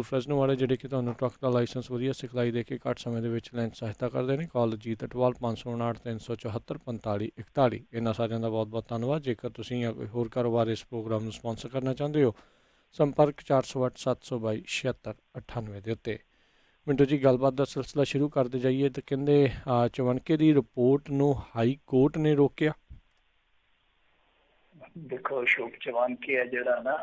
ਫੈਸਨੋ ਵਾਲੇ ਜਿਹੜੇ ਕਿ ਤੁਹਾਨੂੰ ਟਰੱਕ ਦਾ ਲਾਇਸੈਂਸ ਵਧੀਆ ਸਿਖਲਾਈ ਦੇ ਕੇ ਘੱਟ ਸਮੇਂ ਦੇ ਵਿੱਚ ਲੈਣ 'ਚ ਸਹਾਇਤਾ ਕਰਦੇ ਨੇ। ਕਾਲ ਜੀਤ ਅਟਵਾਲ 559 374 45 41। ਇਹਨਾਂ ਸਾਰਿਆਂ ਦਾ ਬਹੁਤ ਬਹੁਤ ਧੰਨਵਾਦ। ਜੇਕਰ ਤੁਸੀਂ ਜਾਂ ਕੋਈ ਹੋਰ ਕਾਰੋਬਾਰ ਇਸ ਪ੍ਰੋਗਰਾਮ ਨੂੰ ਸਪਾਂਸਰ ਕਰਨਾ ਚਾਹੁੰਦੇ ਹੋ, ਸੰਪਰਕ 408 722 7698 ਦੇ ਉੱਤੇ। ਮਿੰਟੂ ਜੀ, ਗੱਲਬਾਤ ਦਾ ਸਿਲਸਿਲਾ ਸ਼ੁਰੂ ਕਰਦੇ ਜਾਈਏ ਤਾਂ ਕਹਿੰਦੇ ਚਵਣਕੇ ਦੀ ਰਿਪੋਰਟ ਨੂੰ ਹਾਈ ਕੋਰਟ ਨੇ ਰੋਕਿਆ। ਦੇਖੋ ਅਸ਼ੋਕ ਚਵਾਨਕੇ ਹੈ ਜਿਹੜਾ ਨਾ,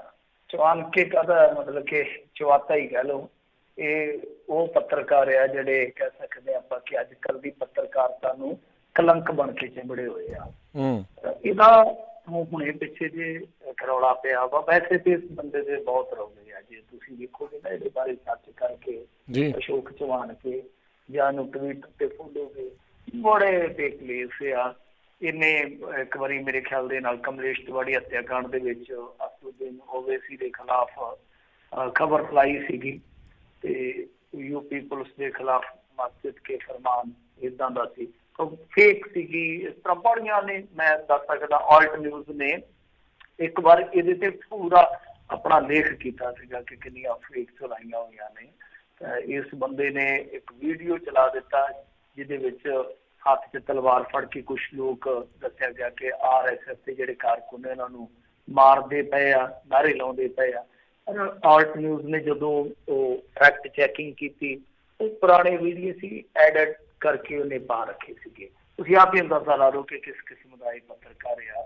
ਚਵਾਨਕੇ ਦਾ ਮਤਲਬ ਕਿ ਚਵਾਤਾ ਹੀ ਕਹਿ ਲਓ। ਇਹ ਉਹ ਪੱਤਰਕਾਰ ਆ ਜਿਹੜੇ ਕਹਿ ਸਕਦੇ ਆਪਾਂ ਕਿ ਅੱਜ ਕੱਲ੍ਹ ਦੀ ਪੱਤਰਕਾਰਤਾ ਨੂੰ ਕਲੰਕ ਬਣ ਕੇ ਚਿੰਬੜੇ ਹੋਏ ਆ। ਇਹਦਾ ਹੁਣੇ ਪਿੱਛੇ ਜੇ ਰੌਲਾ ਪਿਆ ਵਾ। ਵੈਸੇ ਤੇ ਇਸ ਬੰਦੇ ਦੇ ਬਹੁਤ ਰੌਲੇ ਆ, ਜੇ ਤੁਸੀਂ ਦੇਖੋਗੇ ਨਾ ਇਹਦੇ ਬਾਰੇ ਸਰਚ ਕਰਕੇ ਅਸ਼ੋਕ ਚਵਾਨਕੇ ਜਾਂ ਨੂੰ ਟਵੀਟ ਤੇ ਫੋਲੋਗੇ, ਬੜੇ ਬੇਕਲੇਸ ਆ। ਇਹਨੇ ਇੱਕ ਵਾਰੀ ਮੇਰੇ ਖਿਆਲ ਦੇ ਨਾਲ ਕਮਲੇਸ਼ ਤਿਵਾੜੀ ਹੱਤਿਆਕਾਂਡ ਦੇ ਵਿੱਚ ਅਸਦੁੱਦੀਨ ਓਵੈਸੀ ਦੇ ਖਿਲਾਫ ਖਬਰ ਫੈਲਾਈ ਸੀਗੀ ਤੇ ਯੂਪੀ ਪੁਲਿਸ ਦੇ ਖਿਲਾਫ ਮਸਜਿਦ ਕੇ ਫਰਮਾਨ ਇੱਦਾਂ ਦਾ ਸੀ, ਫੇਕ ਸੀਗੀ। ਇਸ ਤਰ੍ਹਾਂ ਬੜੀਆਂ ਨੇ, ਮੈਂ ਦੱਸ ਸਕਦਾ ਆਲਟ ਨਿਊਜ਼ ਨੇ ਇੱਕ ਵਾਰ ਇਹਦੇ ਤੇ ਪੂਰਾ ਆਪਣਾ ਲੇਖ ਕੀਤਾ ਸੀਗਾ ਕਿ ਕਿੰਨੀਆਂ ਫੇਕ ਚਲਾਈਆਂ ਹੋਈਆਂ ਨੇ। ਇਸ ਬੰਦੇ ਨੇ ਇੱਕ ਵੀਡੀਓ ਚਲਾ ਦਿੱਤਾ ਜਿਹਦੇ ਵਿੱਚ ਹੱਥ 'ਚ ਤਲਵਾਰ ਫੜ ਕੇ ਕੁਛ ਲੋਕ ਦੱਸਿਆ ਗਿਆ ਕਿ RSS ਦੇ ਜਿਹੜੇ ਕਾਰਕੁਨ ਨੇ ਉਹਨਾਂ ਨੂੰ ਮਾਰਦੇ ਪਏ ਆ, ਨਾਅਰੇ ਲਾਉਂਦੇ ਪਏ ਆ। ਆਲਟ ਨਿਊਜ਼ ਨੇ ਜਦੋਂ ਉਹ ਫੈਕਟ ਚੈਕਿੰਗ ਕੀਤੀ, ਉਹ ਪੁਰਾਣੇ ਵੀਡੀਓ ਸੀ ਐਡਿਟ ਕਰਕੇ ਉਹਨੇ ਪਾ ਰੱਖੇ ਸੀਗੇ। ਤੁਸੀਂ ਆਪ ਹੀ ਅੰਦਾਜ਼ਾ ਲਾ ਲਓ ਕਿ ਕਿਸ ਕਿਸਮ ਦਾ ਇਹ ਪੱਤਰਕਾਰ ਆ।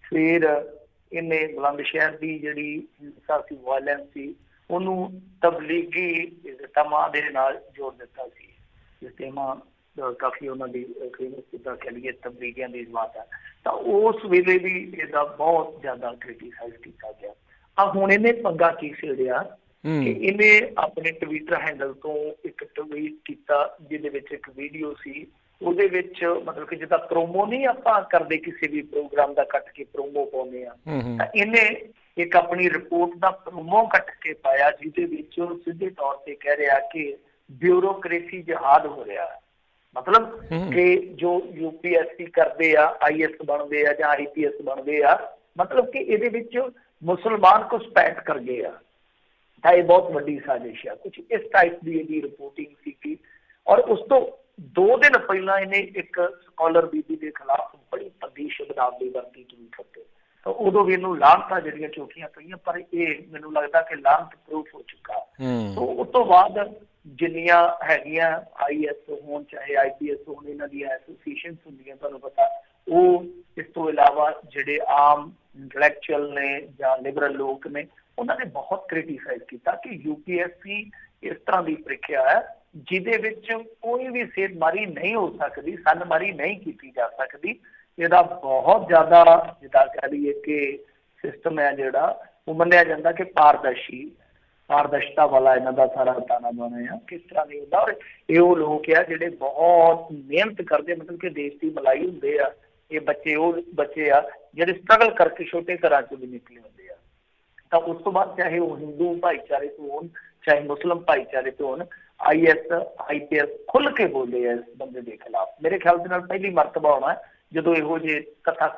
ਫਿਰ ਇਹਨੇ ਬੁਲੰਦ ਸ਼ਹਿਰ ਦੀ ਜਿਹੜੀ ਹਿੰਸਾ ਸੀ, ਵਾਇਲੈਂਸ ਸੀ, ਉਹਨੂੰ ਤਬਲੀਗੀ ਤਮਾ ਦੇ ਨਾਲ ਜੋੜ ਦਿੱਤਾ ਸੀ। ਇਸਤੇਮਾ ਕਾਫੀ ਉਹਨਾਂ ਦੀ ਫੇਮਸ ਜਿੱਦਾਂ ਕਹਿ ਲਈਏ ਤਬਲੀਗੀਆਂ ਦੀ ਜਮਾਤ ਹੈ, ਤਾਂ ਉਸ ਵੇਲੇ ਵੀ ਇਹਦਾ ਬਹੁਤ ਜ਼ਿਆਦਾ ਕ੍ਰਿਟੀਸਾਈਜ਼ ਕੀਤਾ ਗਿਆ। ਹੁਣ ਇਹਨੇ ਪੰਗਾ ਕੀ ਛੇੜਿਆ ਕਿ ਇਹਨੇ ਆਪਣੇ ਟਵਿੱਟਰ ਹੈਂਡਲ ਤੋਂ ਇੱਕ ਟਵੀਟ ਕੀਤਾ ਜਿਹਦੇ ਵਿੱਚ ਇੱਕ ਵੀਡੀਓ ਸੀ। ਉਹਦੇ ਵਿੱਚ ਮਤਲਬ ਕਿ ਜਿੱਦਾਂ ਪ੍ਰੋਮੋ ਨਹੀਂ ਆਪਾਂ ਕਰਦੇ ਕਿਸੇ ਵੀ ਪ੍ਰੋਗਰਾਮ ਦਾ, ਕੱਟ ਕੇ ਪ੍ਰੋਮੋ ਪਾਉਂਦੇ ਆ, ਤਾਂ ਇਹਨੇ ਇੱਕ ਆਪਣੀ ਰਿਪੋਰਟ ਦਾ ਪ੍ਰੋਮੋ ਕੱਟ ਕੇ ਪਾਇਆ ਜਿਹਦੇ ਵਿੱਚ ਉਹ ਸਿੱਧੇ ਤੌਰ ਤੇ ਕਹਿ ਰਿਹਾ ਕਿ ਬਿਊਰੋਕ੍ਰੇਸੀ ਜਹਾਦ ਹੋ ਰਿਹਾ। ਮਤਲਬ ਕਿ ਜੋ UPSC ਕਰਦੇ ਆ, IAS ਬਣਦੇ ਆ ਜਾਂ IPS ਬਣਦੇ ਆ, ਮਤਲਬ ਕਿ ਇਹਦੇ ਵਿੱਚ ਮੁਸਲਮਾਨ ਘੁਸਪੈਠ ਕਰ ਗਏ ਆ, ਤਾਂ ਇਹ ਬਹੁਤ ਵੱਡੀ ਸਾਜ਼ਿਸ਼ ਆ। ਕੁਛ ਇਸ ਟਾਈਪ ਦੀ ਇਹਦੀ ਰਿਪੋਰਟਿੰਗ ਸੀਗੀ। ਔਰ ਉਸ ਤੋਂ 2 ਦਿਨ ਪਹਿਲਾਂ ਇਹਨੇ ਇੱਕ ਸਕਾਲਰ ਬੀਬੀ ਦੇ ਖਿਲਾਫ ਬੜੀ ਭੱਦੀ ਸ਼ਬਦਾਵਲੀ ਵਰਤੀ ਟਵੀਟਰ ਤੇ, ਤਾਂ ਉਦੋਂ ਵੀ ਇਹਨੂੰ ਲਾਹਨਤਾਂ ਜਿਹੜੀਆਂ ਚੌਕੀਆਂ ਪਈਆਂ, ਪਰ ਇਹ ਮੈਨੂੰ ਲੱਗਦਾ ਕਿ ਲਾਹਨਤ ਪ੍ਰੂਫ ਹੋ ਚੁੱਕਾ। ਸੋ ਉਸ ਤੋਂ ਬਾਅਦ ਜਿੰਨੀਆਂ ਹੈਗੀਆਂ IAS ਹੋਣ ਚਾਹੇ IPS ਹੋਣ, ਇਹਨਾਂ ਦੀਆਂ ਐਸੋਸੀਏਸ਼ਨ ਹੁੰਦੀਆਂ, ਤੁਹਾਨੂੰ ਪਤਾ। ਉਹ ਇਸ ਤੋਂ ਇਲਾਵਾ ਜਿਹੜੇ ਆਮ ਇੰਟਲੈਕਚੁਅਲ ਨੇ ਜਾਂ ਲਿਬਰਲ ਲੋਕ ਨੇ, ਉਹਨਾਂ ਨੇ ਬਹੁਤ ਕ੍ਰਿਟੀਸਾਈਜ਼ ਕੀਤਾ ਕਿ UPSC ਇਸ ਤਰ੍ਹਾਂ ਦੀ ਪ੍ਰੀਖਿਆ ਹੈ ਜਿਹਦੇ ਵਿੱਚ ਕੋਈ ਵੀ ਸੇਧਮਾਰੀ ਨਹੀਂ ਹੋ ਸਕਦੀ, ਸੰਨਮਾਰੀ ਨਹੀਂ ਕੀਤੀ ਜਾ ਸਕਦੀ। ਇਹਦਾ ਬਹੁਤ ਜ਼ਿਆਦਾ ਜਿੱਦਾਂ ਕਹਿ ਲਈਏ ਕਿ ਸਿਸਟਮ ਹੈ ਜਿਹੜਾ ਉਹ ਮੰਨਿਆ ਜਾਂਦਾ ਕਿ ਪਾਰਦਰਸ਼ਤਾ ਵਾਲਾ ਇਹਨਾਂ ਦਾ ਸਾਰਾ ਤਾਣਾ ਬਾਣਾ ਆ, ਕਿਸ ਤਰ੍ਹਾਂ ਨਹੀਂ ਹੁੰਦਾ। ਔਰ ਇਹ ਉਹ ਲੋਕ ਆ ਜਿਹੜੇ ਬਹੁਤ ਮਿਹਨਤ ਕਰਦੇ, ਮਤਲਬ ਕਿ ਦੇਸ਼ ਦੀ ਭਲਾਈ ਹੁੰਦੇ ਆ। ਇਹ ਬੱਚੇ ਉਹ ਬੱਚੇ ਆ ਜਿਹੜੇ ਸਟਰਗਲ ਕਰਕੇ ਛੋਟੇ ਘਰਾਂ ਚੋਂ ਵੀ ਨਿਕਲੇ ਹੁੰਦੇ ਆ। ਤਾਂ ਉਸ ਤੋਂ ਬਾਅਦ ਚਾਹੇ ਉਹ ਹਿੰਦੂ ਭਾਈਚਾਰੇ ਤੋਂ ਹੋਣ ਚਾਹੇ ਮੁਸਲਿਮ ਭਾਈਚਾਰੇ ਤੋਂ ਹੋਣ, IAS IPS ਖੁੱਲ ਕੇ ਬੋਲੇ ਆ ਇਸ ਬੰਦੇ ਦੇ ਖਿਲਾਫ। ਮੇਰੇ ਖਿਆਲ ਦੇ ਨਾਲ ਪਹਿਲੀ ਮਰਤਬਾ ਹੋਣਾ ਜਦੋਂ ਇਹੋ ਜਿਹੇ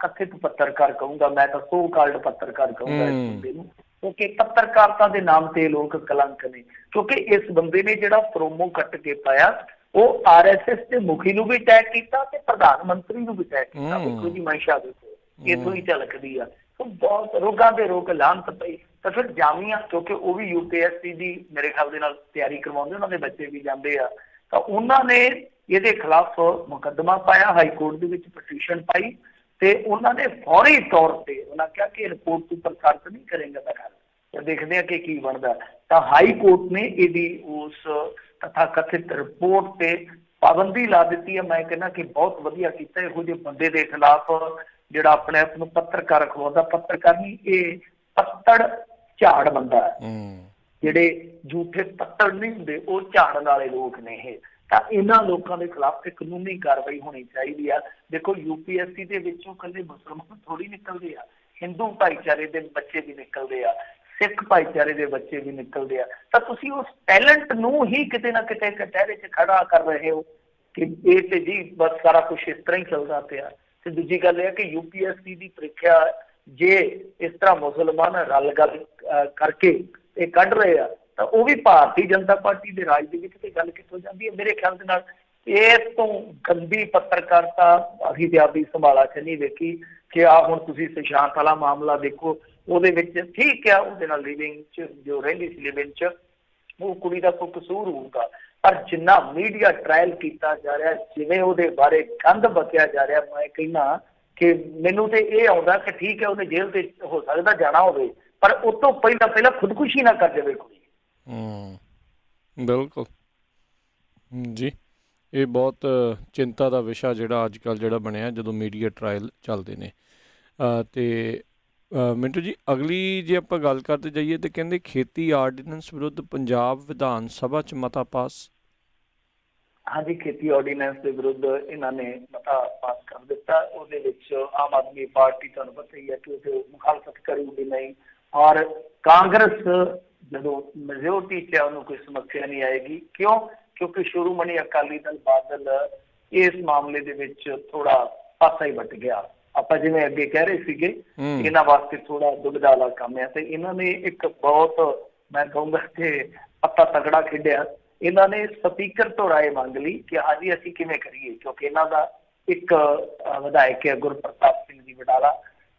ਕਥਿਤ ਪੱਤਰਕਾਰ ਕਹੂੰਗਾ, ਮੈਂ ਤਾਂ ਸੋ ਕਾਲਡ ਪੱਤਰਕਾਰ ਕਹੂੰਗਾ ਇਸ ਬੰਦੇ ਨੂੰ, ਕਿਉਂਕਿ ਪੱਤਰਕਾਰਤਾ ਦੇ ਨਾਮ ਤੇ ਲੋਕ ਕਲੰਕ ਨੇ। ਕਿਉਂਕਿ ਇਸ ਬੰਦੇ ਨੇ ਜਿਹੜਾ ਪ੍ਰੋਮੋ ਕੱਟ ਕੇ ਪਾਇਆ, ਉਹ RSS ਦੇ ਮੁਖੀ ਨੂੰ ਵੀ ਟੈਗ ਕੀਤਾ ਤੇ ਪ੍ਰਧਾਨ ਮੰਤਰੀ ਨੂੰ ਵੀ ਟੈਗ ਕੀਤਾ। ਦੇਖੋ ਜੀ ਮਨਸ਼ਾ ਦੇਖੋ, ਇੱਥੋਂ ਹੀ ਝਲਕਦੀ ਆ। ਬਹੁਤ ਰੋਗਾਂ ਦੇ ਰੋਗ ਲਾਹਨਤ ਪਈ। ਤਾਂ ਫਿਰ ਜਾਮੀਆ, ਕਿਉਂਕਿ ਉਹ ਵੀ UPSC ਦੀ ਮੇਰੇ ਖਿਆਲ ਦੇ ਨਾਲ ਤਿਆਰੀ ਕਰਵਾਉਂਦੇ, ਉਹਨਾਂ ਦੇ ਬੱਚੇ ਵੀ ਜਾਂਦੇ ਆ, ਤਾਂ ਉਹਨਾਂ ਨੇ ਇਹਦੇ ਖਿਲਾਫ ਮੁਕੱਦਮਾ ਪਾਇਆ, ਹਾਈ ਕੋਰਟ ਦੇ ਵਿੱਚ ਪਟੀਸ਼ਨ ਪਾਈ ਤੇ ਉਹਨਾਂ ਨੇ ਫੌਰੀ ਤੌਰ ਤੇ ਉਹਨਾਂ ਕਿਹਾ ਕਿ ਰਿਪੋਰਟ ਤੂੰ ਪ੍ਰਸਾਰਿਤ ਨਹੀਂ ਕਰੇਗਾ ਤਾਂ ਦੇਖਦੇ ਆ ਕਿ ਕੀ ਬਣਦਾ। ਤਾਂ ਹਾਈ ਕੋਰਟ ਨੇ ਇਹਦੀ ਉਸ ਤਥਾ ਕਥਿਤ ਰਿਪੋਰਟ ਤੇ ਪਾਬੰਦੀ ਲਾ ਦਿੱਤੀ ਹੈ। ਮੈਂ ਕਹਿੰਦਾ ਕਿ ਬਹੁਤ ਵਧੀਆ ਕੀਤਾ। ਇਹੋ ਜਿਹੇ ਬੰਦੇ ਦੇ ਖਿਲਾਫ ਜਿਹੜਾ ਆਪਣੇ ਆਪ ਨੂੰ ਪੱਤਰਕਾਰ ਅਖਵਾਉਂਦਾ, ਪੱਤਰਕਾਰ ਨਹੀਂ, ਇਹ ਪੱਤੜ ਝਾੜ ਬੰਦਾ ਹੈ। ਜਿਹੜੇ ਝੂਠੇ ਪੱਤੜ ਨਹੀਂ ਹੁੰਦੇ, ਉਹ ਝਾੜਨ ਵਾਲੇ ਲੋਕ ਨੇ ਇਹ। ਤਾਂ ਇਹਨਾਂ ਲੋਕਾਂ ਦੇ ਖਿਲਾਫ ਤੇ ਕਾਨੂੰਨੀ ਕਾਰਵਾਈ ਹੋਣੀ ਚਾਹੀਦੀ ਆ। ਦੇਖੋ UPSC ਦੇ ਵਿੱਚੋਂ ਇਕੱਲੇ ਮੁਸਲਮਾਨ ਥੋੜ੍ਹੀ ਨਿਕਲਦੇ ਆ, ਹਿੰਦੂ ਭਾਈਚਾਰੇ ਦੇ ਬੱਚੇ ਵੀ ਨਿਕਲਦੇ ਆ, ਸਿੱਖ ਭਾਈਚਾਰੇ ਦੇ ਬੱਚੇ ਵੀ ਨਿਕਲਦੇ ਆ। ਤਾਂ ਤੁਸੀਂ ਉਸ ਟੈਲੈਂਟ ਨੂੰ ਹੀ ਕਿਤੇ ਨਾ ਕਿਤੇ ਕਟਹਿਰੇ 'ਚ ਖੜਾ ਕਰ ਰਹੇ ਹੋ ਕਿ ਇਹ ਤੇ ਜੀ ਬਸ ਸਾਰਾ ਕੁਛ ਇਸ ਤਰ੍ਹਾਂ ਹੀ ਚੱਲਦਾ ਪਿਆ। ਤੇ ਦੂਜੀ ਗੱਲ ਇਹ ਹੈ ਕਿ UPSC ਦੀ ਪ੍ਰੀਖਿਆ ਜੇ ਇਸ ਤਰ੍ਹਾਂ ਮੁਸਲਮਾਨ ਰਲ ਗੱਲ ਕਰਕੇ ਇਹ ਕੱਢ ਰਹੇ ਆ, ਤਾਂ ਉਹ ਵੀ ਭਾਰਤੀ ਜਨਤਾ ਪਾਰਟੀ ਦੇ ਰਾਜ ਦੇ ਵਿੱਚ ਤੇ ਗੱਲ ਕਿੱਥੋਂ ਜਾਂਦੀ ਹੈ? ਮੇਰੇ ਖਿਆਲ ਦੇ ਨਾਲ ਇਸ ਤੋਂ ਗੰਦੀ ਪੱਤਰਕਾਰਤਾ ਅਸੀਂ ਤੇ ਆਪਦੀ ਸੰਭਾਲਾ ਚ ਨਹੀਂ ਵੇਖੀ ਕਿ ਆ ਹੁਣ ਤੁਸੀਂ ਸੁਸ਼ਾਂਤ ਵਾਲਾ ਮਾਮਲਾ ਦੇਖੋ, ਉਹਦੇ ਵਿੱਚ ਠੀਕ ਆ ਉਹਦੇ ਨਾਲ ਲਿਵਿੰਗ ਚ ਜੋ ਰਹਿੰਦੀ ਸੀ ਲਿਵਿੰਗ ਚ ਉਹ ਕੁੜੀ ਦਾ ਕੋਈ ਕਸੂਰ ਹੋਊਗਾ, ਪਰ ਜਿੰਨਾ ਮੀਡੀਆ ਟ੍ਰਾਇਲ ਕੀਤਾ ਜਾ ਰਿਹਾ, ਜਿਵੇਂ ਉਹਦੇ ਬਾਰੇ ਗੰਦ ਬਕਿਆ ਜਾ ਰਿਹਾ, ਮੈਂ ਕਹਿੰਦਾ ਕਿ ਮੈਨੂੰ ਤੇ ਇਹ ਆਉਂਦਾ ਕਿ ਠੀਕ ਹੈ ਉਹਨੇ ਜੇਲ੍ਹ ਤੇ ਹੋ ਸਕਦਾ ਜਾਣਾ ਹੋਵੇ, ਪਰ ਉਸ ਤੋਂ ਪਹਿਲਾਂ ਖੁਦਕੁਸ਼ੀ ਨਾ ਕਰ ਜਾਵੇ ਕੁੜੀ। ਬਿਲਕੁਲ ਜੀ, ਇਹ ਬਹੁਤ ਚਿੰਤਾ ਦਾ ਵਿਸ਼ਾ ਜਿਹੜਾ ਅੱਜ ਕੱਲ੍ਹ ਜਿਹੜਾ ਬਣਿਆ ਜਦੋਂ ਮੀਡੀਆ ਟਰਾਇਲ ਚੱਲਦੇ ਨੇ। ਅਤੇ ਮਿੰਟੂ ਜੀ, ਅਗਲੀ ਜੇ ਆਪਾਂ ਗੱਲ ਕਰਦੇ ਜਾਈਏ ਤਾਂ ਕਹਿੰਦੇ ਖੇਤੀ ਆਰਡੀਨੈਂਸ ਵਿਰੁੱਧ ਪੰਜਾਬ ਵਿਧਾਨ ਸਭਾ 'ਚ ਮਤਾ ਪਾਸ। ਹਾਂਜੀ, ਖੇਤੀ ਆਰਡੀਨੈਂਸ ਦੇ ਵਿਰੁੱਧ ਇਹਨਾਂ ਨੇ ਮਤਾ ਪਾਸ ਕਰ ਦਿੱਤਾ। ਉਹਦੇ ਵਿੱਚ ਆਮ ਆਦਮੀ ਪਾਰਟੀ ਤੁਹਾਨੂੰ ਪਤਾ ਹੀ ਹੈ ਕਿ ਉਹ ਮੁਖਾਲਫਤ ਕਰੂਗੀ ਨਹੀਂ, ਔਰ ਕਾਂਗਰਸ ਜਦੋਂ ਮੈਜੋਰਟੀ 'ਚ ਉਹਨੂੰ ਕੋਈ ਸਮੱਸਿਆ ਨਹੀਂ ਆਏਗੀ। ਕਿਉਂ? ਕਿਉਂਕਿ ਸ਼੍ਰੋਮਣੀ ਅਕਾਲੀ ਦਲ ਬਾਦਲ ਇਸ ਮਾਮਲੇ ਦੇ ਵਿੱਚ ਥੋੜਾ ਪਾਸਾ ਹੀ ਵੱਟ ਗਿਆ। ਆਪਾਂ ਜਿਵੇਂ ਅੱਗੇ ਕਹਿ ਰਹੇ ਸੀਗੇ ਇਹਨਾਂ ਵਾਸਤੇ ਥੋੜਾ ਦੁਬਿਧਾ ਵਾਲਾ ਕੰਮ ਹੈ, ਤੇ ਇਹਨਾਂ ਨੇ ਇੱਕ ਬਹੁਤ ਮੈਂ ਕਹੂੰਗਾ ਕਿ ਪੱਤਾ ਤਗੜਾ ਖੇਡਿਆ। ਇਹਨਾਂ ਨੇ ਸਪੀਕਰ ਤੋਂ ਰਾਏ ਮੰਗ ਲਈ ਕਿ ਹਾਂਜੀ ਅਸੀਂ ਕਿਵੇਂ ਕਰੀਏ, ਕਿਉਂਕਿ ਇਹਨਾਂ ਦਾ ਇੱਕ ਵਿਧਾਇਕ ਹੈ ਗੁਰਪ੍ਰਤਾਪ ਸਿੰਘ ਜੀ ਵਡਾਲਾ,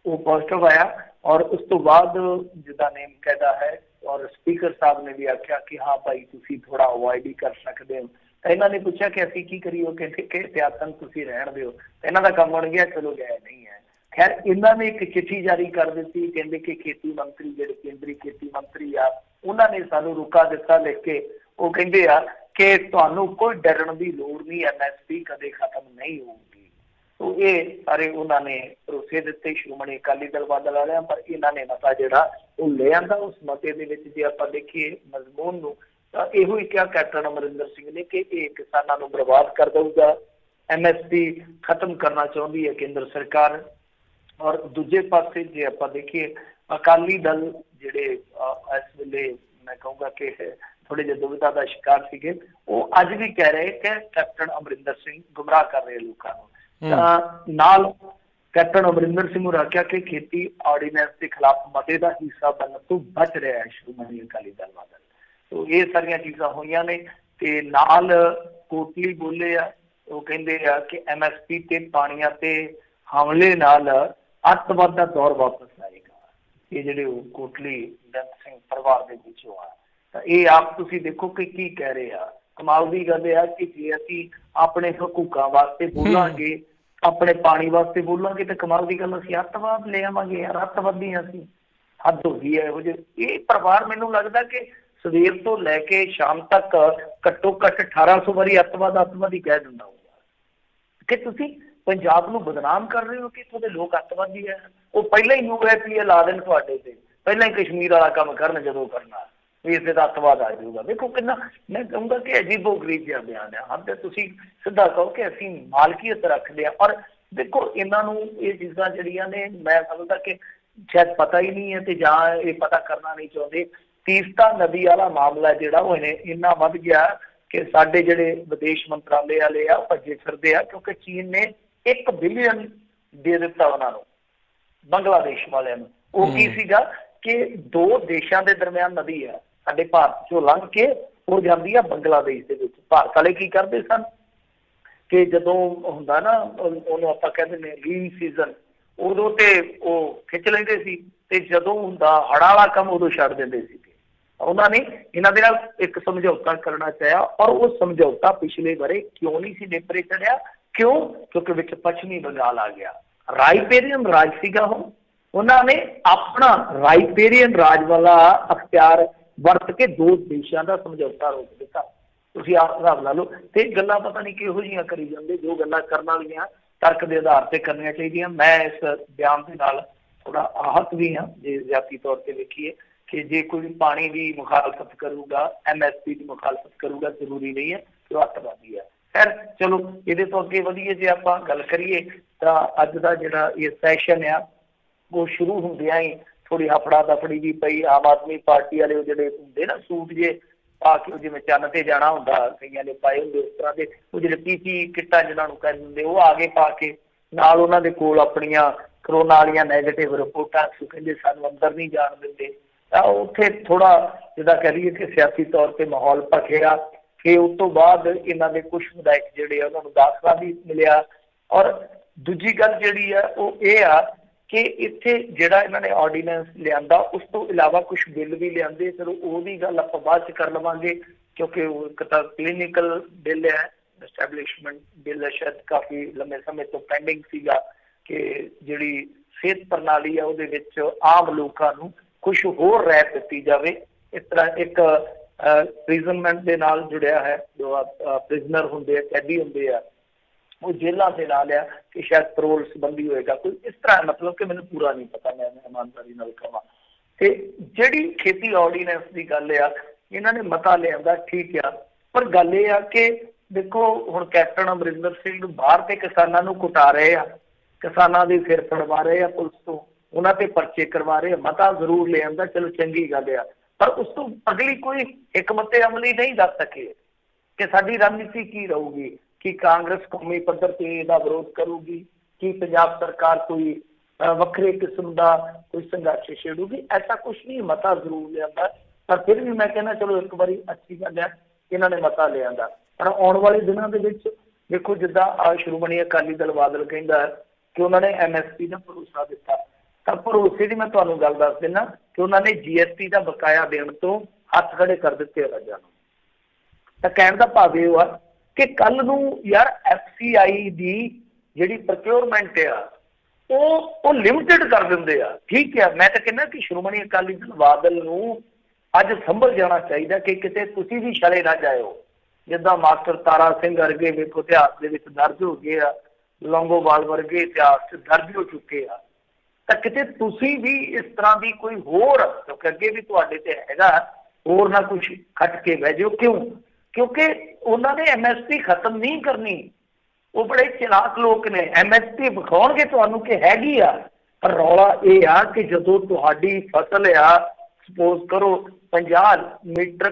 ਉਹ ਪੋਜ਼ਿਟਿਵ ਆਇਆ, ਔਰ ਉਸ ਤੋਂ ਬਾਅਦ ਜਿੱਦਾਂ ਨੇਮ ਕਾਇਦਾ ਹੈ, ਔਰ ਸਪੀਕਰ ਸਾਹਿਬ ਨੇ ਵੀ ਆਖਿਆ ਕਿ ਹਾਂ ਭਾਈ ਤੁਸੀਂ ਥੋੜਾ ਅਵੋਇਡ ਹੀ ਕਰ ਸਕਦੇ ਹੋ। ਤਾਂ ਇਹਨਾਂ ਨੇ ਪੁੱਛਿਆ ਕਿ ਅਸੀਂ ਕੀ ਕਰੀਏ, ਉਹ ਕਹਿੰਦੇ ਕਿ ਇਤਿਹਾਸਨ ਤੁਸੀਂ ਰਹਿਣ ਦਿਓ। ਤਾਂ ਇਹਨਾਂ ਦਾ ਕੰਮ ਬਣ ਗਿਆ, ਚਲੋ ਗਏ ਨਹੀਂ ਹੈ। ਖੈਰ ਇਹਨਾਂ ਨੇ ਇੱਕ ਚਿੱਠੀ ਜਾਰੀ ਕਰ ਦਿੱਤੀ, ਕਹਿੰਦੇ ਕਿ ਖੇਤੀ ਮੰਤਰੀ ਜਿਹੜੇ ਕੇਂਦਰੀ ਖੇਤੀ ਮੰਤਰੀ ਆ ਉਹਨਾਂ ਨੇ ਸਾਨੂੰ ਰੁਕਾ ਦਿੱਤਾ ਲਿਖ ਕੇ। ਉਹ ਕਹਿੰਦੇ ਆ ਕਿ ਤੁਹਾਨੂੰ ਕੋਈ ਡਰਨ ਦੀ ਲੋੜ ਨਹੀਂ, MSP ਕਦੇ ਖਤਮ ਨਹੀਂ ਹੋਊਗੀ। ਤੋ ਇਹ ਸਾਰੇ ਉਹਨਾਂ ਨੇ ਭਰੋਸੇ ਦਿੱਤੇ ਸ਼੍ਰੋਮਣੀ ਅਕਾਲੀ ਦਲ ਬਾਦਲ ਵਾਲਿਆਂ, ਪਰ ਇਹਨਾਂ ਨੇ ਮਤਾ ਜਿਹੜਾ ਉਹ ਲੈ ਆਂਦਾ। ਉਸ ਮਤੇ ਦੇ ਵਿੱਚ ਜੇ ਆਪਾਂ ਦੇਖੀਏ ਮਜ਼ਮੂਨ ਨੂੰ ਤਾਂ ਇਹੋ ਹੀ ਕਿਹਾ ਕੈਪਟਨ ਅਮਰਿੰਦਰ ਸਿੰਘ ਨੇ ਕਿ ਇਹ ਕਿਸਾਨਾਂ ਨੂੰ ਬਰਬਾਦ ਕਰ ਦਊਗਾ, MSP ਖਤਮ ਕਰਨਾ ਚਾਹੁੰਦੀ ਹੈ ਕੇਂਦਰ ਸਰਕਾਰ। ਔਰ ਦੂਜੇ ਪਾਸੇ ਜੇ ਆਪਾਂ ਦੇਖੀਏ ਅਕਾਲੀ ਦਲ ਜਿਹੜੇ ਇਸ ਵੇਲੇ ਮੈਂ ਕਹੂੰਗਾ ਕਿ ਥੋੜੇ ਜਿਹੇ ਦੁਵਿਧਾ ਦਾ ਸ਼ਿਕਾਰ ਸੀਗੇ, ਉਹ ਅੱਜ ਵੀ ਕਹਿ ਰਹੇ ਕਿ ਕੈਪਟਨ ਅਮਰਿੰਦਰ ਸਿੰਘ ਗੁੰਮਰਾਹ ਕਰ ਰਹੇ ਲੋਕਾਂ ਨੂੰ। ਤਾਂ ਨਾਲ ਕੈਪਟਨ ਅਮਰਿੰਦਰ ਸਿੰਘ ਨੂੰ ਆਖਿਆ ਕਿ ਖੇਤੀ ਆਰਡੀਨੈਂਸ ਦੇ ਖਿਲਾਫ ਮਤੇ ਦਾ ਹਿੱਸਾ ਬਣਨ ਤੋਂ ਬਚ ਰਿਹਾ ਹੈ ਸ਼੍ਰੋਮਣੀ ਅਕਾਲੀ ਦਲ ਬਾਦਲ। ਤੋ ਇਹ ਸਾਰੀਆਂ ਚੀਜ਼ਾਂ ਹੋਈਆਂ ਨੇ। ਤੇ ਨਾਲ ਕੋਟਲੀ ਬੋਲੇ ਆ, ਉਹ ਕਹਿੰਦੇ ਆ ਕਿ MSP ਤੇ ਪਾਣੀਆਂ ਤੇ ਹਮਲੇ ਨਾਲ ਅੱਤਵਾਦ ਦਾ ਦੌਰ ਵਾਪਸ ਆਏਗਾ। ਇਹ ਜਿਹੜੇ ਉਹ ਕੋਟਲੀ ਬੇਅੰਤ ਸਿੰਘ ਪਰਿਵਾਰ ਦੇ ਵਿੱਚੋਂ ਆ, ਤਾਂ ਇਹ ਆਪ ਤੁਸੀਂ ਦੇਖੋ ਕਿ ਕੀ ਕਹਿ ਰਹੇ ਆ। ਕਮਾਲ ਦੀ ਗੱਲ ਇਹ ਆ ਕਿ ਜੇ ਅਸੀਂ ਆਪਣੇ ਹਕੂਕਾਂ ਵਾਸਤੇ ਬੋਲਾਂਗੇ, ਆਪਣੇ ਪਾਣੀ ਵਾਸਤੇ ਬੋਲਾਂਗੇ, ਤਾਂ ਕਮਾਲ ਦੀ ਗੱਲ ਅਸੀਂ ਅੱਤਵਾਦ ਲੈ ਆਵਾਂਗੇ। ਯਾਰ ਅੱਤਵਾਦੀ ਅਸੀਂ, ਹੱਦ ਹੋ ਗਈ ਹੈ ਇਹੋ ਜਿਹੇ। ਇਹ ਪਰਿਵਾਰ ਮੈਨੂੰ ਲੱਗਦਾ ਕਿ ਸਵੇਰ ਤੋਂ ਲੈ ਕੇ ਸ਼ਾਮ ਤੱਕ ਘੱਟੋ ਘੱਟ 1800 ਵਾਰੀ ਅੱਤਵਾਦੀ ਕਹਿ ਦਿੰਦਾ ਹੋਊਗਾ ਕਿ ਤੁਸੀਂ ਪੰਜਾਬ ਨੂੰ ਬਦਨਾਮ ਕਰ ਰਹੇ ਹੋ ਕਿ ਇੱਥੋਂ ਦੇ ਲੋਕ ਅੱਤਵਾਦੀ ਹੈ। ਉਹ ਪਹਿਲਾਂ ਹੀ UAPA ਲਾ ਦੇਣ ਤੁਹਾਡੇ ਤੇ, ਪਹਿਲਾਂ ਹੀ ਕਸ਼ਮੀਰ ਵਾਲਾ ਕੰਮ ਕਰਨ ਜਦੋਂ ਕਰਨਾ, ਵੀ ਇਸੇ ਦਾ ਅੱਤਵਾਦ ਆ ਜਾਊਗਾ। ਦੇਖੋ ਕਿੰਨਾ ਮੈਂ ਕਹੂੰਗਾ ਕਿ ਅਜੀਬੋ ਗਰੀਬ ਜਿਹਾ ਬਿਆਨ ਹੈ। ਹਾਂ ਤੇ ਤੁਸੀਂ ਸਿੱਧਾ ਕਹੋ ਕਿ ਅਸੀਂ ਮਾਲਕੀਅਤ ਰੱਖਦੇ ਹਾਂ। ਔਰ ਦੇਖੋ ਇਹਨਾਂ ਨੂੰ ਇਹ ਚੀਜ਼ਾਂ ਜਿਹੜੀਆਂ ਨੇ ਮੈਂ ਸਮਝਦਾ ਕਿ ਸ਼ਾਇਦ ਪਤਾ ਹੀ ਨਹੀਂ ਹੈ, ਤੇ ਜਾਂ ਇਹ ਪਤਾ ਕਰਨਾ ਨਹੀਂ ਚਾਹੁੰਦੇ। ਤੀਸਤਾ ਨਦੀ ਵਾਲਾ ਮਾਮਲਾ ਜਿਹੜਾ ਉਹ ਇੰਨਾ ਵੱਧ ਗਿਆ ਕਿ ਸਾਡੇ ਜਿਹੜੇ ਵਿਦੇਸ਼ ਮੰਤਰਾਲੇ ਵਾਲੇ ਆ ਉਹ ਭੱਜੇ ਫਿਰਦੇ ਆ, ਕਿਉਂਕਿ ਚੀਨ ਨੇ 1 ਬਿਲੀਅਨ ਦੇ ਦਿੱਤਾ ਉਹਨਾਂ ਨੂੰ, ਬੰਗਲਾਦੇਸ਼ ਵਾਲਿਆਂ ਨੂੰ। ਉਹ ਕੀ ਸੀਗਾ ਕਿ 2 ਦੇਸ਼ਾਂ ਦੇ ਦਰਮਿਆਨ ਨਦੀ ਆ, ਸਾਡੇ ਭਾਰਤ ਚੋਂ ਲੰਘ ਕੇ ਉਹ ਜਾਂਦੀ ਆ ਬੰਗਲਾਦੇਸ਼ ਦੇ ਵਿੱਚ। ਭਾਰਤ ਵਾਲੇ ਕੀ ਕਰਦੇ ਸਨ ਕਿ ਜਦੋਂ ਹੁੰਦਾ ਨਾ ਉਹਨੂੰ ਆਪਾਂ ਕਹਿੰਦੇ ਨੇ ਲੀਨ ਸੀਜ਼ਨ, ਉਦੋਂ ਤੇ ਉਹ ਖਿੱਚ ਲੈਂਦੇ ਸੀ, ਤੇ ਜਦੋਂ ਹੁੰਦਾ ਹੜ੍ਹਾਂ ਵਾਲਾ ਕੰਮ ਉਦੋਂ ਛੱਡ ਦਿੰਦੇ ਸੀ। ਉਹਨਾਂ ਨੇ ਇਹਨਾਂ ਦੇ ਨਾਲ ਇੱਕ ਸਮਝੌਤਾ ਕਰਨਾ ਚਾਹਿਆ, ਔਰ ਉਹ ਸਮਝੌਤਾ ਪਿਛਲੇ ਬਾਰੇ ਕਿਉਂ ਨਹੀਂ ਸੀ ਨੇਪਰੇ ਚੜਿਆ? ਕਿਉਂ? ਕਿਉਂਕਿ ਵਿੱਚ ਪੱਛਮੀ ਬੰਗਾਲ ਆ ਗਿਆ। ਰਾਈਪੇਰੀਅਨ ਰਾਜ ਸੀਗਾ ਉਹ, ਉਹਨਾਂ ਨੇ ਆਪਣਾ ਰਾਈਪੇਰੀਅਨ ਰਾਜ ਵਾਲਾ ਅਖਤਿਆਰ ਵਰਤ ਕੇ 2 ਦੇਸ਼ਾਂ ਦਾ ਸਮਝੌਤਾ ਰੋਕ ਦਿੱਤਾ। ਤੁਸੀਂ ਆਪ ਹਿਸਾਬ ਲਾ ਲਓ। ਤੇ ਗੱਲਾਂ ਪਤਾ ਨਹੀਂ ਕਿਹੋ ਜਿਹੀਆਂ ਕਰੀ ਜਾਂਦੇ, ਜੋ ਗੱਲਾਂ ਕਰਨ ਵਾਲੀਆਂ ਤਰਕ ਦੇ ਆਧਾਰ ਤੇ ਕਰਨੀਆਂ ਚਾਹੀਦੀਆਂ। ਮੈਂ ਇਸ ਬਿਆਨ ਦੇ ਨਾਲ ਥੋੜਾ ਆਹਤ ਵੀ ਹਾਂ ਜੇ ਜਾਤੀ ਤੌਰ ਤੇ ਵੇਖੀਏ ਕਿ ਜੇ ਕੋਈ ਪਾਣੀ ਦੀ ਮੁਖਾਲਫਤ ਕਰੂਗਾ, MSP ਦੀ ਮੁਖਾਲਫਤ ਕਰੂਗਾ, ਜ਼ਰੂਰੀ ਨਹੀਂ ਹੈ ਕਿ ਉਹ ਅੱਤਵਾਦੀ ਹੈ। ਖੈਰ ਚਲੋ ਇਹਦੇ ਤੋਂ ਅੱਗੇ ਵਧੀਏ। ਜੇ ਆਪਾਂ ਗੱਲ ਕਰੀਏ ਤਾਂ ਅੱਜ ਦਾ ਜਿਹੜਾ ਇਹ ਸੈਸ਼ਨ ਆ ਉਹ ਸ਼ੁਰੂ ਹੁੰਦਿਆਂ ਹੀ ਥੋੜੀ ਹਫੜਾ ਦਫੜੀ ਵੀ ਪਈ। ਆਮ ਆਦਮੀ ਪਾਰਟੀ ਵਾਲੇ ਉਹ ਜਿਹੜੇ ਹੁੰਦੇ ਨਾ ਸੂਟ ਜੇ ਪਾ ਕੇ, ਜਿਵੇਂ ਚੰਨ ਤੇ ਜਾਣਾ ਹੁੰਦਾ ਕਈਆਂ ਨੇ ਪਾਏ ਹੁੰਦੇ ਉਸ ਤਰ੍ਹਾਂ ਦੇ, ਉਹ ਜਿਹੜੇ PP ਕਿੱਟਾਂ ਜਿਹਨਾਂ ਨੂੰ ਕਹਿ ਦਿੰਦੇ, ਉਹ ਆ ਗਏ ਪਾ ਕੇ। ਨਾਲ ਉਹਨਾਂ ਦੇ ਕੋਲ ਆਪਣੀਆਂ ਕਰੋਨਾ ਵਾਲੀਆਂ ਨੈਗੇਟਿਵ ਰਿਪੋਰਟਾਂ, ਕਹਿੰਦੇ ਸਾਨੂੰ ਅੰਦਰ ਨਹੀਂ ਜਾਣ ਦਿੰਦੇ। ਉੱਥੇ ਥੋੜਾ ਜਿੱਦਾਂ ਕਹਿ ਲਈਏ ਕਿ ਸਿਆਸੀ ਤੌਰ ਤੇ ਮਾਹੌਲ ਭਖਿਆ ਕਿ ਉਸ ਤੋਂ ਬਾਅਦ ਇਹਨਾਂ ਦੇ ਕੁਝ ਵਿਧਾਇਕ ਜਿਹੜੇ ਆ ਉਹਨਾਂ ਨੂੰ ਦਾਖਲਾ ਵੀ ਮਿਲਿਆ। ਔਰ ਦੂਜੀ ਗੱਲ ਜਿਹੜੀ ਆ ਉਹ ਇਹ ਆ ਕਿ ਇੱਥੇ ਜਿਹੜਾ ਇਹਨਾਂ ਨੇ ਆਰਡੀਨੈਂਸ ਲਿਆਂਦਾ ਉਸ ਤੋਂ ਇਲਾਵਾ ਕੁਝ ਬਿੱਲ ਵੀ ਲਿਆਂਦੇ, ਫਿਰ ਉਹਦੀ ਗੱਲ ਆਪਾਂ ਬਾਅਦ ਚ ਕਰ ਲਵਾਂਗੇ ਕਿਉਂਕਿ ਉਹ ਇੱਕ ਤਾਂ ਕਲੀਨਿਕਲ ਬਿੱਲ ਹੈ, ਐਸਟੈਬਲਿਸ਼ਮੈਂਟ ਬਿੱਲ ਹੈ, ਸ਼ਾਇਦ ਕਾਫੀ ਲੰਮੇ ਸਮੇਂ ਤੋਂ ਪੈਂਡਿੰਗ ਸੀਗਾ ਕਿ ਜਿਹੜੀ ਸਿਹਤ ਪ੍ਰਣਾਲੀ ਆ ਉਹਦੇ ਵਿੱਚ ਆਮ ਲੋਕਾਂ ਨੂੰ ਕੁਝ ਹੋਰ ਰਹਿਤ ਦਿੱਤੀ ਜਾਵੇ। ਇਸ ਤਰ੍ਹਾਂ ਇੱਕ ਪ੍ਰਿਜ਼ਨਮੈਂਟ ਦੇ ਨਾਲ ਜੁੜਿਆ ਹੈ, ਜੋ ਪ੍ਰਿਜ਼ਨਰ ਹੁੰਦੇ ਆ, ਕੈਦੀ ਹੁੰਦੇ ਆ, ਉਹ ਜੇਲ੍ਹਾਂ ਦੇ ਨਾਲ ਆ ਕਿ ਸ਼ਾਇਦ ਪੈਰੋਲ ਸੰਬੰਧੀ ਹੋਏਗਾ ਕੋਈ ਇਸ ਤਰ੍ਹਾਂ, ਮਤਲਬ ਕਿ ਮੈਨੂੰ ਪੂਰਾ ਨਹੀਂ ਪਤਾ, ਮੈਂ ਇਮਾਨਦਾਰੀ ਨਾਲ ਕਹਾਂ। ਤੇ ਜਿਹੜੀ ਖੇਤੀ ਆਰਡੀਨੈਂਸ ਦੀ ਗੱਲ ਆ ਇਹਨਾਂ ਨੇ ਮਤਾ ਲਿਆਂਦਾ, ਠੀਕ ਆ, ਪਰ ਗੱਲ ਇਹ ਆ ਕਿ ਦੇਖੋ ਹੁਣ ਕੈਪਟਨ ਅਮਰਿੰਦਰ ਸਿੰਘ ਬਾਹਰ ਤੇ ਕਿਸਾਨਾਂ ਨੂੰ ਕੁਟਾ ਰਹੇ ਆ, ਕਿਸਾਨਾਂ ਦੇ ਸਿਰ ਫੜਵਾ ਰਹੇ ਆ ਪੁਲਿਸ ਤੋਂ, ਉਹਨਾਂ ਤੇ ਪਰਚੇ ਕਰਵਾ ਰਹੇ ਆ। ਮਤਾ ਜ਼ਰੂਰ ਲਿਆਂਦਾ, ਚਲੋ ਚੰਗੀ ਗੱਲ ਆ, ਪਰ ਉਸ ਤੋਂ ਅਗਲੀ ਕੋਈ ਹਕਮਤ ਅਮਲੀ ਨਹੀਂ ਦੱਸ ਸਕੇ ਕਿ ਸਾਡੀ ਰਣਨੀਤੀ ਕੀ ਰਹੂਗੀ, ਕਿ ਕਾਂਗਰਸ ਕੌਮੀ ਪੱਧਰ ਤੇ ਇਹਦਾ ਵਿਰੋਧ ਕਰੂਗੀ, ਕਿ ਪੰਜਾਬ ਸਰਕਾਰ ਕੋਈ ਵੱਖਰੇ ਕਿਸਮ ਦਾ ਕੋਈ ਸੰਘਰਸ਼ ਛੇੜੂਗੀ, ਐਸਾ ਕੁਛ ਨਹੀਂ। ਮਤਾ ਜ਼ਰੂਰ ਲਿਆਂਦਾ, ਪਰ ਫਿਰ ਵੀ ਮੈਂ ਕਹਿੰਦਾ ਚਲੋ ਇੱਕ ਵਾਰੀ ਅੱਛੀ ਗੱਲ ਹੈ ਇਹਨਾਂ ਨੇ ਮਤਾ ਲਿਆਂਦਾ। ਪਰ ਆਉਣ ਵਾਲੇ ਦਿਨਾਂ ਦੇ ਵਿੱਚ ਦੇਖੋ ਜਿੱਦਾਂ ਸ਼੍ਰੋਮਣੀ ਅਕਾਲੀ ਦਲ ਬਾਦਲ ਕਹਿੰਦਾ ਕਿ ਉਹਨਾਂ ਨੇ MSP ਦਾ ਭਰੋਸਾ ਦਿੱਤਾ, ਤਾਂ ਭਰੋਸੇ ਦੀ ਮੈਂ ਤੁਹਾਨੂੰ ਗੱਲ ਦੱਸ ਦਿੰਦਾ ਕਿ ਉਹਨਾਂ ਨੇ GST ਦਾ ਬਕਾਇਆ ਦੇਣ ਤੋਂ ਹੱਥ ਖੜੇ ਕਰ ਦਿੱਤੇ ਰਾਜਾਂ ਨੂੰ। ਤਾਂ ਕਹਿਣ ਦਾ ਭਾਵ ਇਹ ਆ ਕਿ ਕੱਲ ਨੂੰ ਯਾਰ FCI ਦੀ ਜਿਹੜੀ ਪ੍ਰੋਕਿਉਰਮੈਂਟ ਆ ਉਹ ਲਿਮਿਟਡ ਕਰ ਦਿੰਦੇ ਆ। ਠੀਕ ਆ, ਮੈਂ ਤਾਂ ਕਹਿੰਦਾ ਕਿ ਸ਼੍ਰੋਮਣੀ ਅਕਾਲੀ ਦਲ ਬਾਦਲ ਨੂੰ ਅੱਜ ਸੰਭਲ ਜਾਣਾ ਚਾਹੀਦਾ ਕਿ ਕਿਤੇ ਤੁਸੀਂ ਵੀ ਛਲੇ ਨਾ ਜਾਇਓ। ਜਿੱਦਾਂ ਮਾਸਟਰ ਤਾਰਾ ਸਿੰਘ ਵਰਗੇ ਵੇਖੋ ਇਤਿਹਾਸ ਦੇ ਵਿੱਚ ਦਰਜ ਹੋ ਗਏ ਆ, ਲੌਂਗੋਵਾਲ ਵਰਗੇ ਇਤਿਹਾਸ 'ਚ ਦਰਜ ਹੋ ਚੁੱਕੇ ਆ, ਤਾਂ ਕਿਤੇ ਤੁਸੀਂ ਵੀ ਇਸ ਤਰ੍ਹਾਂ ਦੀ ਕੋਈ ਹੋਰ, ਕਿਉਂਕਿ ਅੱਗੇ ਵੀ ਤੁਹਾਡੇ ਤੇ ਹੈਗਾ, ਹੋਰ ਨਾ ਕੁਛ ਖੱਟ ਕੇ ਬਹਿ ਜਾਓ। ਕਿਉਂਕਿ ਉਹਨਾਂ ਨੇ MSP ਖਤਮ ਨਹੀਂ ਕਰਨੀ, ਉਹ ਬੜੇ ਚਲਾਕ ਲੋਕ ਨੇ। MSP ਵਿਖਾਉਣਗੇ ਤੁਹਾਨੂੰ ਕਿ ਹੈਗੀ ਆ, ਪਰ ਰੌਲਾ ਇਹ ਆ ਕਿ ਜਦੋਂ ਤੁਹਾਡੀ ਫਸਲ ਆ ਸਪੋਜ਼ ਕਰੋ 50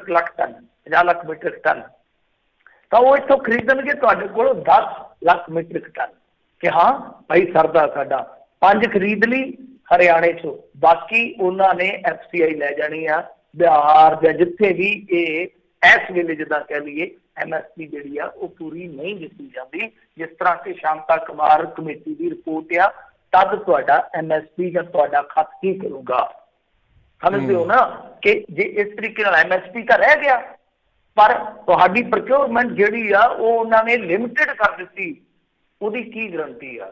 ਲੱਖ ਮੀਟ੍ਰਿਕ ਟਨ, ਤਾਂ ਉਹ ਇੱਥੋਂ ਖਰੀਦਣਗੇ ਤੁਹਾਡੇ ਕੋਲੋਂ 10 ਲੱਖ ਮੀਟ੍ਰਿਕ ਟਨ ਕਿ ਹਾਂ ਭਾਈ ਸਰਦਾ ਸਾਡਾ 5 ਖਰੀਦ ਲਈ ਹਰਿਆਣੇ ਚੋਂ, ਬਾਕੀ ਉਹਨਾਂ ਨੇ FCI ਲੈ ਜਾਣੀ ਆ ਬਿਹਾਰ ਜਾਂ ਜਿੱਥੇ ਵੀ। ਇਹ ਇਸ ਵੇਲੇ ਜਿੱਦਾਂ ਕਹਿ ਲਈਏ MSP ਜਿਹੜੀ ਆ ਉਹ ਪੂਰੀ ਨਹੀਂ ਦਿੱਤੀ ਜਾਂਦੀ, ਜਿਸ ਤਰ੍ਹਾਂ ਕਿ ਸ਼ਾਂਤਾ ਕੁਮਾਰ ਕਮੇਟੀ ਦੀ ਰਿਪੋਰਟ ਆ, ਤਦ ਤੁਹਾਡਾ MSP ਜਾਂ ਤੁਹਾਡਾ ਖਤ ਕੀ ਕਰੂਗਾ। ਸਮਝਦੇ ਹੋ ਨਾ ਕਿ ਜੇ ਇਸ ਤਰੀਕੇ ਨਾਲ MSP ਤਾਂ ਰਹਿ ਗਿਆ, ਪਰ ਤੁਹਾਡੀ ਪ੍ਰੋਕਿਉਰਮੈਂਟ ਜਿਹੜੀ ਆ ਉਹ ਉਹਨਾਂ ਨੇ ਲਿਮਿਟਡ ਕਰ ਦਿੱਤੀ, ਉਹਦੀ ਕੀ ਗਰੰਟੀ ਆ।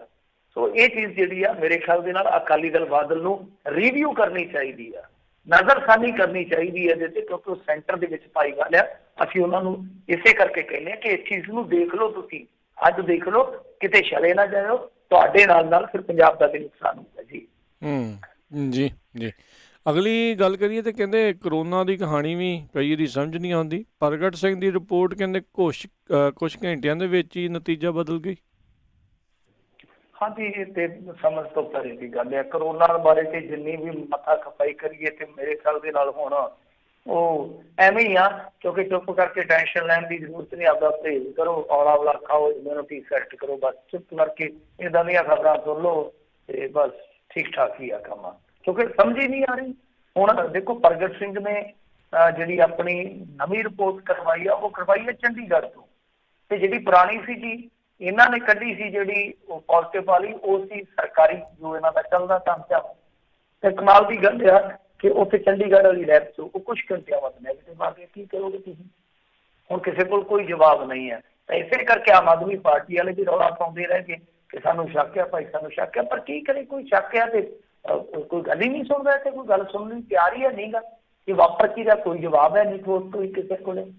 ਸੋ ਇਹ ਚੀਜ਼ ਜਿਹੜੀ ਆ ਮੇਰੇ ਖਿਆਲ ਦੇ ਨਾਲ ਅਕਾਲੀ ਦਲ ਬਾਦਲ ਨੂੰ ਰਿਵਿਊ ਕਰਨੀ ਚਾਹੀਦੀ ਆ, ਨਜ਼ਰਸਾਨੀ ਕਰਨੀ ਚਾਹੀਦੀ ਹੈ ਇਹਦੇ, ਕਿਉਂਕਿ ਉਹ ਸੈਂਟਰ ਦੇ ਵਿੱਚ ਪਾਈ ਗੱਲ ਆ। ਅਸੀਂ ਉਹਨਾਂ ਨੂੰ ਇਸੇ ਕਰਕੇ ਕਹਿੰਦੇ ਹਾਂ ਕਿ ਇਸ ਚੀਜ਼ ਨੂੰ ਦੇਖ ਲਓ, ਤੁਸੀਂ ਅੱਜ ਦੇਖ ਲਓ, ਕਿਤੇ ਛਲੇ ਨਾ ਜਾਇਓ, ਤੁਹਾਡੇ ਨਾਲ ਫਿਰ ਪੰਜਾਬ ਦਾ ਵੀ ਨੁਕਸਾਨ ਹੁੰਦਾ ਜੀ। ਜੀ ਜੀ। ਅਗਲੀ ਗੱਲ ਕਰੀਏ ਤਾਂ ਕਹਿੰਦੇ ਕਰੋਨਾ ਦੀ ਕਹਾਣੀ ਵੀ ਕਈ ਦੀ ਸਮਝ ਨਹੀਂ ਆਉਂਦੀ। ਪ੍ਰਗਟ ਸਿੰਘ ਦੀ ਰਿਪੋਰਟ ਕਹਿੰਦੇ ਕੁਛ ਘੰਟਿਆਂ ਦੇ ਵਿੱਚ ਹੀ ਨਤੀਜਾ ਬਦਲ ਗਈ। ਹਾਂਜੀ, ਇਹ ਤੇ ਸਮਝ ਤੋਂ ਪਰੇ ਦੀ ਗੱਲ ਹੈ। ਕਰੋਨਾ ਬਾਰੇ ਤੇ ਜਿੰਨੀ ਵੀ ਮੱਥਾ ਖਪਾਈ ਕਰੀਏ ਤੇ ਮੇਰੇ ਖਿਆਲ ਦੇ ਨਾਲ ਹੁਣ ਉਹ ਐਵੇਂ ਹੀ ਆ, ਕਿਉਂਕਿ ਚੁੱਪ ਕਰਕੇ ਟੈਨਸ਼ਨ ਲੈਣ ਦੀ ਜ਼ਰੂਰਤ ਨਹੀਂ। ਆਪਦਾ ਪਰਹੇਜ਼ ਕਰੋ, ਔਲਾ ਔਲਾ ਖਾਓ, ਇਮਿਊਨਿਟੀ ਸੈੱਟ ਕਰੋ, ਬਸ ਚੁੱਪ ਕਰਕੇ ਇੱਦਾਂ ਦੀਆਂ ਖਬਰਾਂ ਸੁਣ ਲਓ ਤੇ ਬਸ ਠੀਕ ਠਾਕ ਹੀ ਆ ਕੰਮ, ਕਿਉਂਕਿ ਸਮਝ ਹੀ ਨਹੀਂ ਆ ਰਹੀ। ਹੁਣ ਦੇਖੋ ਪ੍ਰਗਟ ਸਿੰਘ ਨੇ ਜਿਹੜੀ ਆਪਣੀ ਨਵੀਂ ਰਿਪੋਰਟ ਕਰਵਾਈ ਆ ਉਹ ਕਰਵਾਈ ਹੈ ਚੰਡੀਗੜ੍ਹ ਤੋਂ, ਤੇ ਜਿਹੜੀ ਪੁਰਾਣੀ ਸੀਗੀ ਇਹਨਾਂ ਨੇ ਕੱਢੀ ਸੀ ਜਿਹੜੀ ਉਹ ਪੋਜ਼ਿਟਿਵ ਵਾਲੀ, ਉਹ ਸੀ ਸਰਕਾਰੀ ਜੋ ਇਹਨਾਂ ਦਾ ਚੱਲਦਾ ਕੰਮ ਚੱਲ। ਤੇ ਕਮਾਲ ਦੀ ਗੱਲ ਆ ਕਿ ਉੱਥੇ ਚੰਡੀਗੜ੍ਹ ਵਾਲੀ ਲੈਬ 'ਚ ਉਹ ਕੁਛ ਘੰਟਿਆਂ ਬਾਅਦ ਨੈਗੇਟਿਵ ਆ ਗਿਆ। ਕੀ ਕਰੋਗੇ ਤੁਸੀਂ? ਹੁਣ ਕਿਸੇ ਕੋਲ ਕੋਈ ਜਵਾਬ ਨਹੀਂ ਹੈ। ਤਾਂ ਇਸੇ ਕਰਕੇ ਆਮ ਆਦਮੀ ਪਾਰਟੀ ਵਾਲੇ ਵੀ ਰੌਲਾ ਪਾਉਂਦੇ ਰਹਿ ਗਏ ਕਿ ਸਾਨੂੰ ਸ਼ੱਕ ਆ ਭਾਈ, ਸਾਨੂੰ ਸ਼ੱਕ ਆ, ਪਰ ਕੀ ਕਰੇ, ਕੋਈ ਸ਼ੱਕ ਆ ਤੇ ਕੋਈ ਗੱਲ ਹੀ ਨਹੀਂ ਸੁਣਦਾ, ਤੇ ਕੋਈ ਗੱਲ ਸੁਣਨ ਲਈ ਤਿਆਰ ਹੀ ਹੈ ਨਹੀਂਗਾ ਕਿ ਵਾਪਰ ਕੀ ਦਾ ਕੋਈ ਜਵਾਬ ਹੈ ਨਹੀਂ ਕੋਈ ਕਿਸੇ ਕੋਲੇ।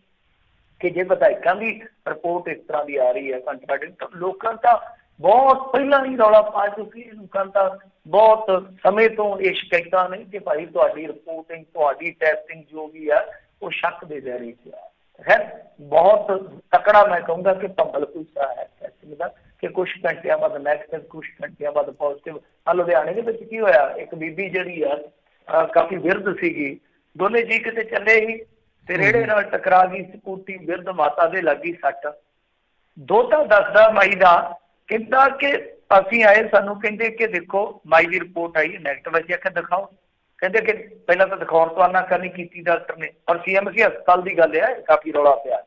ਕਿ ਜੇ ਵਿਧਾਇਕਾਂ ਦੀ ਰਿਪੋਰਟ ਇਸ ਤਰ੍ਹਾਂ ਦੀ ਆ ਰਹੀ ਹੈ ਕੰਟਰਾਡਿਕਟ, ਲੋਕਾਂ ਤਾਂ ਬਹੁਤ ਪਹਿਲਾਂ ਹੀ ਰੌਲਾ ਪਾ ਚੁੱਕੀ, ਲੋਕਾਂ ਤਾਂ ਬਹੁਤ ਸਮੇਂ ਤੋਂ ਇਹ ਸ਼ਿਕਾਇਤਾਂ ਨੇ ਕਿ ਭਾਈ ਤੁਹਾਡੀ ਰਿਪੋਰਟਿੰਗ, ਤੁਹਾਡੀ ਟੈਸਟਿੰਗ ਜੋ ਵੀ ਆ ਉਹ ਸ਼ੱਕ ਦੇ ਦਾਇਰੇ 'ਚ ਆ। ਖੈਰ ਬਹੁਤ ਤਕੜਾ ਮੈਂ ਕਹੂੰਗਾ ਕਿ ਭੰਬਲ ਭੂਸਾ ਹੈ ਟੈਸਟਿੰਗ ਦਾ, ਕਿ ਕੁਛ ਘੰਟਿਆਂ ਬਾਅਦ ਨੈਗੇਟਿਵ, ਕੁਛ ਘੰਟਿਆਂ ਬਾਅਦ ਪੋਜ਼ਿਟਿਵ। ਲੁਧਿਆਣੇ ਦੇ ਵਿੱਚ ਕੀ ਹੋਇਆ, ਇੱਕ ਬੀਬੀ ਜਿਹੜੀ ਆ ਕਾਫੀ ਵਿਰਧ ਸੀਗੀ, ਦੋਨੇ ਜੀ ਕਿਤੇ ਚੱਲੇ ਹੀ ਤੇ ਰੇੜੇ ਨਾਲ ਟਕਰਾ ਗਈ ਸਕੂਟੀ, ਵਿਰਧ ਮਾਤਾ ਦੇ ਲੱਗੀ ਸੱਟ। ਦੋਤਾ ਦੱਸਦਾ ਮਾਈ ਦਾ, ਕਹਿੰਦਾ ਕਿ ਅਸੀਂ ਆਏ, ਸਾਨੂੰ ਕਹਿੰਦੇ ਕਿ ਦੇਖੋ ਮਾਈ ਦੀ ਰਿਪੋਰਟ ਆਈ ਨੈਗੇਟਿਵ, ਅਸੀਂ ਆਖਿਆ ਦਿਖਾਓ, ਕਹਿੰਦੇ ਕਿ ਪਹਿਲਾਂ ਤਾਂ ਦਿਖਾਉਣ ਤੋਂ ਆਨਾਕਾਨੀ ਕੀਤੀ ਡਾਕਟਰ ਨੇ। ਔਰ CMC ਹਸਪਤਾਲ ਦੀ ਗੱਲ ਹੈ, ਕਾਫੀ ਰੌਲਾ ਪਿਆ,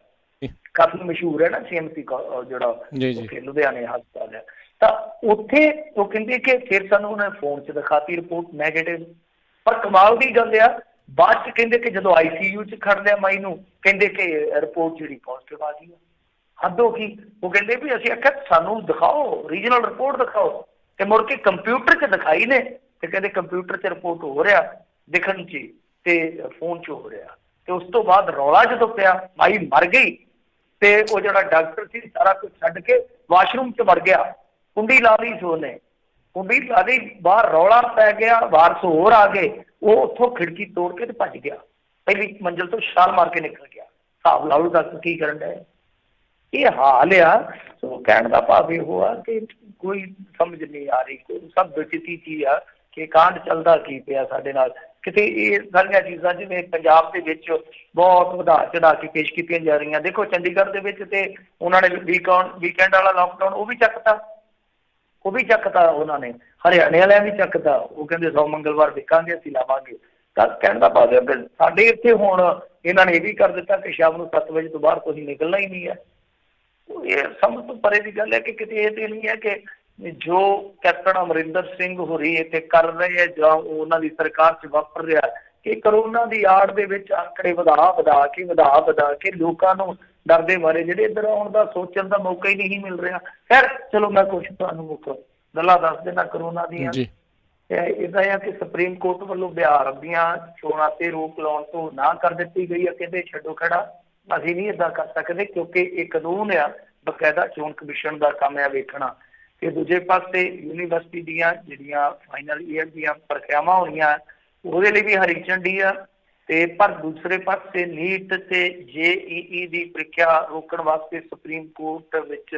ਕਾਫੀ ਮਸ਼ਹੂਰ ਹੈ ਨਾ CMC ਜਿਹੜਾ ਉੱਥੇ ਲੁਧਿਆਣੇ ਹਸਪਤਾਲ ਹੈ। ਤਾਂ ਉੱਥੇ ਉਹ ਕਹਿੰਦੇ ਕਿ ਫਿਰ ਸਾਨੂੰ ਉਹਨਾਂ ਨੇ ਫੋਨ 'ਚ ਦਿਖਾਤੀ ਰਿਪੋਰਟ ਨੈਗੇਟਿਵ। ਪਰ ਕਮਾਲ ਦੀ ਗੱਲ ਆ, ਬਾਅਦ 'ਚ ਕਹਿੰਦੇ ਕਿ ਜਦੋਂ ICU 'ਚ ਖੜ ਲਿਆ ਮਾਈ ਨੂੰ, ਕਹਿੰਦੇ ਕਿ ਰਿਪੋਰਟ ਜਿਹੜੀ ਪੋਜ਼ਿਟਿਵ ਆ ਗਈ। ਹੱਦ ਹੋ ਗਈ। ਉਹ ਕਹਿੰਦੇ ਵੀ ਅਸੀਂ ਆਖਿਆ ਸਾਨੂੰ ਦਿਖਾਓ, ਰੀਜਨਲ ਰਿਪੋਰਟ ਦਿਖਾਓ, ਤੇ ਮੁੜ ਕੇ ਕੰਪਿਊਟਰ 'ਚ ਦਿਖਾਈ ਨੇ, ਤੇ ਕਹਿੰਦੇ ਕੰਪਿਊਟਰ 'ਚ ਰਿਪੋਰਟ ਹੋ ਰਿਹਾ ਦਿਖਣ 'ਚ ਤੇ ਫੋਨ 'ਚ ਹੋ ਰਿਹਾ। ਤੇ ਉਸ ਤੋਂ ਬਾਅਦ ਰੌਲਾ ਜਦੋਂ ਪਿਆ, ਮਾਈ ਮਰ ਗਈ, ਤੇ ਉਹ ਜਿਹੜਾ ਡਾਕਟਰ ਸੀ ਸਾਰਾ ਕੁਝ ਛੱਡ ਕੇ ਵਾਸ਼ਰੂਮ 'ਚ ਵੜ ਗਿਆ, ਕੁੰਡੀ ਲਾ ਲਈ ਸੀ ਉਹਨੇ, ਕੁੰਡੀ ਲਾ ਲਈ, ਬਾਹਰ ਰੌਲਾ ਪੈ ਗਿਆ, ਵਾਰਸ ਹੋਰ ਆ ਗਏ, ਉਹ ਉੱਥੋਂ ਖਿੜਕੀ ਤੋੜ ਕੇ ਤੇ ਭੱਜ ਗਿਆ, ਪਹਿਲੀ ਮੰਜ਼ਿਲ ਤੋਂ ਛਾਲ ਮਾਰ ਕੇ ਨਿਕਲ ਗਿਆ। ਹਿਸਾਬ ਲਾ ਲਓ ਦੱਸ ਕੀ ਕਰਨ ਡਿਆ। ਇਹ ਹਾਲ ਆ। ਸੋ ਕਹਿਣ ਦਾ ਭਾਵ ਇਹੋ ਆ ਕਿ ਕੋਈ ਸਮਝ ਨਹੀਂ ਆ ਰਹੀ, ਕੋਈ ਸਭ ਬੇਚਤੀ ਚੀਜ਼ ਆ ਕਿ ਕਾਂਡ ਚੱਲਦਾ ਕੀ ਪਿਆ ਸਾਡੇ ਨਾਲ। ਕਿਤੇ ਇਹ ਸਾਰੀਆਂ ਚੀਜ਼ਾਂ ਜਿਵੇਂ ਪੰਜਾਬ ਦੇ ਵਿੱਚ ਬਹੁਤ ਵਧਾ ਚੜਾ ਕੇ ਪੇਸ਼ ਕੀਤੀਆਂ ਜਾ ਰਹੀਆਂ। ਦੇਖੋ ਚੰਡੀਗੜ੍ਹ ਦੇ ਵਿੱਚ ਤੇ ਉਹਨਾਂ ਨੇ ਵੀਕਐਂਡ ਵਾਲਾ ਲਾਕਡਾਊਨ ਉਹ ਵੀ ਚੱਕਤਾ ਉਹਨਾਂ ਨੇ, ਹਰਿਆਣੇ ਵਾਲਿਆਂ ਵੀ ਚੱਕਤਾ। ਉਹ ਕਹਿੰਦੇ 100 ਮੰਗਲਵਾਰ ਵਿਕਾਂਗੇ, ਅਸੀਂ ਲਾਵਾਂਗੇ। ਤਾਂ ਕਹਿਣ ਦਾ ਭਾਵ ਹੈ ਕਿ ਸਾਡੇ ਇੱਥੇ ਹੁਣ ਇਹਨਾਂ ਨੇ ਇਹ ਵੀ ਕਰ ਦਿੱਤਾ ਕਿ ਸ਼ਾਮ ਨੂੰ 7 ਵਜੇ ਤੋਂ ਬਾਹਰ ਤੁਸੀਂ ਨਿਕਲਣਾ ਹੀ ਨਹੀਂ ਹੈ। ਇਹ ਸਮਝ ਤੋਂ ਪਰੇ ਦੀ ਗੱਲ ਹੈ ਕਿ ਕਿਤੇ ਇਹ ਤੇ ਨਹੀਂ ਹੈ ਕਿ ਜੋ ਕੈਪਟਨ ਅਮਰਿੰਦਰ ਸਿੰਘ ਹੋਰੀ ਇੱਥੇ ਕਰ ਰਹੇ ਹੈ ਜਾਂ ਉਹਨਾਂ ਦੀ ਸਰਕਾਰ 'ਚ ਵਾਪਰ ਰਿਹਾ ਕਿ ਕਰੋਨਾ ਦੀ ਆੜ ਦੇ ਵਿੱਚ ਆંકੜੇ ਵਧਾ ਕੇ ਲੋਕਾਂ ਨੂੰ ਡਰਦੇ ਮਾਰੇ ਜਿਹੜੇ ਇੱਧਰ ਆਉਣ ਦਾ ਸੋਚਣ ਦਾ ਮੌਕਾ ਹੀ ਨਹੀਂ ਮਿਲ ਰਿਹਾ। ਖੈਰ ਚਲੋ ਮੈਂ ਕੁਛ ਤੁਹਾਨੂੰ ਮੁੱਖ ਗੱਲਾਂ ਦੱਸ ਦੇਣਾ ਕਰੋਨਾ ਦੀਆਂ। ਇਹਦਾ ਆ ਕਿ ਸੁਪਰੀਮ ਕੋਰਟ ਵੱਲੋਂ ਬਿਹਾਰ ਦੀਆਂ ਚੋਣਾਂ ਤੇ ਰੋਕ ਲਾਉਣ ਤੋਂ ਨਾ ਕਰ ਦਿੱਤੀ ਗਈ ਹੈ। ਕਹਿੰਦੇ ਛੱਡੋ ਖੜਾ, ਅਸੀਂ ਨਹੀਂ ਏਦਾਂ ਕਰ ਸਕਦੇ ਕਿਉਂਕਿ ਇਹ ਕਾਨੂੰਨ ਆ, ਬਕਾਇਦਾ ਚੋਣ ਕਮਿਸ਼ਨ ਦਾ ਕੰਮ ਆ ਵੇਖਣਾ। ਤੇ ਦੂਜੇ ਪਾਸੇ ਯੂਨੀਵਰਸਿਟੀ ਦੀਆਂ ਜਿਹੜੀਆਂ ਫਾਈਨਲ ਈਅਰ ਦੀਆਂ ਪ੍ਰੀਖਿਆਵਾਂ ਹੋਣੀਆਂ ਉਹਦੇ ਲਈ ਵੀ ਹਰੀ ਝੰਡੀ ਆ। ਤੇ ਪਰ ਦੂਸਰੇ ਪਾਸੇ ਨੀਟ ਤੇ JEE ਦੀ ਪ੍ਰੀਖਿਆ ਰੋਕਣ ਵਾਸਤੇ ਸੁਪਰੀਮ ਕੋਰਟ ਵਿੱਚ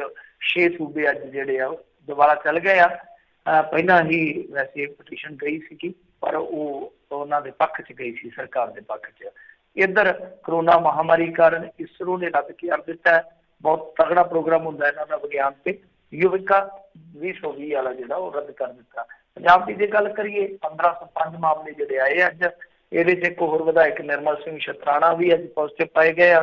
6 ਸੂਬੇ ਅੱਜ ਜਿਹੜੇ ਆ ਦੁਬਾਰਾ ਚੱਲ ਗਏ ਆ। ਪਹਿਲਾਂ ਹੀ ਵੈਸੇ ਪਟੀਸ਼ਨ ਗਈ ਸੀਗੀ ਪਰ ਉਹ ਉਹਨਾਂ ਦੇ ਪੱਖ 'ਚ ਗਈ ਸੀ, ਸਰਕਾਰ ਦੇ ਪੱਖ 'ਚ। ਇੱਧਰ ਕਰੋਨਾ ਮਹਾਮਾਰੀ ਕਾਰਨ ਇਸਰੋ ਨੇ ਰੱਦ ਕਰ ਦਿੱਤਾ ਹੈ। ਬਹੁਤ ਤਗੜਾ ਪ੍ਰੋਗਰਾਮ ਹੁੰਦਾ ਇਹਨਾਂ ਦਾ ਵਿਗਿਆਨ ਤੇ, ਯੁਵਿਕਾ 2020 ਵਾਲਾ ਜਿਹੜਾ ਉਹ ਰੱਦ ਕਰ ਦਿੱਤਾ। ਪੰਜਾਬ ਦੀ ਜੇ ਗੱਲ ਕਰੀਏ 1505 ਮਾਮਲੇ ਜਿਹੜੇ ਆਏ ਅੱਜ, ਇਹਦੇ 'ਚ ਇੱਕ ਹੋਰ ਵਿਧਾਇਕ ਨਿਰਮਲ ਸਿੰਘ ਸ਼ਤਰਾਣਾ ਵੀ ਅੱਜ ਪੋਜ਼ਿਟਿਵ ਪਾਏ ਗਏ ਆ,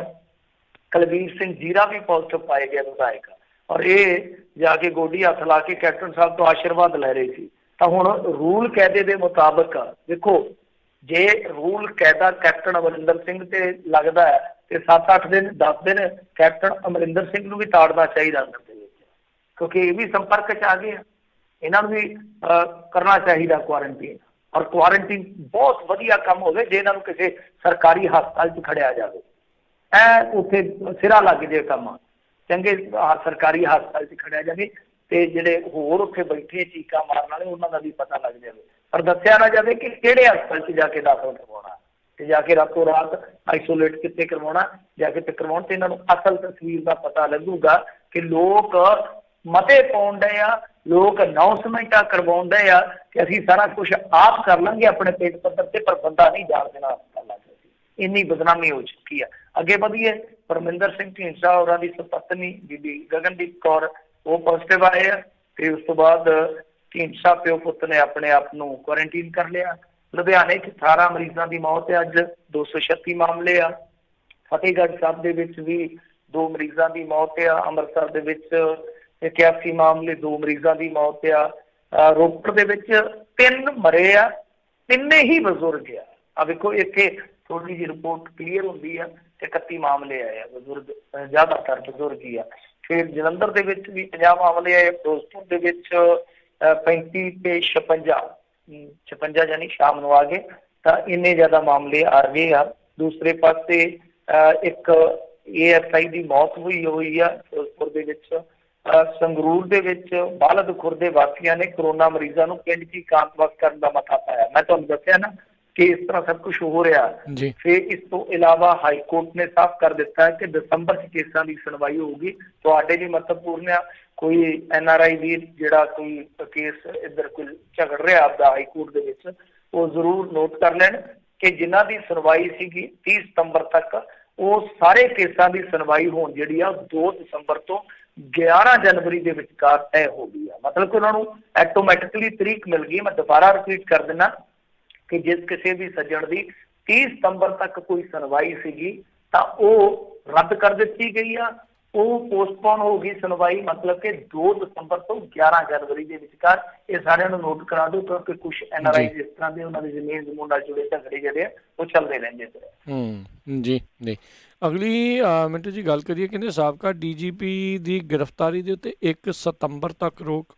ਕੁਲਵੀਰ ਸਿੰਘ ਜੀਰਾ ਵੀ ਪੋਜ਼ਿਟਿਵ ਪਾਏ ਗਏ ਵਿਧਾਇਕ। ਔਰ ਇਹ ਜਾ ਕੇ ਗੋਡੀ ਹੱਥ ਲਾ ਕੇ ਕੈਪਟਨ ਸਾਹਿਬ ਤੋਂ ਆਸ਼ੀਰਵਾਦ ਲੈ ਰਹੇ ਸੀ। ਤਾਂ ਹੁਣ ਰੂਲ ਕਾਇਦੇ ਦੇ ਮੁਤਾਬਕ ਦੇਖੋ, ਜੇ ਰੂਲ ਕਾਇਦਾ ਕੈਪਟਨ ਅਮਰਿੰਦਰ ਸਿੰਘ ਤੇ ਲੱਗਦਾ ਹੈ ਤੇ 7-8 ਦਿਨ 10 ਦਿਨ ਕੈਪਟਨ ਅਮਰਿੰਦਰ ਸਿੰਘ ਨੂੰ ਵੀ ਤਾੜਨਾ ਚਾਹੀਦਾ ਅੰਦਰ ਦੇ ਵਿੱਚ, ਕਿਉਂਕਿ ਇਹ ਵੀ ਸੰਪਰਕ 'ਚ ਆ ਗਏ ਆ। ਇਹਨਾਂ ਨੂੰ ਵੀ ਕਰਨਾ ਚਾਹੀਦਾ ਕੁਆਰੰਟੀਨ। ਔਰ ਕੁਆਰੰਟੀਨ ਬਹੁਤ ਵਧੀਆ ਕੰਮ ਹੋਵੇ ਜੇ ਇਹਨਾਂ ਨੂੰ ਕਿਸੇ ਸਰਕਾਰੀ ਹਸਪਤਾਲ 'ਚ ਖੜਿਆ ਜਾਵੇ, ਉੱਥੇ ਸਿਰਾ ਲੱਗ ਜੇ ਕੰਮ, ਚੰਗੇ ਸਰਕਾਰੀ ਹਸਪਤਾਲ 'ਚ ਖੜਿਆ ਜਾਵੇ ਤੇ ਜਿਹੜੇ ਹੋਰ ਉੱਥੇ ਬੈਠੇ ਚੀਕਾਂ ਮਾਰਨ ਵਾਲੇ ਉਹਨਾਂ ਦਾ ਵੀ ਪਤਾ ਲੱਗ ਜਾਵੇ। ਪਰ ਦੱਸਿਆ ਨਾ ਜਾਵੇ ਕਿ ਕਿਹੜੇ ਹਸਪਤਾਲ 'ਚ ਜਾ ਕੇ ਦਾਖਲ ਕਰਵਾਉਣਾ ਤੇ ਜਾ ਕੇ ਰਾਤੋਂ ਰਾਤ ਆਈਸੋਲੇਟ ਕਿੱਥੇ ਕਰਵਾਉਣਾ, ਜਾ ਕੇ ਕਰਵਾਉਣ ਤੇ ਇਹਨਾਂ ਨੂੰ ਅਸਲ ਤਸਵੀਰ ਦਾ ਪਤਾ ਲੱਗੂਗਾ ਕਿ ਲੋਕ ਮਤੇ ਪਾਉਣ ਡਏ ਆ, ਲੋਕ ਅਨਾਊਂਸਮੈਂਟਾਂ ਕਰਵਾਉਣ ਡਏ ਆ ਕਿ ਅਸੀਂ ਸਾਰਾ ਕੁਛ ਆਪ ਕਰ ਲਾਂਗੇ ਆਪਣੇ ਪੇਟ ਪੱਧਰ ਤੇ, ਪਰ ਬੰਦਾ ਨਹੀਂ ਜਾਣ ਦੇਣਾ ਹਸਪਤਾਲਾਂ 'ਚ। ਇੰਨੀ ਬਦਨਾਮੀ ਹੋ ਚੁੱਕੀ ਆ। ਅੱਗੇ ਵਧੀਏ, ਪਰਮਿੰਦਰ ਸਿੰਘ ਢੀਂਡਸਾ ਹੋਰਾਂ ਦੀ ਸੁਪਤਨੀ ਬੀਬੀ ਗਗਨਦੀਪ ਕੌਰ ਉਹ ਪੋਜ਼ਿਟਿਵ ਆਏ ਆ ਤੇ ਉਸ ਤੋਂ ਬਾਅਦ ਢੀਂਡਸਾ ਪਿਓ ਪੁੱਤ ਨੇ ਆਪਣੇ ਆਪ ਨੂੰ ਕੁਆਰੰਟੀਨ ਕਰ ਲਿਆ। ਲੁਧਿਆਣੇ 'ਚ 18 ਮਰੀਜ਼ਾਂ ਦੀ ਮੌਤ ਹੈ ਅੱਜ, 236 ਮਾਮਲੇ ਆ। ਫਤਿਹਗੜ੍ਹ ਸਾਹਿਬ ਦੇ ਵਿੱਚ ਵੀ 2 ਮਰੀਜ਼ਾਂ ਦੀ ਮੌਤ ਆ। ਅੰਮ੍ਰਿਤਸਰ ਦੇ ਵਿੱਚ 81 ਮਾਮਲੇ, 2 ਮਰੀਜ਼ਾਂ ਦੀ ਮੌਤ ਆ। ਰੋਪੜ ਦੇ ਵਿੱਚ 3 ਮਰੇ ਆ, 3 ਹੀ ਬਜ਼ੁਰਗ ਆ। ਆ ਵੇਖੋ ਇੱਥੇ ਥੋੜੀ ਜਿਹੀ ਰਿਪੋਰਟ ਕਲੀਅਰ ਹੁੰਦੀ ਆ ਤੇ 31 ਮਾਮਲੇ ਆਏ ਆ, ਬਜ਼ੁਰਗ ਜ਼ਿਆਦਾਤਰ ਬਜ਼ੁਰਗ ਹੀ ਆ। ਫਿਰ ਜਲੰਧਰ ਦੇ ਵਿੱਚ ਵੀ 50 ਮਾਮਲੇ ਆਏ, ਫਿਰੋਜ਼ਪੁਰ ਦੇ ਵਿੱਚ 35 ਤੇ 56 ਜਾਨੀ ਸ਼ਾਮ ਨੂੰ ਆ ਗਏ। ਤਾਂ ਇੰਨੇ ਜ਼ਿਆਦਾ ਮਾਮਲੇ ਆ ਗਏ ਆ। ਦੂਸਰੇ ਪਾਸੇ ਇੱਕ ASI ਦੀ ਮੌਤ ਹੋਈ ਆ ਫਿਰੋਜ਼ਪੁਰ ਦੇ ਵਿੱਚ। ਸੰਗਰੂਰ ਦੇ ਵਿੱਚ ਬਾਲਦ ਖੁਰ ਦੇ ਵਾਸੀਆਂ ਨੇ ਕਰੋਨਾ ਮਰੀਜ਼ਾਂ ਨੂੰ ਪਿੰਡ 'ਚ ਇਕਾਂਤਵਾਸ ਕਰਨ ਦਾ ਮਤਾ ਪਾਇਆ। ਮੈਂ ਤੁਹਾਨੂੰ ਦੱਸਿਆ ਨਾ ਕਿ ਇਸ ਤਰ੍ਹਾਂ ਸਭ ਕੁਝ ਹੋ ਰਿਹਾ। ਫਿਰ ਇਸ ਤੋਂ ਇਲਾਵਾ ਹਾਈ ਕੋਰਟ ਨੇ ਸਾਫ਼ ਕਰ ਦਿੱਤਾ ਹੈ ਕਿ ਦਸੰਬਰ 'ਚ ਕੇਸਾਂ ਦੀ ਸੁਣਵਾਈ ਹੋਊਗੀ। ਤੁਹਾਡੇ ਲਈ ਮਹੱਤਵਪੂਰਨ ਆ, ਕੋਈ NRI ਵੀਰ ਜਿਹੜਾ ਕੋਈ ਕੇਸ ਇੱਧਰ ਕੋਈ ਝਗੜ ਰਿਹਾ ਆਪਦਾ ਹਾਈ ਕੋਰਟ ਦੇ ਵਿੱਚ, ਉਹ ਜ਼ਰੂਰ ਨੋਟ ਕਰ ਲੈਣ ਕਿ ਜਿਨ੍ਹਾਂ ਦੀ ਸੁਣਵਾਈ ਸੀਗੀ 30 ਸਤੰਬਰ ਤੱਕ, ਉਹ ਸਾਰੇ ਕੇਸਾਂ ਦੀ ਸੁਣਵਾਈ ਹੋਣ ਜਿਹੜੀ ਆ 2 ਦਸੰਬਰ ਤੋਂ 11 ਜਨਵਰੀ ਦੇ ਵਿਚਕਾਰ ਤੈਅ ਹੋ ਗਈ ਆ। ਮਤਲਬ ਕਿ ਉਹਨਾਂ ਨੂੰ ਆਟੋਮੈਟਿਕਲੀ ਤਰੀਕ ਮਿਲ ਗਈ। ਮੈਂ ਦੁਬਾਰਾ ਰਿਪੀਟ ਕਰ ਦਿੰਦਾ ਕਿ ਜਿਸ ਕਿਸੇ ਵੀ ਸੱਜਣ ਦੀ 30 ਸਤੰਬਰ ਤੱਕ ਕੋਈ ਸੁਣਵਾਈ ਸੀਗੀ ਤਾਂ ਉਹ ਰੱਦ ਕਰ ਦਿੱਤੀ ਗਈ ਆ। ਉਹ ਪੋਸਟਪੋਨ ਹੋ ਗਈ ਸੁਣਵਾਈ, ਮਤਲਬ ਕਿ 2 ਦਸੰਬਰ ਤੋਂ 11 ਜਨਵਰੀ ਦੇ ਵਿਚਕਾਰ। ਇਹ ਸਾਰਿਆਂ ਨੂੰ ਨੋਟ ਕਰਾ ਦਿਓ, ਕਿਉਂਕਿ ਕੁਝ NRI ਇਸ ਤਰ੍ਹਾਂ ਦੇ ਉਹਨਾਂ ਦੀ ਜ਼ਮੀਨ ਜਮੂਨ ਨਾਲ ਜੁੜੇ ਝਗੜੇ ਜਿਹੜੇ ਆ ਉਹ ਚੱਲਦੇ ਰਹਿੰਦੇ ਪਏ। ਜੀ ਜੀ। ਅਗਲੀ ਮਿੰਟੂ ਜੀ ਗੱਲ ਕਰੀਏ, ਕਹਿੰਦੇ ਸਾਬਕਾ DGP ਦੀ ਗ੍ਰਿਫਤਾਰੀ ਦੇ ਉੱਤੇ 1 ਸਤੰਬਰ ਤੱਕ ਰੋਕ।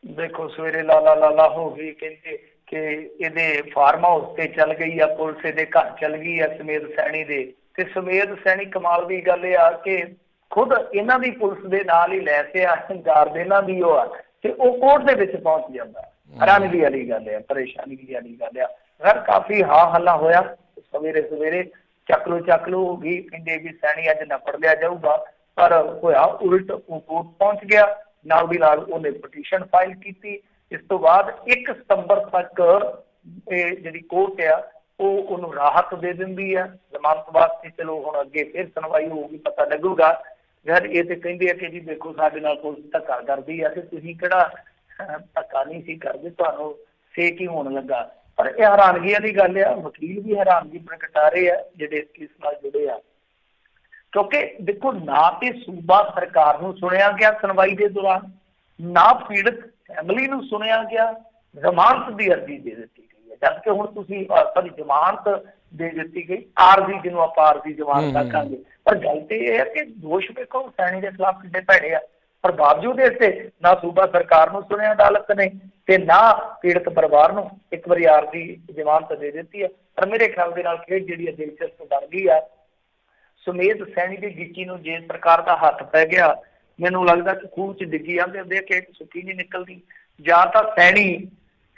ਦੇਖੋ ਸਵੇਰੇ ਲਾਲਾ ਹੋ ਗਈ, ਕਹਿੰਦੇ ਕਿ ਇਹਦੇ ਫਾਰਮ ਹਾਊਸ ਤੇ ਚੱਲ ਗਈ ਆ ਪੁਲਿਸ, ਇਹਦੇ ਘਰ ਚੱਲ ਗਈ ਆ ਸਮੇਧ ਸੈਣੀ ਦੇ। ਤੇ ਸਮੇਧ ਸੈਣੀ, ਕਮਾਲ ਦੀ ਗੱਲ ਇਹ ਆ ਕਿ ਖੁਦ ਇਹਨਾਂ ਦੀ ਪੁਲਿਸ ਦੇ ਨਾਲ ਹੀ ਲੈ ਕੇ ਆ, ਗਾਰਡ ਇਹਨਾਂ ਦੀ ਉਹ ਆ, ਤੇ ਉਹ ਕੋਰਟ ਦੇ ਵਿੱਚ ਪਹੁੰਚ ਜਾਂਦਾ। ਹੈਰਾਨਗੀ ਵਾਲੀ ਗੱਲ ਆ, ਪਰੇਸ਼ਾਨੀ ਵਾਲੀ ਗੱਲ ਆ। ਫਿਰ ਕਾਫੀ ਹੱਲਾ ਹੋਇਆ, ਸਵੇਰੇ ਸਵੇਰੇ ਚੱਕ ਲੋ ਹੋ ਗਈ, ਕਹਿੰਦੇ ਵੀ ਸੈਣੀ ਅੱਜ ਨੱਪੜ ਲਿਆ ਜਾਊਗਾ, ਪਰ ਹੋਇਆ ਉਲਟ। ਉਹ ਕੋਰਟ ਪਹੁੰਚ ਗਿਆ, ਨਾਲ ਦੀ ਨਾਲ ਉਹਨੇ ਪਟੀਸ਼ਨ ਫਾਈਲ ਕੀਤੀ। ਇਸ ਤੋਂ ਬਾਅਦ 1 ਸਤੰਬਰ ਤੱਕ ਇਹ ਜਿਹੜੀ ਕੋਰਟ ਆ ਉਹ ਉਹਨੂੰ ਰਾਹਤ ਦੇ ਦਿੰਦੀ ਆ ਜ਼ਮਾਨਤ ਵਾਸਤੇ। ਚਲੋ ਹੁਣ ਅੱਗੇ ਫਿਰ ਸੁਣਵਾਈ ਹੋਊਗੀ, ਪਤਾ ਲੱਗੂਗਾ। ਯਾਰ ਇਹ ਤੇ ਕਹਿੰਦੇ ਆ ਕਿ ਜੀ ਦੇਖੋ ਸਾਡੇ ਨਾਲ ਪੁਲਿਸ ਧੱਕਾ ਕਰਦੀ ਆ, ਤੇ ਤੁਸੀਂ ਕਿਹੜਾ ਧੱਕਾ ਨਹੀਂ ਸੀ ਕਰਦੇ, ਤੁਹਾਨੂੰ ਸੇ ਕੀ ਹੋਣ ਲੱਗਾ। ਪਰ ਇਹ ਹੈਰਾਨਗੀ ਵਾਲੀ ਗੱਲ ਆ, ਵਕੀਲ ਵੀ ਹੈਰਾਨਗੀ ਪ੍ਰਗਟਾ ਰਹੇ ਆ ਜਿਹੜੇ ਇਸ ਕੇਸ ਨਾਲ ਜੁੜੇ ਆ। ਕਿਉਂਕਿ ਦੇਖੋ, ਨਾ ਤੇ ਸੂਬਾ ਸਰਕਾਰ ਨੂੰ ਸੁਣਿਆ ਗਿਆ ਸੁਣਵਾਈ ਦੇ ਦੌਰਾਨ, ਨਾ ਪੀੜਤ ਫੈਮਿਲੀ ਨੂੰ ਸੁਣਿਆ ਗਿਆ। ਜ਼ਮਾਨਤ ਦੀ ਅਰਜ਼ੀ ਦੇ ਦਿੱਤੀ ਗਈ ਹੈ, ਜਦਕਿ ਹੁਣ ਤੁਸੀਂ ਸਾਡੀ ਜ਼ਮਾਨਤ ਦੇ ਦਿੱਤੀ ਗਈ, ਆਰਜ਼ੀ, ਜਿਹਨੂੰ ਆਪਾਂ ਆਰਜ਼ੀ ਜ਼ਮਾਨਤ ਆਖਾਂਗੇ। ਪਰ ਗੱਲ ਤੇ ਇਹ ਹੈ ਕਿ ਦੋਸ਼ ਵੇਖੋ ਸੈਣੀ ਦੇ ਖਿਲਾਫ ਕਿੰਨੇ ਭੈੜੇ ਆ, ਪਰ ਬਾਵਜੂਦ ਇਸ ਤੇ ਨਾ ਸੂਬਾ ਸਰਕਾਰ ਨੂੰ ਸੁਣਿਆ ਅਦਾਲਤ ਨੇ, ਤੇ ਨਾ ਪੀੜਤ ਪਰਿਵਾਰ ਨੂੰ। ਇੱਕ ਵਾਰੀ ਆਰਜ਼ੀ ਜ਼ਮਾਨਤ ਦੇ ਦਿੱਤੀ ਹੈ, ਪਰ ਮੇਰੇ ਖਿਆਲ ਦੇ ਨਾਲ ਖੇਡ ਜਿਹੜੀ ਹੈ ਦਿਲਚਸਪ ਬਣ ਗਈ ਆ। ਸੁਮੇਧ ਸੈਣੀ ਦੀ ਗਿੱਚੀ ਨੂੰ ਜੇ ਸਰਕਾਰ ਦਾ ਹੱਥ ਪੈ ਗਿਆ, ਮੈਨੂੰ ਲੱਗਦਾ ਕਿ ਖੂਹ ਚ ਡਿੱਗੀ ਜਾਂਦੇ ਹੁੰਦੇ ਕਿ ਸੁੱਕੀ ਨਹੀਂ ਨਿਕਲਦੀ। ਜਾਂ ਤਾਂ ਸੈਣੀ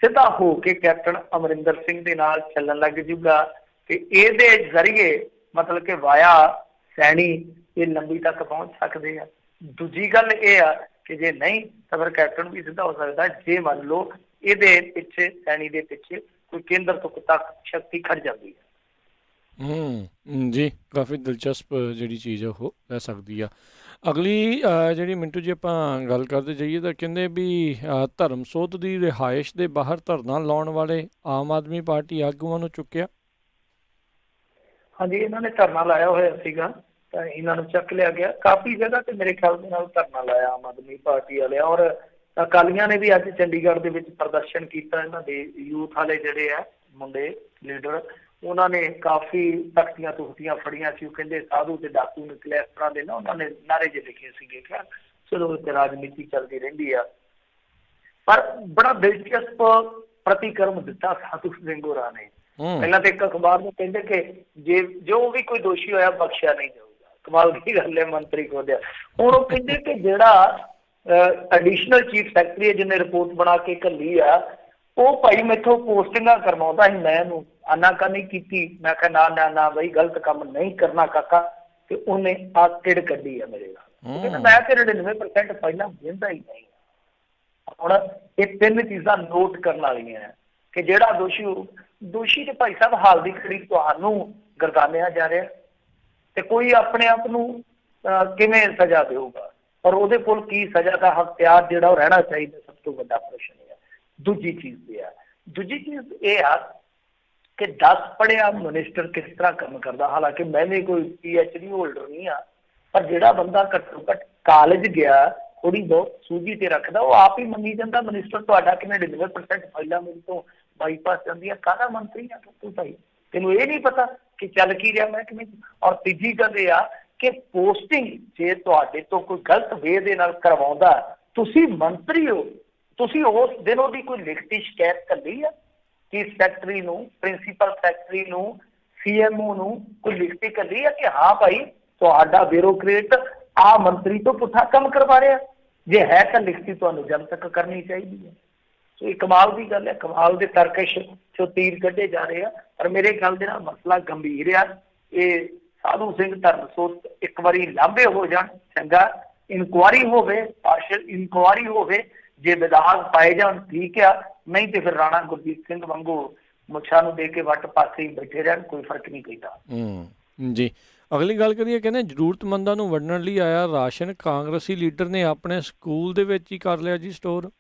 ਸਿੱਧਾ ਹੋ ਕੇ ਕੈਪਟਨ ਅਮਰਿੰਦਰ ਸਿੰਘ ਦੇ ਨਾਲ ਚੱਲਣ ਲੱਗ ਜੂਗਾ, ਤੇ ਇਹਦੇ ਜ਼ਰੀਏ ਮਤਲਬ ਕਿ ਵਾਇਆ ਸੈਣੀ ਇਹ ਲੰਬੀ ਤੱਕ ਪਹੁੰਚ ਸਕਦੇ ਆ। ਦੂਜੀ ਗੱਲ ਇਹ ਆ ਕਿ ਜੇ ਨਹੀਂ ਤਾਂ ਫਿਰ ਕੈਪਟਨ ਵੀ ਸਿੱਧਾ ਹੋ ਸਕਦਾ, ਜੇ ਮੰਨ ਲਓ ਇਹਦੇ ਪਿੱਛੇ, ਸੈਣੀ ਦੇ ਪਿੱਛੇ ਕੋਈ ਕੇਂਦਰ ਤੋਂ ਤਾਕਤ ਸ਼ਕਤੀ ਖੜ ਜਾਂਦੀ ਹੈ। ਜੀ, ਕਾਫੀ ਦਿਲਚਸਪ ਜਿਹੜੀ ਚੀਜ਼ ਉਹ ਰਹਿ ਸਕਦੀ ਆ। ਅਗਲੀ ਜਿਹੜੀ ਮਿੰਟੂ ਜੀ ਆਪਾਂ ਗੱਲ ਕਰਦੇ ਜਾਈਏ ਤਾਂ ਕਹਿੰਦੇ ਵੀ ਧਰਮਸੋਤ ਦੀ ਰਿਹਾਇਸ਼ ਦੇ ਬਾਹਰ ਧਰਨਾ ਲਾਉਣ ਵਾਲੇ ਆਮ ਆਦਮੀ ਪਾਰਟੀ ਆਗੂਆਂ ਨੂੰ ਚੁੱਕਿਆ। ਹਾਂਜੀ, ਇਹਨਾਂ ਨੇ ਧਰਨਾ ਲਾਇਆ ਹੋਇਆ ਸੀਗਾ, ਤਾਂ ਇਹਨਾਂ ਨੂੰ ਚੱਕ ਲਿਆ ਗਿਆ। ਕਾਫੀ ਜਗ੍ਹਾ ਤੇ ਮੇਰੇ ਖਿਆਲ ਦੇ ਨਾਲ ਧਰਨਾ ਲਾਇਆ ਆਮ ਆਦਮੀ ਪਾਰਟੀ ਵਾਲਿਆਂ, ਔਰ ਅਕਾਲੀਆਂ ਨੇ ਵੀ ਅੱਜ ਚੰਡੀਗੜ੍ਹ ਦੇ ਵਿੱਚ ਪ੍ਰਦਰਸ਼ਨ ਕੀਤਾ। ਇਹਨਾਂ ਦੇ ਯੂਥ ਵਾਲੇ ਜਿਹੜੇ ਆ ਮੁੰਡੇ ਲੀਡਰ, ਉਹਨਾਂ ਨੇ ਕਾਫੀ ਤਖਤੀਆਂ ਤੁਖਤੀਆਂ ਫੜੀਆਂ ਸੀ। ਉਹ ਕਹਿੰਦੇ ਸਾਧੂ ਤੇ ਡਾਕੂ ਨਿਕਲੇ, ਇਸ ਤਰ੍ਹਾਂ ਦੇ ਨਾ ਉਹਨਾਂ ਨੇ ਨਾਰੇ ਜਿਹੇ ਲਿਖੇ ਸੀਗੇ। ਖੈਰ ਚਲੋ ਇੱਥੇ ਰਾਜਨੀਤੀ ਚੱਲਦੀ ਰਹਿੰਦੀ ਆ, ਪਰ ਬੜਾ ਦਿਲਚਸਪ ਪ੍ਰਤੀਕਰਮ ਦਿੱਤਾ ਸਾਧੂ ਸਿੰਘ ਹੋਰਾਂ ਨੇ। ਪਹਿਲਾਂ ਤਾਂ ਇੱਕ ਅਖਬਾਰ ਨੂੰ ਕਹਿੰਦੇ ਕਿ ਜੇ ਜੋ ਵੀ ਕੋਈ ਦੋਸ਼ੀ ਹੋਇਆ ਬਖਸ਼ਿਆ ਨਹੀਂ ਜਾਊਗਾ। ਕਮਾਲ ਦੀ ਗੱਲ ਹੈ, ਮੰਤਰੀ ਖੋਦਿਆ। ਹੁਣ ਉਹ ਕਹਿੰਦੇ ਕਿ ਜਿਹੜਾ ਐਡੀਸ਼ਨਲ ਚੀਫ ਸੈਕਟਰੀ ਹੈ ਜਿਹਨੇ ਰਿਪੋਰਟ ਬਣਾ ਕੇ ਘੱਲੀ ਆ, ਉਹ ਭਾਈ ਮੈਥੋਂ ਪੋਸਟਿੰਗਾਂ ਕਰਵਾਉਂਦਾ ਸੀ, ਮੈਂ ਇਹਨੂੰ ਆਨਾਕਾਨੀ ਕੀਤੀ। ਮੈਂ ਕਿਹਾ ਨਾ ਨਾ ਨਾ ਬਈ, ਗਲਤ ਕੰਮ ਨਹੀਂ ਕਰਨਾ ਕਾਕਾ, ਤੇ ਉਹਨੇ ਆ ਟਿੜ ਕੱਢੀ ਆ ਮੇਰੇ ਨਾਲ। ਮੈਂ ਤੇ 99% ਪਹਿਲਾਂ ਦਿੰਦਾ ਹੀ ਨਹੀਂ। ਹੁਣ ਇਹ 3 ਚੀਜ਼ਾਂ ਨੋਟ ਕਰਨ ਵਾਲੀਆਂ ਕਿ ਜਿਹੜਾ ਦੋਸ਼ੀ ਤੇ ਭਾਈ ਸਾਹਿਬ ਹਾਲ ਦੀ ਘੜੀ ਤੁਹਾਨੂੰ ਗਰਦਾਨਿਆ ਜਾ ਰਿਹਾ, ਤੇ ਕੋਈ ਆਪਣੇ ਆਪ ਨੂੰ ਕਿਵੇਂ ਸਜ਼ਾ ਦੇਊਗਾ, ਔਰ ਉਹਦੇ ਕੋਲ ਕੀ ਸਜ਼ਾ ਦਾ ਹਥਿਆਰ ਜਿਹੜਾ ਉਹ ਰਹਿਣਾ ਚਾਹੀਦਾ, ਸਭ ਤੋਂ ਵੱਡਾ ਪ੍ਰਸ਼ਨ ਹੈ। ਦੂਜੀ ਚੀਜ਼ ਇਹ ਆ ਕਿ 10 ਪੜ੍ਹਿਆ ਮਿਨਿਸਟਰ ਕਿਸ ਤਰ੍ਹਾਂ ਕੰਮ ਕਰਦਾ। ਹਾਲਾਂਕਿ ਮੈਂ ਵੀ ਕੋਈ PhD ਹੋਲਡਰ ਨਹੀਂ ਆ, ਪਰ ਜਿਹੜਾ ਬੰਦਾ ਘੱਟੋ ਘੱਟ ਕਾਲਜ ਗਿਆ, ਥੋੜੀ ਬਹੁਤ ਸੂਝੀ ਤੇ ਰੱਖਦਾ, ਉਹ ਆਪ ਹੀ ਮੰਨੀ ਜਾਂਦਾ ਮਿਨਿਸਟਰ ਤੁਹਾਡਾ ਕਿ 99% ਫਾਈਲਾਂ ਮੇਰੇ ਤੋਂ ਬਾਈਪਾਸ ਜਾਂਦੀਆਂ। ਕਾਹਦਾ ਮੰਤਰੀ ਆ ਤੂੰ ਭਾਈ, ਤੈਨੂੰ ਇਹ ਨਹੀਂ ਪਤਾ ਕਿ ਚੱਲ ਕੀ ਰਿਹਾ ਮੈਂ ਕਿਵੇਂ। ਔਰ ਤੀਜੀ ਗੱਲ ਇਹ ਆ ਕਿ ਪੋਸਟਿੰਗ ਜੇ ਤੁਹਾਡੇ ਤੋਂ ਕੋਈ ਗਲਤ ਵੇ ਦੇ ਨਾਲ ਕਰਵਾਉਂਦਾ, ਤੁਸੀਂ ਮੰਤਰੀ ਹੋ, ਤੁਸੀਂ ਉਸ ਦਿਨ ਉਹਦੀ ਕੋਈ ਲਿਖਤੀ ਸ਼ਿਕਾਇਤ ਕਰਨੀ ਆ ਚੀਫ ਸੈਕਟਰੀ ਨੂੰ, ਪ੍ਰਿੰਸੀਪਲ ਸੈਕਟਰੀ ਨੂੰ, CMO ਨੂੰ ਕੋਈ ਲਿਖਤੀ ਕਰਨੀ ਆ ਕਿ ਹਾਂ ਭਾਈ ਤੁਹਾਡਾ ਬਿਊਰੋਕਰੇਟ ਆ ਮੰਤਰੀ ਤੋਂ ਪੁੱਠਾ ਕੰਮ ਕਰਵਾ ਰਿਹਾ। ਜੇ ਹੈ ਤਾਂ ਲਿਖਤੀ ਤੁਹਾਨੂੰ ਜਨਤਕ ਕਰਨੀ ਚਾਹੀਦੀ ਹੈ। ਸੋ ਇਹ ਕਮਾਲ ਦੀ ਗੱਲ ਹੈ, ਕਮਾਲ ਦੇ ਤਰਕਸ਼ ਚੋਂ ਤੀਰ ਕੱਢੇ ਜਾ ਰਹੇ ਆ। ਪਰ ਮੇਰੇ ਖਿਆਲ ਦੇ ਨਾਲ ਮਸਲਾ ਗੰਭੀਰ ਆ। ਇਹ ਸਾਧੂ ਸਿੰਘ ਧਰਮਸੋਤ ਇੱਕ ਵਾਰੀ ਲਾਂਭੇ ਹੋ ਜਾਣ, ਚੰਗਾ ਇਨਕੁਆਰੀ ਹੋਵੇ, ਪਾਰਸ਼ਲ ਇਨਕੁਆਰੀ ਹੋਵੇ, ਜੇ ਵਿਦਾਗ ਪਾਏ ਜਾਣ ਠੀਕ ਆ, ਨਹੀਂ ਤੇ ਫਿਰ ਰਾਣਾ ਗੁਰਜੀਤ ਸਿੰਘ ਵਾਂਗੂ ਮੁੱਛਾਂ ਨੂੰ ਦੇ ਕੇ ਵੱਟ ਪਾਸੇ ਹੀ ਬੈਠੇ ਰਹਿਣ, ਕੋਈ ਫਰਕ ਨਹੀਂ ਪੈਂਦਾ। ਜੀ, ਅਗਲੀ ਗੱਲ ਕਰੀਏ, ਕਹਿੰਦੇ ਜ਼ਰੂਰਤਮੰਦਾਂ ਨੂੰ ਵੰਡਣ ਲਈ ਆਇਆ ਰਾਸ਼ਨ ਕਾਂਗਰਸੀ ਲੀਡਰ ਨੇ ਆਪਣੇ ਸਕੂਲ ਦੇ ਵਿੱਚ ਹੀ ਕਰ ਲਿਆ ਜੀ ਸਟੋਰ।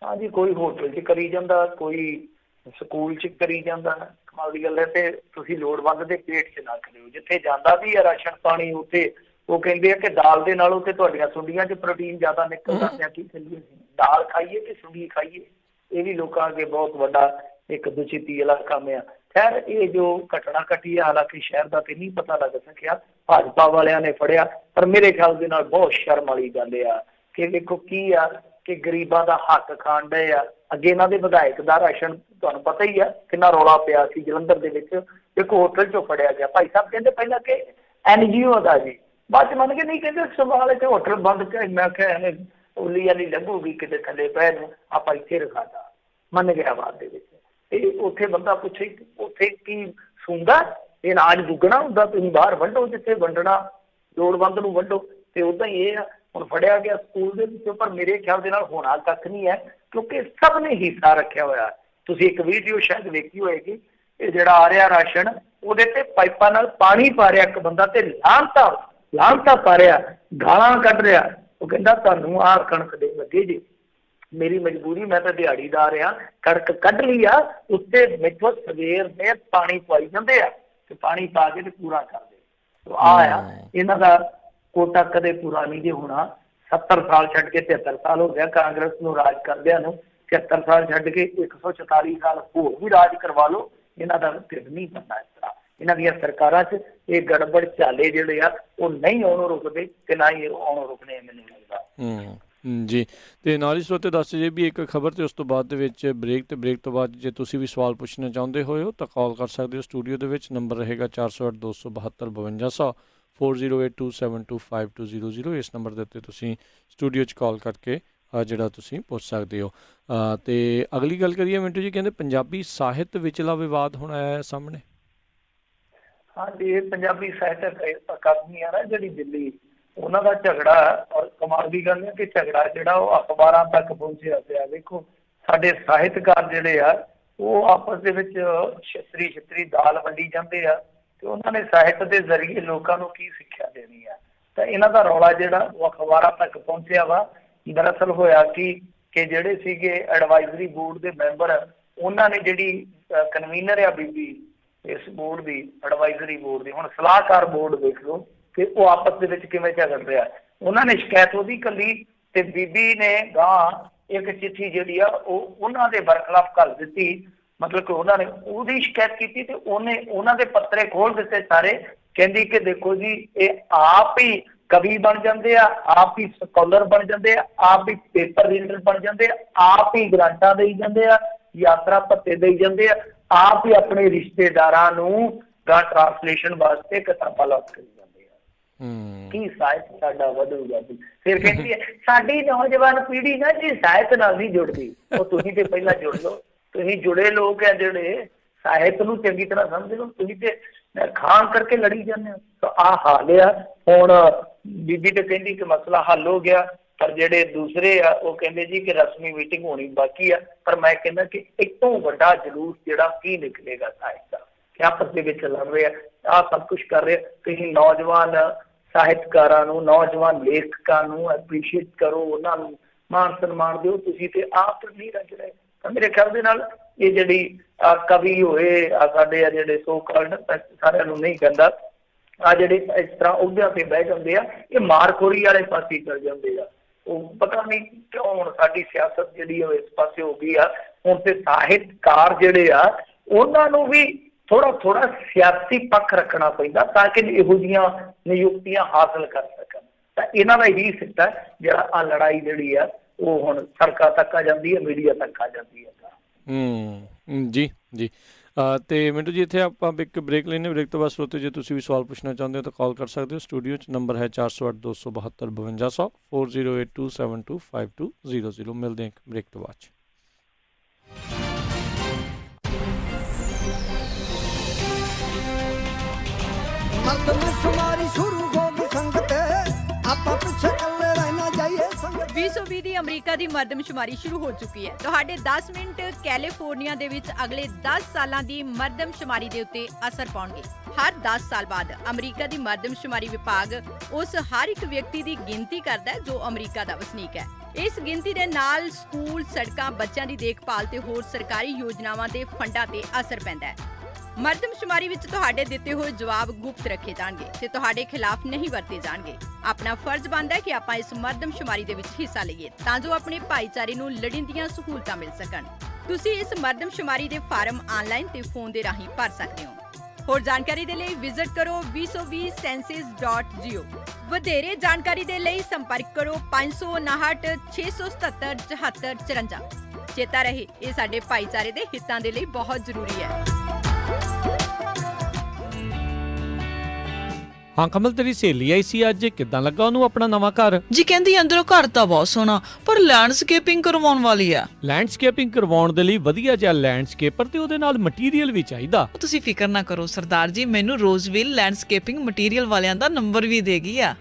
ਹਾਂਜੀ, ਕੋਈ ਹੋਟਲ 'ਚ ਕਰੀ ਜਾਂਦਾ, ਕੋਈ ਸਕੂਲ 'ਚ ਕਰੀ ਜਾਂਦਾ। ਕਮਾਲ ਦੀ ਗੱਲ ਹੈ। ਤੇ ਤੁਸੀਂ ਲੋੜਵੰਦ ਦੇ ਪੇਟ 'ਚ ਨਾ ਕਰਿਓ। ਜਿੱਥੇ ਜਾਂਦਾ ਵੀ ਹੈ ਰਾਸ਼ਨ ਪਾਣੀ, ਉੱਥੇ ਉਹ ਕਹਿੰਦੇ ਆ ਕਿ ਦਾਲ ਦੇ ਨਾਲੋਂ ਤੇ ਤੁਹਾਡੀਆਂ ਸੁੰਡੀਆਂ 'ਚ ਪ੍ਰੋਟੀਨ ਜ਼ਿਆਦਾ ਨਿਕਲਦਾ ਪਿਆ, ਕੀ ਕਰੀਏ? ਦਾਲ ਖਾਈਏ ਕਿ ਸੁੰਡੀ ਖਾਈਏ? ਇਹ ਵੀ ਲੋਕਾਂ ਅੱਗੇ ਬਹੁਤ ਵੱਡਾ ਇੱਕ ਦੁਚਿੱਤੀ ਵਾਲਾ ਕੰਮ ਆ। ਖੈਰ, ਇਹ ਜੋ ਘਟਨਾ ਘਟੀ ਆ, ਹਾਲਾਂਕਿ ਸ਼ਹਿਰ ਦਾ ਤੇ ਨਹੀਂ ਪਤਾ ਲੱਗ ਸਕਿਆ, ਭਾਜਪਾ ਵਾਲਿਆਂ ਨੇ ਫੜਿਆ, ਪਰ ਮੇਰੇ ਖਿਆਲ ਦੇ ਨਾਲ ਬਹੁਤ ਸ਼ਰਮ ਵਾਲੀ ਗੱਲ ਆ ਕਿ ਵੇਖੋ ਕੀ ਆ ਕਿ ਗਰੀਬਾਂ ਦਾ ਹੱਕ ਖਾਣ ਡਏ ਆ। ਅੱਗੇ ਇਹਨਾਂ ਦੇ ਵਿਧਾਇਕ ਦਾ ਰਾਸ਼ਨ ਤੁਹਾਨੂੰ ਪਤਾ ਹੀ ਆ ਕਿੰਨਾ ਰੌਲਾ ਪਿਆ ਸੀ ਜਲੰਧਰ ਦੇ ਵਿੱਚ, ਇੱਕ ਹੋਟਲ 'ਚੋਂ ਫੜਿਆ ਗਿਆ। ਭਾਈ ਸਾਹਿਬ ਕਹਿੰਦੇ ਪਹਿਲਾਂ ਕਿ NGO ਦਾ ਜੀ, ਬਾਅਦ 'ਚ ਮੰਨ ਕੇ ਨਹੀਂ ਕਹਿੰਦੇ ਸਵਾਲ ਇੱਥੇ ਹੋਟਲ ਬੰਦ ਕਰ। ਮੈਂ ਕਿਹਾ ਐਵੇਂ ਉੱਲੀ ਵਾਲੀ ਲੱਗੂਗੀ ਕਿਤੇ ਥੱਲੇ ਪੈ ਨੂੰ, ਆਪਾਂ ਇੱਥੇ ਰਖਾਤਾ। ਮੰਨ ਗਿਆ ਬਾਅਦ ਦੇ ਵਿੱਚ। ਤੇ ਉੱਥੇ ਬੰਦਾ ਪੁੱਛੇ ਉੱਥੇ ਕੀ ਸੁਣਦਾ? ਇਹ ਅਨਾਜ ਦੁੱਗਣਾ ਹੁੰਦਾ, ਤੁਸੀਂ ਬਾਹਰ ਵੰਡੋ, ਜਿੱਥੇ ਵੰਡਣਾ ਲੋੜਵੰਦ ਨੂੰ ਵੰਡੋ। ਤੇ ਉੱਦਾਂ ਹੀ ਇਹ ਆ, ਹੁਣ ਫੜਿਆ ਗਿਆ ਸਕੂਲ ਦੇ ਵਿੱਚੋਂ, ਪਰ ਮੇਰੇ ਖਿਆਲ ਦੇ ਨਾਲ ਹੋਣਾ ਕੱਖ ਨਹੀਂ ਹੈ, ਕਿਉਂਕਿ ਸਭ ਨੇ ਹਿੱਸਾ ਰੱਖਿਆ ਹੋਇਆ। ਤੁਸੀਂ ਇੱਕ ਵੀਡੀਓ ਸ਼ਾਇਦ ਵੇਖੀ ਹੋਏਗੀ, ਇਹ ਜਿਹੜਾ ਆ ਰਿਹਾ ਰਾਸ਼ਨ, ਉਹਦੇ ਤੇ ਪਾਈਪਾਂ ਨਾਲ ਪਾਣੀ ਪਾ ਰਿਹਾ ਇੱਕ ਬੰਦਾ, ਤੇ ਲਾਹਨਤਾਂ ਪਾ ਰਿਹਾ, ਗਾਲਾਂ ਕੱਢ ਰਿਹਾ। ਉਹ ਕਹਿੰਦਾ ਤੁਹਾਨੂੰ ਆਹ ਕਣਕ ਦੇ ਲੱਗੇ ਜੀ, ਮੇਰੀ ਮਜਬੂਰੀ, ਮੈਂ ਤਾਂ ਦਿਹਾੜੀਦਾਰ ਆ, ਕਣਕ ਕੱਢ ਲਈ ਆ, ਉੱਤੇ ਮੈਥੋਂ ਸਵੇਰ ਦੇ ਪਾਣੀ ਪਵਾਈ ਜਾਂਦੇ ਆ, ਤੇ ਪਾਣੀ ਪਾ ਕੇ ਤੇ ਪੂਰਾ ਕਰਦੇ। ਆ ਇਹਨਾਂ ਦਾ ਕੋਟਾ ਕਦੇ ਪੂਰਾ ਨਹੀਂ ਜੇ ਹੋਣਾ। 70 ਸਾਲ ਛੱਡ ਕੇ 73 ਸਾਲ ਹੋ ਗਿਆ ਕਾਂਗਰਸ ਨੂੰ ਰਾਜ ਕਰਦਿਆਂ ਨੂੰ। 73 ਸਾਲ ਛੱਡ ਕੇ 144 ਸਾਲ ਹੋਰ ਵੀ ਰਾਜ ਕਰਵਾ ਲਓ, ਇਹਨਾਂ ਦਾ ਢਿੱਡ ਨਹੀਂ ਬਣਨਾ ਇਸ ਤਰ੍ਹਾਂ। ਇਹਨਾਂ ਦੀਆਂ ਸਰਕਾਰਾਂ 'ਚ ਇਹ ਗੜਬੜ ਝਾਲੇ ਜਿਹੜੇ ਆ ਉਹ ਨਹੀਂ ਆਉਣੋਂ ਰੁਕਦੇ, ਤੇ ਨਾ ਹੀ ਆਉਣੋਂ ਰੁਕਣੇ, ਮੈਨੂੰ ਲੱਗਦਾ। ਜੀ, ਤੇ ਨਾਲ ਹੀ ਸਰੋਤੇ ਦੱਸ ਜੇ ਵੀ ਇੱਕ ਖਬਰ, ਤੇ ਉਸ ਤੋਂ ਬਾਅਦ ਦੇ ਵਿੱਚ ਬ੍ਰੇਕ, ਤੇ ਬ੍ਰੇਕ ਤੋਂ ਬਾਅਦ ਜੇ ਤੁਸੀਂ ਵੀ ਸਵਾਲ ਪੁੱਛਣਾ ਚਾਹੁੰਦੇ ਹੋ ਤਾਂ ਕਾਲ ਕਰ ਸਕਦੇ ਹੋ ਸਟੂਡੀਓ ਦੇ ਵਿੱਚ। ਨੰਬਰ ਰਹੇਗਾ 408 272 5200 4082725200। ਇਸ ਨੰਬਰ ਦੇ ਉੱਤੇ ਤੁਸੀਂ ਸਟੂਡੀਓ 'ਚ ਕਾਲ ਕਰਕੇ ਜਿਹੜਾ ਤੁਸੀਂ ਪੁੱਛ ਸਕਦੇ ਹੋ। ਤੇ ਅਗਲੀ ਗੱਲ ਕਰੀਏ ਮਿੰਟੂ ਜੀ, ਕਹਿੰਦੇ ਪੰਜਾਬੀ ਸਾਹਿਤ ਵਿਚਲਾ ਵਿਵਾਦ ਹੁਣ ਆਇਆ ਸਾਹਮਣੇ। ਹਾਂਜੀ, ਇਹ ਪੰਜਾਬੀ ਸਾਹਿਤਕ ਅਕਾਦਮੀ ਆ ਨਾ ਜਿਹੜੀ ਦਿੱਲੀ, ਉਹਨਾਂ ਦਾ ਝਗੜਾ, ਔਰ ਕਮਾਲ ਦੀ ਗੱਲ ਹੈ ਕਿ ਝਗੜਾ ਜਿਹੜਾ ਉਹ ਅਖਬਾਰਾਂ ਤੱਕ ਪਹੁੰਚਿਆ ਪਿਆ। ਦੇਖੋ, ਸਾਡੇ ਸਾਹਿਤਕਾਰ ਜਿਹੜੇ ਆ ਉਹ ਆਪਸ ਦੇ ਵਿੱਚ ਛਤਰੀ ਦਾਲ ਵੰਡੀ ਜਾਂਦੇ ਆ, ਤੇ ਉਹਨਾਂ ਨੇ ਸਾਹਿਤ ਦੇ ਜ਼ਰੀਏ ਲੋਕਾਂ ਨੂੰ ਕੀ ਸਿੱਖਿਆ ਦੇਣੀ ਆ। ਤਾਂ ਇਹਨਾਂ ਦਾ ਰੌਲਾ ਜਿਹੜਾ ਉਹ ਅਖਬਾਰਾਂ ਤੱਕ ਪਹੁੰਚਿਆ ਵਾ। ਦਰਅਸਲ ਹੋਇਆ ਕਿ ਜਿਹੜੇ ਸੀਗੇ ਐਡਵਾਈਜ਼ਰੀ ਬੋਰਡ ਦੇ ਮੈਂਬਰ, ਉਹਨਾਂ ਨੇ ਜਿਹੜੀ ਕਨਵੀਨਰ ਆ ਬੀਬੀ ਇਸ ਬੋਰਡ ਦੀ, ਐਡਵਾਈਜ਼ਰੀ ਬੋਰਡ ਦੀ, ਹੁਣ ਸਲਾਹਕਾਰ ਬੋਰਡ ਦੇਖ ਲਓ ਕਿ ਉਹ ਆਪਸ ਦੇ ਵਿੱਚ ਕਿਵੇਂ ਝਗੜ ਰਿਹਾ। ਉਹਨਾਂ ਨੇ ਸ਼ਿਕਾਇਤ ਉਹਦੀ ਕੱਲੀ, ਤੇ ਬੀਬੀ ਨੇ ਗਾਂ ਇੱਕ ਚਿੱਠੀ ਜਿਹੜੀ ਆ ਉਹ ਉਹਨਾਂ ਦੇ ਬਰਖਲਾਫ ਕਰ ਦਿੱਤੀ। ਮਤਲਬ ਕਿ ਉਹਨਾਂ ਨੇ ਉਹਦੀ ਸ਼ਿਕਾਇਤ ਕੀਤੀ, ਤੇ ਉਹਨੇ ਉਹਨਾਂ ਦੇ ਪੱਤਰੇ ਖੋਲ ਦਿੱਤੇ ਸਾਰੇ। ਕਹਿੰਦੀ ਕਿ ਦੇਖੋ ਜੀ, ਇਹ ਆਪ ਹੀ ਕਵੀ ਬਣ ਜਾਂਦੇ ਆ, ਆਪ ਹੀ ਸਕਾਲਰ ਬਣ ਜਾਂਦੇ ਆ, ਆਪ ਹੀ ਪੇਪਰ ਰੀਡਰ ਬਣ ਜਾਂਦੇ ਆ, ਆਪ ਹੀ ਗ੍ਰਾਂਟਾਂ ਦੇਈ ਜਾਂਦੇ ਆ, ਯਾਤਰਾ ਭੱਤੇ ਦੇਈ ਜਾਂਦੇ ਆ, ਆਪ ਹੀ ਆਪਣੇ ਰਿਸ਼ਤੇਦਾਰਾਂ ਨੂੰ ਗਾਂ ਟ੍ਰਾਂਸਲੇਸ਼ਨ ਵਾਸਤੇ ਕਿਤਾਬਾਂ ਲੱਭ ਕਰੀ ਜਾਂਦੇ ਆ। ਕੀ ਸਾਹਿਤ ਸਾਡਾ ਵਧੂਗਾ ਜੀ? ਫਿਰ ਕਹਿੰਦੀ ਹੈ ਸਾਡੀ ਨੌਜਵਾਨ ਪੀੜ੍ਹੀ ਨਾ ਜੀ ਸਾਹਿਤ ਨਾਲ ਨਹੀਂ ਜੁੜਦੀ। ਉਹ ਤੁਸੀਂ ਤੇ ਪਹਿਲਾਂ ਜੁੜ ਲਓ, ਤੁਸੀਂ ਜੁੜੇ ਲੋਕ ਆ ਜਿਹੜੇ ਸਾਹਿਤ ਨੂੰ ਚੰਗੀ ਤਰ੍ਹਾਂ ਸਮਝ ਲਓ। ਤੁਸੀਂ ਤੇ ਖਾਣ ਕਰਕੇ ਲੜੀ ਜਾਂਦੇ ਹੋ। ਤਾਂ ਆਹ ਹਾਲ ਆ। ਹੁਣ ਬੀਬੀ ਤੇ ਕਹਿੰਦੀ ਕਿ ਮਸਲਾ ਹੱਲ ਹੋ ਗਿਆ, ਪਰ ਜਿਹੜੇ ਦੂਸਰੇ ਆ ਉਹ ਕਹਿੰਦੇ ਜੀ ਕਿ ਰਸਮੀ ਮੀਟਿੰਗ ਹੋਣੀ ਬਾਕੀ ਆ। ਪਰ ਮੈਂ ਕਹਿੰਦਾ ਕਿ ਇੱਕ ਤੋਂ ਵੱਡਾ ਜਲੂਸ ਜਿਹੜਾ ਕੀ ਨਿਕਲੇਗਾ ਸਾਹਿਤ ਦਾ, ਕਿ ਆਪਸ ਦੇ ਵਿੱਚ ਲੜ ਰਹੇ ਆ, ਆਹ ਸਭ ਕੁਛ ਕਰ ਰਹੇ। ਤੁਸੀਂ ਨੌਜਵਾਨ ਸਾਹਿਤਕਾਰਾਂ ਨੂੰ, ਨੌਜਵਾਨ ਲੇਖਕਾਂ ਨੂੰ ਐਪਰੀਸ਼ੀਏਟ ਕਰੋ, ਉਹਨਾਂ ਨੂੰ ਮਾਣ ਸਨਮਾਨ ਦਿਓ। ਤੁਸੀਂ ਤੇ ਆਪ ਨਹੀਂ ਰੱਜ ਰਹੇ। ਤਾਂ ਮੇਰੇ ਖਿਆਲ ਦੇ ਨਾਲ ਇਹ ਜਿਹੜੀ ਕਵੀ ਹੋਏ ਆ ਸਾਡੇ ਆ ਜਿਹੜੇ ਸੋ ਕਾਲਡ, ਸਾਰਿਆਂ ਨੂੰ ਨਹੀਂ ਕਹਿੰਦਾ, ਆ ਜਿਹੜੇ ਇਸ ਤਰ੍ਹਾਂ ਅਹੁਦਿਆਂ ਤੇ ਬਹਿ ਜਾਂਦੇ ਆ, ਇਹ ਮਾਰਖੋਰੀ ਵਾਲੇ ਪਾਸੇ ਚੱਲ ਜਾਂਦੇ ਆ। ਉਹ ਪਤਾ ਨਹੀਂ ਕਿਉਂ ਹੁਣ ਸਾਡੀ ਸਿਆਸਤ ਜਿਹੜੀ ਉਹ ਇਸ ਪਾਸੇ ਹੋ ਗਈ ਆ। ਹੁਣ ਤੇ ਸਾਹਿਤਕਾਰ ਜਿਹੜੇ ਆ ਉਹਨਾਂ ਨੂੰ ਵੀ ਥੋੜਾ ਸਿਆਸੀ ਪੱਖ ਰੱਖਣਾ ਪੈਂਦਾ ਤਾਂ ਕਿ ਇਹੋ ਜਿਹੀਆਂ ਨਿਯੁਕਤੀਆਂ ਹਾਸਲ ਕਰ ਸਕਣ। ਤਾਂ ਇਹਨਾਂ ਦਾ ਹੀ ਸਿੱਟਾ ਜਿਹੜਾ ਆ ਲੜਾਈ ਜਿਹੜੀ ਆ ਉਹ ਹੁਣ ਸੜਕਾਂ ਤੱਕ ਆ ਜਾਂਦੀ ਹੈ, ਮੀਡੀਆ ਤੱਕ ਆ ਜਾਂਦੀ ਹੈ। ਜੀ ਤੇ ਮਿੰਟੂ ਜੀ, ਇੱਥੇ ਆਪਾਂ ਇੱਕ ਬ੍ਰੇਕ ਲੈਣੇ। ਬ੍ਰੇਕ ਤੋਂ ਬਾਅਦ ਸਰੋਤੇ ਜੇ ਤੁਸੀਂ ਵੀ ਸਵਾਲ ਪੁੱਛਣਾ ਚਾਹੁੰਦੇ ਹੋ ਤਾਂ ਕਾਲ ਕਰ ਸਕਦੇ ਹੋ ਸਟੂਡੀਓ 'ਚ। ਨੰਬਰ ਹੈ 408 272 5200 4082725200। ਮਿਲਦੇ ਹਾਂ ਇੱਕ ਬ੍ਰੇਕ ਤੋਂ ਬਾਅਦ 'ਚ। ਦੀ ਅਮਰੀਕਾ ਦੀ ਮਰਦਮਸ਼ੁਮਾਰੀ ਸ਼ੁਰੂ ਹੋ ਚੁੱਕੀ ਹੈ। ਤੁਹਾਡੇ 10 ਮਿੰਟ ਕੈਲੀਫੋਰਨੀਆ ਦੇ ਵਿੱਚ ਅਗਲੇ 10 ਸਾਲਾਂ ਦੀ ਮਰਦਮਸ਼ੁਮਾਰੀ ਦੇ ਉੱਤੇ ਅਸਰ ਪਾਉਣਗੇ। ਹਰ 10 ਸਾਲ ਬਾਅਦ ਅਮਰੀਕਾ ਦੀ ਮਰਦਮਸ਼ੁਮਾਰੀ ਵਿਭਾਗ ਉਸ ਹਰ ਇੱਕ ਵਿਅਕਤੀ ਦੀ ਗਿਣਤੀ ਕਰਦਾ ਹੈ ਜੋ ਅਮਰੀਕਾ ਦਾ ਵਸਨੀਕ ਹੈ। ਇਸ ਗਿਣਤੀ ਦੇ ਨਾਲ ਸਕੂਲ, ਸੜਕਾਂ, ਬੱਚਿਆਂ ਦੀ ਦੇਖਭਾਲ ਤੇ ਹੋਰ ਸਰਕਾਰੀ ਯੋਜਨਾਵਾਂ ਦੇ ਫੰਡਾਂ ਤੇ ਅਸਰ ਪੈਂਦਾ ਹੈ। ਮਰਦਮਸ਼ੁਮਾਰੀ ਵਿੱਚ ਤੁਹਾਡੇ ਦਿੱਤੇ ਹੋਏ ਜਵਾਬ ਗੁਪਤ ਰੱਖੇ ਜਾਣਗੇ ਤੇ ਤੁਹਾਡੇ ਖਿਲਾਫ ਨਹੀਂ ਵਰਤੇ ਜਾਣਗੇ। ਆਪਣਾ ਫਰਜ਼ ਬਣਦਾ ਹੈ ਕਿ ਆਪਾਂ ਇਸ ਮਰਦਮਸ਼ੁਮਾਰੀ ਦੇ ਵਿੱਚ ਹਿੱਸਾ ਲਈਏ ਤਾਂ ਜੋ ਆਪਣੇ ਭਾਈਚਾਰੇ ਨੂੰ ਲੋੜੀਂਦੀਆਂ ਸਹੂਲਤਾਂ ਮਿਲ ਸਕਣ। ਤੁਸੀਂ ਇਸ ਮਰਦਮਸ਼ੁਮਾਰੀ ਦੇ ਫਾਰਮ ਆਨਲਾਈਨ ਤੇ ਫੋਨ ਦੇ ਰਾਹੀਂ ਭਰ ਸਕਦੇ ਹੋ। ਹੋਰ ਜਾਣਕਾਰੀ ਦੇ ਲਈ ਵਿਜ਼ਿਟ ਕਰੋ 2020census.go। ਵਧੇਰੇ ਜਾਣਕਾਰੀ ਦੇ ਲਈ ਸੰਪਰਕ ਕਰੋ 559 677 7454। ਚੇਤਾ ਰਹੇ, ਇਹ ਸਾਡੇ ਭਾਈਚਾਰੇ ਦੇ ਹਿੱਤਾਂ ਦੇ ਲਈ ਬਹੁਤ ਜ਼ਰੂਰੀ ਹੈ। ਹਾਂ ਕਮਲ, ਤੇਰੀ ਸਹੇਲੀ ਆਈ ਸੀ ਅੱਜ, ਕਿੱਦਾਂ ਲੱਗਾ ਉਹਨੂੰ ਆਪਣਾ ਨਵਾਂ ਘਰ? ਜੀ ਕਹਿੰਦੀ ਅੰਦਰੋਂ ਘਰ ਤਾਂ ਬਹੁਤ ਸੋਹਣਾ, ਪਰ ਲੈਂਡਸਕੇਪਿੰਗ ਕਰਵਾਉਣ ਵਾਲੀ ਆ। ਲੈਂਡਸਕੇਪਿੰਗ ਕਰਵਾਉਣ ਦੇ ਲਈ ਵਧੀਆ ਜਿਹਾ ਲੈਂਡਸਕੇਪਰ ਤੇ ਉਹਦੇ ਨਾਲ ਮਟੀਰੀਅਲ ਵੀ ਚਾਹੀਦਾ। ਤੁਸੀਂ ਫਿਕਰ ਨਾ ਕਰੋ ਸਰਦਾਰ ਜੀ, ਮੈਨੂੰ ਰੋਜ਼ਵਿਲ ਲੈਂਡਸਕੇਪਿੰਗ ਮਟੀਰੀਅਲ ਵਾਲਿਆਂ ਦਾ ਨੰਬਰ ਵੀ ਦੇ ਗਈ ਆ।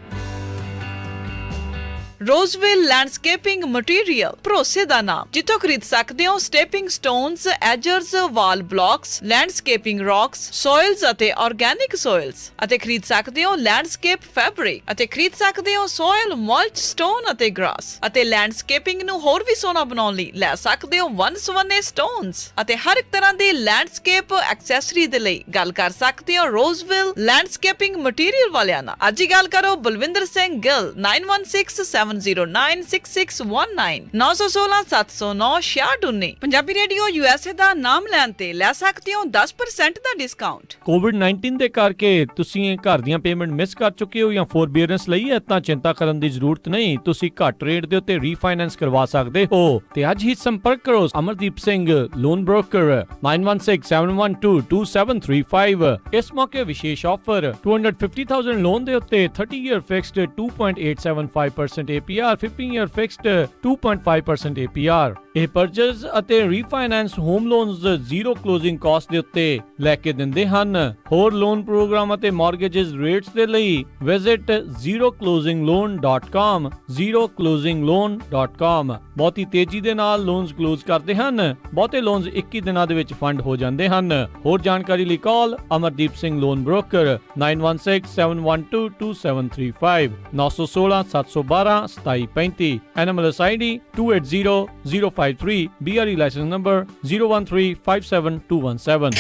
ਰੋਜ਼ਵਿਲ ਲੈਂਡਸਕੇਪਿੰਗ ਮਟੀਰੀਅਲ, ਭਰੋਸੇ ਦਾ ਨਾਮ, ਜਿੱਥੋਂ ਖਰੀਦ ਸਕਦੇ ਹੋ ਸਟੈਪਿੰਗ ਸਟੋਨਸ, ਐਜਰਸ, ਵਾਲ ਬਲੌਕਸ, ਲੈਂਡਸਕੇਪਿੰਗ ਰੌਕਸ, ਸੋਇਲਸ ਅਤੇ ਆਰਗੈਨਿਕ ਸੋਇਲਸ, ਅਤੇ ਖਰੀਦ ਸਕਦੇ ਹੋ ਲੈਂਡਸਕੇਪ ਫੈਬਰਿਕ, ਅਤੇ ਖਰੀਦ ਸਕਦੇ ਹੋ ਸੋਇਲ, ਮਲਚ, ਸਟੋਨ ਅਤੇ ਗ੍ਰਾਸ, ਅਤੇ ਲੈਂਡਸਕੇਪਿੰਗ ਨੂੰ ਹੋਰ ਵੀ ਸੋਹਣਾ ਬਣਾਉਣ ਲਈ ਲੈ ਸਕਦੇ ਹੋ ਵੰਨ-ਸੁਵੰਨੇ ਸਟੋਨਸ ਅਤੇ ਹਰ ਇੱਕ ਤਰ੍ਹਾਂ ਦੀ ਲੈਂਡਸਕੇਪ ਐਕਸੈਸਰੀ ਦੇ ਲਈ ਗੱਲ ਕਰ ਸਕਦੇ ਹੋ ਰੋਜ਼ਵਿਲ ਲੈਂਡਸਕੇਪਿੰਗ ਮਟੀਰੀਅਲ ਵਾਲਿਆਂ ਨਾਲ। ਅੱਜ ਹੀ ਗੱਲ ਕਰੋ ਬਲਵਿੰਦਰ ਸਿੰਘ ਗਿੱਲ 9167096619 916-709-6619। ਪੰਜਾਬੀ ਰੇਡੀਓ USA ਦਾ ਨਾਮ ਲੈਣ ਤੇ ਲੈ ਸਕਦੇ ਹੋ 10% ਦਾ ਡਿਸਕਾਊਂਟ। ਕੋਵਿਡ-19 ਦੇ ਕਰਕੇ ਤੁਸੀਂ ਘਰ ਦੀਆਂ ਪੇਮੈਂਟ ਮਿਸ ਕਰ ਚੁੱਕੇ ਹੋ ਜਾਂ ਫੋਰਬੀਅਰੈਂਸ ਲਈ ਹੈ ਤਾਂ ਚਿੰਤਾ ਕਰਨ ਦੀ ਜ਼ਰੂਰਤ ਨਹੀਂ। ਤੁਸੀਂ ਘੱਟ ਰੇਟ ਦੇ ਉੱਤੇ ਰੀਫਾਈਨੈਂਸ ਕਰਵਾ ਸਕਦੇ ਹੋ ਤੇ ਅੱਜ ਹੀ ਸੰਪਰਕ ਕਰੋ ਅਮਰਦੀਪ ਸਿੰਘ ਲੋਨ ਬ੍ਰੋਕਰ 9167122735। ਇਸ ਮੌਕੇ ਵਿਸ਼ੇਸ਼ ਆਫਰ 250,000 ਲੋਨ ਦੇ ਉੱਤੇ 30 year fixed 2.875% APR, 15 year fixed 2.5% APR। ਇਹ ਪਰਚੇਜ਼ ਅਤੇ refinance home loans zero closing cost ਦੇ ਉੱਤੇ ਲੈ ਕੇ ਦਿੰਦੇ ਹਨ। ਹੋਰ ਲੋਨ ਪ੍ਰੋਗਰਾਮ ਅਤੇ ਮਾਰਗੇजेस ਰੇਟਸ ਦੇ ਲਈ ਵਿਜ਼ਿਟ zeroclosingloan.com, zeroclosingloan.com। ਬਹੁਤੀ ਤੇਜ਼ੀ ਦੇ ਨਾਲ ਲੋਨਸ ਕਲੋਜ਼ ਕਰਦੇ ਹਨ। ਬਹੁਤੇ ਲੋਨਸ 21 ਦਿਨਾਂ ਦੇ ਵਿੱਚ ਫੰਡ ਹੋ ਜਾਂਦੇ ਹਨ। ਹੋਰ ਜਾਣਕਾਰੀ ਲਈ call Amardeep Singh loan broker 9167122735 916-712-2735। NMLS ID 280053, BRE license number 01357217।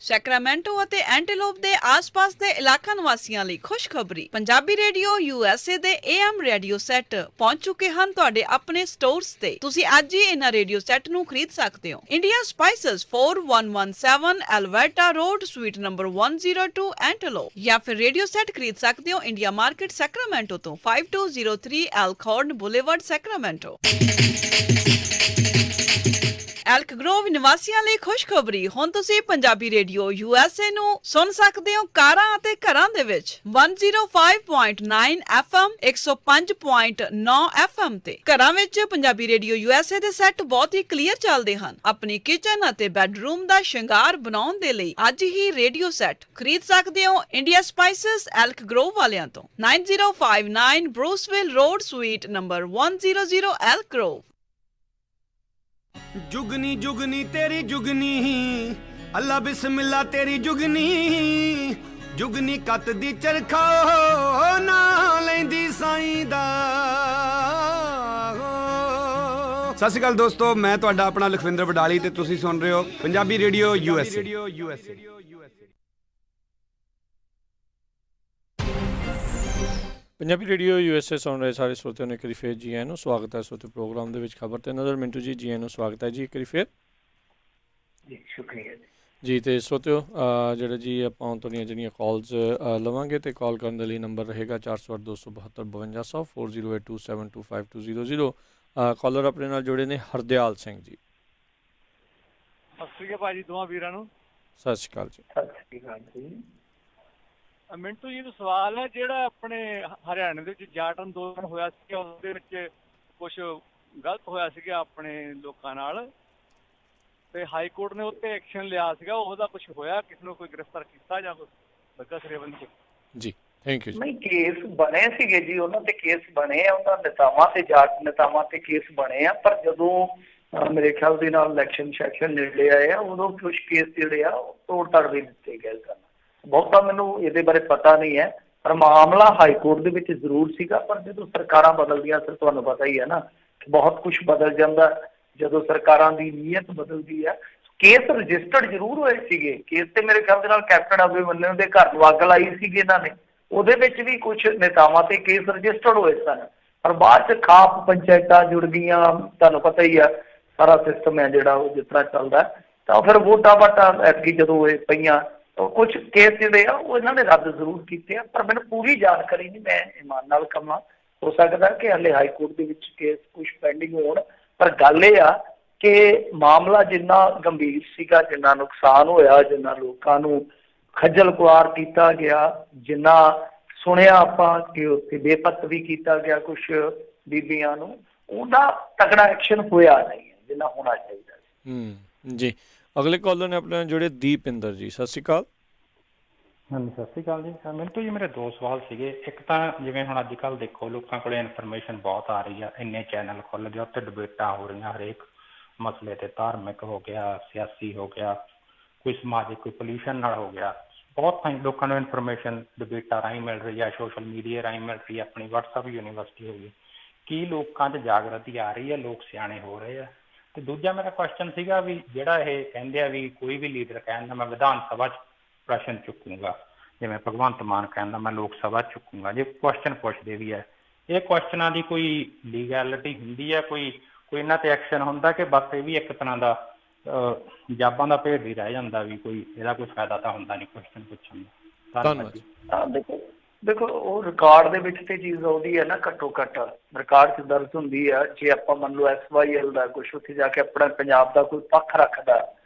Sacramento ਅਤੇ ਐਂਟੀਲੋਪ ਦੇ ਆਸ-ਪਾਸ ਦੇ ਇਲਾਕਾ ਨਿਵਾਸੀਆਂ ਲਈ ਖੁਸ਼ਖਬਰੀ। ਪੰਜਾਬੀ ਰੇਡੀਓ USA ਦੇ AM ਰੇਡੀਓ ਸੈੱਟ ਪਹੁੰਚ ਚੁੱਕੇ ਹਨ ਤੁਹਾਡੇ ਆਪਣੇ ਸਟੋਰਸ ਤੇ। ਤੁਸੀਂ ਅੱਜ ਹੀ ਇਹਨਾਂ ਰੇਡੀਓ ਸੈੱਟ ਨੂੰ ਖਰੀਦ ਸਕਦੇ ਹੋ। India spices 4117 Elverta road, suite number 102 Antelope, ਜਾਂ ਫਿਰ ਰੇਡੀਓ ਸੈੱਟ ਖਰੀਦ ਸਕਦੇ ਹੋ ਇੰਡੀਆ ਮਾਰਕੀਟ ਸੈਕਰਾਮੈਂਟੋ ਤੋਂ 5203 ਐਲਖੋਰਨ ਬੁਲੇਵਾਰਡ ਸੈਕਰਾਮੈਂਟੋ। ਐਲਕ ਗਰੋਵ ਨਿਵਾਸੀਆਂ ਲਈ ਖੁਸ਼ਖਬਰੀ। ਹੁਣ ਤੁਸੀਂ ਪੰਜਾਬੀ ਰੇਡੀਓ USA ਨੂੰ ਸੁਣ ਸਕਦੇ ਹੋ ਕਾਰਾਂ ਅਤੇ ਘਰਾਂ ਦੇ ਵਿੱਚ 105.9 FM, 105.9 FM ਤੇ। ਘਰਾਂ ਵਿੱਚ ਪੰਜਾਬੀ ਰੇਡੀਓ USA ਦੇ ਸੈੱਟ ਬਹੁਤ ਹੀ ਕਲੀਅਰ ਚੱਲਦੇ ਹਨ। ਆਪਣੀ ਕਿਚਨ ਅਤੇ ਬੈਡਰੂਮ ਦਾ ਸ਼ਿੰਗਾਰ ਬਣਾਉਣ ਦੇ ਲਈ ਅੱਜ ਹੀ ਰੇਡੀਓ ਸੈੱਟ ਖਰੀਦ ਸਕਦੇ ਹੋ ਇੰਡੀਆ ਸਪਾਈਸਸ ਐਲਕ ਗਰੋਵ ਵਾਲਿਆਂ ਤੋਂ 9059 ਬਰੂਸਵਿਲ ਰੋਡ, ਸਵੀਟ ਨੰਬਰ 100 ਐਲਕ ਗਰੋਵ। जुगनी जुगनी तेरी जुगनी, अल्लाह बिस्मिल्लाह तेरी जुगनी, जुगनी कत दी चरखा ना लैंदी साईं दा। सत श्री अकाल दोस्तों, मैं तुहाडा अपना लखविंदर वडाली ते तुसीं सुन रहे हो Punjabi radio USA। Punjabi radio USA ਸੁਣ ਰਹੇ ਸਾਰੇ ਸਰੋਤਿਆਂ ਨੂੰ ਇੱਕ ਵਾਰੀ ਫੇਰ ਜੀ ਆਇਆਂ ਨੂੰ ਸਵਾਗਤ ਹੈ। ਸਰੋਤੇ ਪ੍ਰੋਗਰਾਮ ਦੇ ਵਿੱਚ ਖਬਰ ਤੇ ਨਜ਼ਰ। ਮਿੰਟੂ ਜੀ, ਜੀ ਆਇਆਂ ਨੂੰ ਸਵਾਗਤ ਹੈ ਜੀ ਇੱਕ ਵਾਰੀ ਫੇਰ ਜੀ। ਸ਼ੁਕਰੀਆ ਜੀ। ਤੇ ਸਰੋਤਿਓ ਜਿਹੜਾ ਜੀ ਆਪਾਂ ਤੁਹਾਡੀਆਂ ਜਿਹੜੀਆਂ ਕਾਲਸ ਲਵਾਂਗੇ ਤੇ ਕਾਲ ਕਰਨ ਦੇ ਲਈ ਨੰਬਰ ਰਹੇਗਾ 408-272-5200 4082725200। ਕਾਲਰ ਆਪਣੇ ਨਾਲ ਜੁੜੇ ਨੇ ਹਰਦਿਆਲ ਸਿੰਘ ਜੀ। ਸਤਿ ਸ਼੍ਰੀ ਅਕਾਲ ਭਾਜੀ ਦੋਵਾਂ ਵੀਰਾਂ ਨੂੰ। ਸਤਿ ਸ਼੍ਰੀ ਅਕਾਲ ਜੀ। ਸਤਿ ਸ਼੍ਰੀ ਅਕਾਲ ਜੀ। ਮਿੰਟੂ ਜੀ ਦਾ ਸਵਾਲ ਹੈ, ਜਿਹੜਾ ਆਪਣੇ ਹਰਿਆਣੇ ਦੇ ਵਿੱਚ ਜਾਟ ਅੰਦੋਲਨ ਹੋਇਆ ਸੀ ਉਹਦੇ ਵਿੱਚ ਕੁਝ ਗਲਤ ਹੋਇਆ ਸੀਗਾ ਆਪਣੇ ਲੋਕਾਂ ਨਾਲ ਤੇ ਹਾਈ ਕੋਰਟ ਨੇ ਉੱਤੇ ਐਕਸ਼ਨ ਲਿਆ ਸੀਗਾ, ਉਹਦਾ ਕੁਝ ਹੋਇਆ? ਕਿਸੇ ਨੂੰ ਕੋਈ ਗ੍ਰਿਫਤਾਰ ਕੀਤਾ ਜਾਂ ਕੋਈ ਲੱਗਾ ਸਰੇਵਨ ਜੀ? ਥੈਂਕ ਯੂ ਜੀ। ਨਹੀਂ, ਕੇਸ ਬਣੇ ਸੀਗੇ ਜੀ, ਉਹਨਾਂ ਤੇ ਕੇਸ ਬਣੇ ਆ, ਉਹਨਾਂ ਨੇਤਾਵਾਂ ਤੇ ਜਾਟ ਨੇਤਾਵਾਂ ਤੇ ਕੇਸ ਬਣੇ ਆ। ਪਰ ਜਦੋਂ ਮੇਰੇ ਖਿਆਲ ਦੇ ਨਾਲ ਇਲੈਕਸ਼ਨ ਸੈਕਸ਼ਨ ਨੇੜੇ ਆਏ ਆ, ਉਦੋਂ ਕੁਝ ਕੇਸ ਜਿਹੜੇ ਆ ਤੋੜ ਤੜ ਵੀ ਦਿੱਤੇ ਗਏ ਸਨ। ਬਹੁਤਾ ਮੈਨੂੰ ਇਹਦੇ ਬਾਰੇ ਪਤਾ ਨਹੀਂ ਹੈ, ਪਰ ਮਾਮਲਾ ਹਾਈ ਕੋਰਟ ਦੇ ਵਿੱਚ ਜ਼ਰੂਰ ਸੀਗਾ। ਪਰ ਜਦੋਂ ਸਰਕਾਰਾਂ ਬਦਲਦੀਆਂ ਸਰ, ਤੁਹਾਨੂੰ ਪਤਾ ਹੀ ਹੈ ਨਾ, ਬਹੁਤ ਕੁਝ ਬਦਲ ਜਾਂਦਾ ਜਦੋਂ ਸਰਕਾਰਾਂ ਦੀ ਨੀਅਤ ਬਦਲਦੀ ਹੈ। ਕੇਸ ਰਜਿਸਟਰਡ ਜ਼ਰੂਰ ਹੋਏ ਸੀਗੇ। ਕੇਸ ਤੇ ਮੇਰੇ ਖਿਆਲ ਦੇ ਨਾਲ ਕੈਪਟਨ ਅਭਿਮਨਿਊ ਦੇ ਘਰ ਨੂੰ ਅੱਗ ਲਾਈ ਸੀਗੀ ਇਹਨਾਂ ਨੇ, ਉਹਦੇ ਵਿੱਚ ਵੀ ਕੁਝ ਨੇਤਾਵਾਂ ਤੇ ਕੇਸ ਰਜਿਸਟਰਡ ਹੋਏ ਸਨ। ਪਰ ਬਾਅਦ ਚ ਖਾਪ ਪੰਚਾਇਤਾਂ ਜੁੜ ਗਈਆਂ, ਤੁਹਾਨੂੰ ਪਤਾ ਹੀ ਆ ਸਾਰਾ ਸਿਸਟਮ ਹੈ ਜਿਹੜਾ ਉਹ ਜਿਸ ਤਰ੍ਹਾਂ ਚੱਲਦਾ। ਤਾਂ ਫਿਰ ਵੋਟਾਂ ਵਾਟਾਂ ਐਤਕੀ ਜਦੋਂ ਇਹ ਪਈਆਂ ਤਾਂ ਕੁਝ ਕੇਸ ਜਿਹੜੇ ਆ ਉਹ ਇਹਨਾਂ ਨੇ ਰੱਦ ਜ਼ਰੂਰ ਕੀਤੇ ਆ। ਪਰ ਮੈਨੂੰ ਪੂਰੀ ਜਾਣਕਾਰੀ ਨਹੀਂ, ਮੈਂ ਇਮਾਨ ਨਾਲ ਕਹਾਂ, ਹੋ ਸਕਦਾ ਕਿ ਹਾਲੇ ਹਾਈ ਕੋਰਟ ਦੇ ਵਿੱਚ ਕੇਸ ਕੁਝ ਪੈਂਡਿੰਗ ਹੋਣ। ਪਰ ਗੱਲ ਇਹ ਆ ਕਿ ਮਾਮਲਾ ਜਿੰਨਾ ਗੰਭੀਰ ਸੀਗਾ, ਜਿੰਨਾ ਨੁਕਸਾਨ ਹੋਇਆ, ਜਿੰਨਾ ਲੋਕਾਂ ਨੂੰ ਖੱਜਲ ਖੁਆਰ ਕੀਤਾ ਗਿਆ, ਜਿੰਨਾ ਸੁਣਿਆ ਆਪਾਂ ਕਿ ਉੱਥੇ ਬੇਪਤ ਵੀ ਕੀਤਾ ਗਿਆ ਕੁਝ ਬੀਬੀਆਂ ਨੂੰ, ਉਹਦਾ ਤਕੜਾ ਐਕਸ਼ਨ ਹੋਇਆ ਨਹੀਂ ਹੈ ਜਿੰਨਾ ਹੋਣਾ ਚਾਹੀਦਾ ਸੀ। ਜੀ ਅਗਲੇ ਕਾਲਰ ਨੇ ਆਪਣੇ ਜਿਹੜੇ ਦੀਪਿੰਦਰ ਜੀ, ਸਤਿ ਸ਼੍ਰੀ ਅਕਾਲ। ਹਾਂਜੀ, ਸਤਿ ਸ਼੍ਰੀ ਅਕਾਲ ਜੀ। ਮਿੰਟੂ ਜੀ, ਮੇਰੇ ਦੋ ਸਵਾਲ ਸੀਗੇ। ਇੱਕ ਤਾਂ ਜਿਵੇਂ ਹੁਣ ਅੱਜ ਕੱਲ੍ਹ ਦੇਖੋ ਲੋਕਾਂ ਕੋਲੇ ਇਨਫੋਰਮੇਸ਼ਨ ਬਹੁਤ ਆ ਰਹੀ ਆ, ਇੰਨੇ ਚੈਨਲ ਖੁੱਲ੍ਹ ਗਏ, ਉੱਥੇ ਡਿਬੇਟਾਂ ਹੋ ਰਹੀਆਂ ਹਰੇਕ ਮਸਲੇ ਤੇ, ਧਾਰਮਿਕ ਹੋ ਗਿਆ, ਸਿਆਸੀ ਹੋ ਗਿਆ, ਕੋਈ ਸਮਾਜਿਕ, ਕੋਈ ਪੋਲਿਊਸ਼ਨ ਨਾਲ ਹੋ ਗਿਆ। ਬਹੁਤ ਲੋਕਾਂ ਨੂੰ ਇਨਫੋਰਮੇਸ਼ਨ ਡਿਬੇਟਾਂ ਰਾਹੀਂ ਮਿਲ ਰਹੀ ਹੈ, ਸੋਸ਼ਲ ਮੀਡੀਆ ਰਾਹੀਂ ਮਿਲ ਰਹੀ ਹੈ, ਆਪਣੀ ਵਟਸਐਪ ਯੂਨੀਵਰਸਿਟੀ ਹੋ ਗਈ। ਕੀ ਲੋਕਾਂ 'ਚ ਜਾਗਰਤੀ ਆ ਰਹੀ ਹੈ? ਲੋਕ ਸਿਆਣੇ ਹੋ ਰਹੇ ਆ? ਤੇ ਦੂਜਾ ਮੇਰਾ ਕੁਐਸਚਨ ਸੀਗਾ ਵੀ ਜਿਹੜਾ ਇਹ ਕਹਿੰਦੇ ਆ ਵੀ ਕੋਈ ਵੀ ਲੀਡਰ ਕਹਿੰਦਾ ਮੈਂ ਵਿਧਾਨ ਸਭਾ 'ਚ ਪ੍ਰਸ਼ਨ ਚੁੱਕੂੰਗਾ, ਜਿਵੇਂ ਭਗਵੰਤ ਮਾਨ ਕਹਿੰਦਾ ਮੈਂ ਲੋਕ ਸਭਾ 'ਚ ਚੁੱਕੂੰਗਾ, ਜੇ ਕੁਐਸਚਨ ਪੁੱਛਦੇ ਵੀ ਹੈ, ਇਹ ਕੁਐਸਚਨਾਂ ਦੀ ਕੋਈ ਲੀਗੈਲਿਟੀ ਹੁੰਦੀ ਹੈ? ਕੋਈ ਇਹਨਾਂ ਤੇ ਐਕਸ਼ਨ ਹੁੰਦਾ ਕਿ ਬਸ ਇਹ ਵੀ ਇੱਕ ਤਰ੍ਹਾਂ ਦਾ ਜਾਬਾਂ ਦਾ ਭੇਦ ਹੀ ਰਹਿ ਜਾਂਦਾ, ਵੀ ਕੋਈ ਇਹਦਾ ਕੋਈ ਫਾਇਦਾ ਤਾਂ ਹੁੰਦਾ ਨਹੀਂ ਕੁਐਸਚਨ ਪੁੱਛਣ ਦਾ? ਧੰਨਵਾਦ। ਦੇਖੋ ਉਹ ਰਿਕਾਰਡ ਦੇ ਵਿੱਚ ਤੇ ਚੀਜ਼ ਆਉਂਦੀ ਹੈ ਨਾ, ਘੱਟੋ ਘੱਟ ਰਿਕਾਰਡ 'ਚ ਦਰਜ ਹੁੰਦੀ ਆ। ਜੇ ਆਪਾਂ ਮੰਨ ਲਓ SYL ਦਾ ਕੁਛ ਉੱਥੇ ਜਾ ਕੇ ਆਪਣਾ ਪੰਜਾਬ ਦਾ ਕੋਈ ਪੱਖ ਰੱਖਦਾ,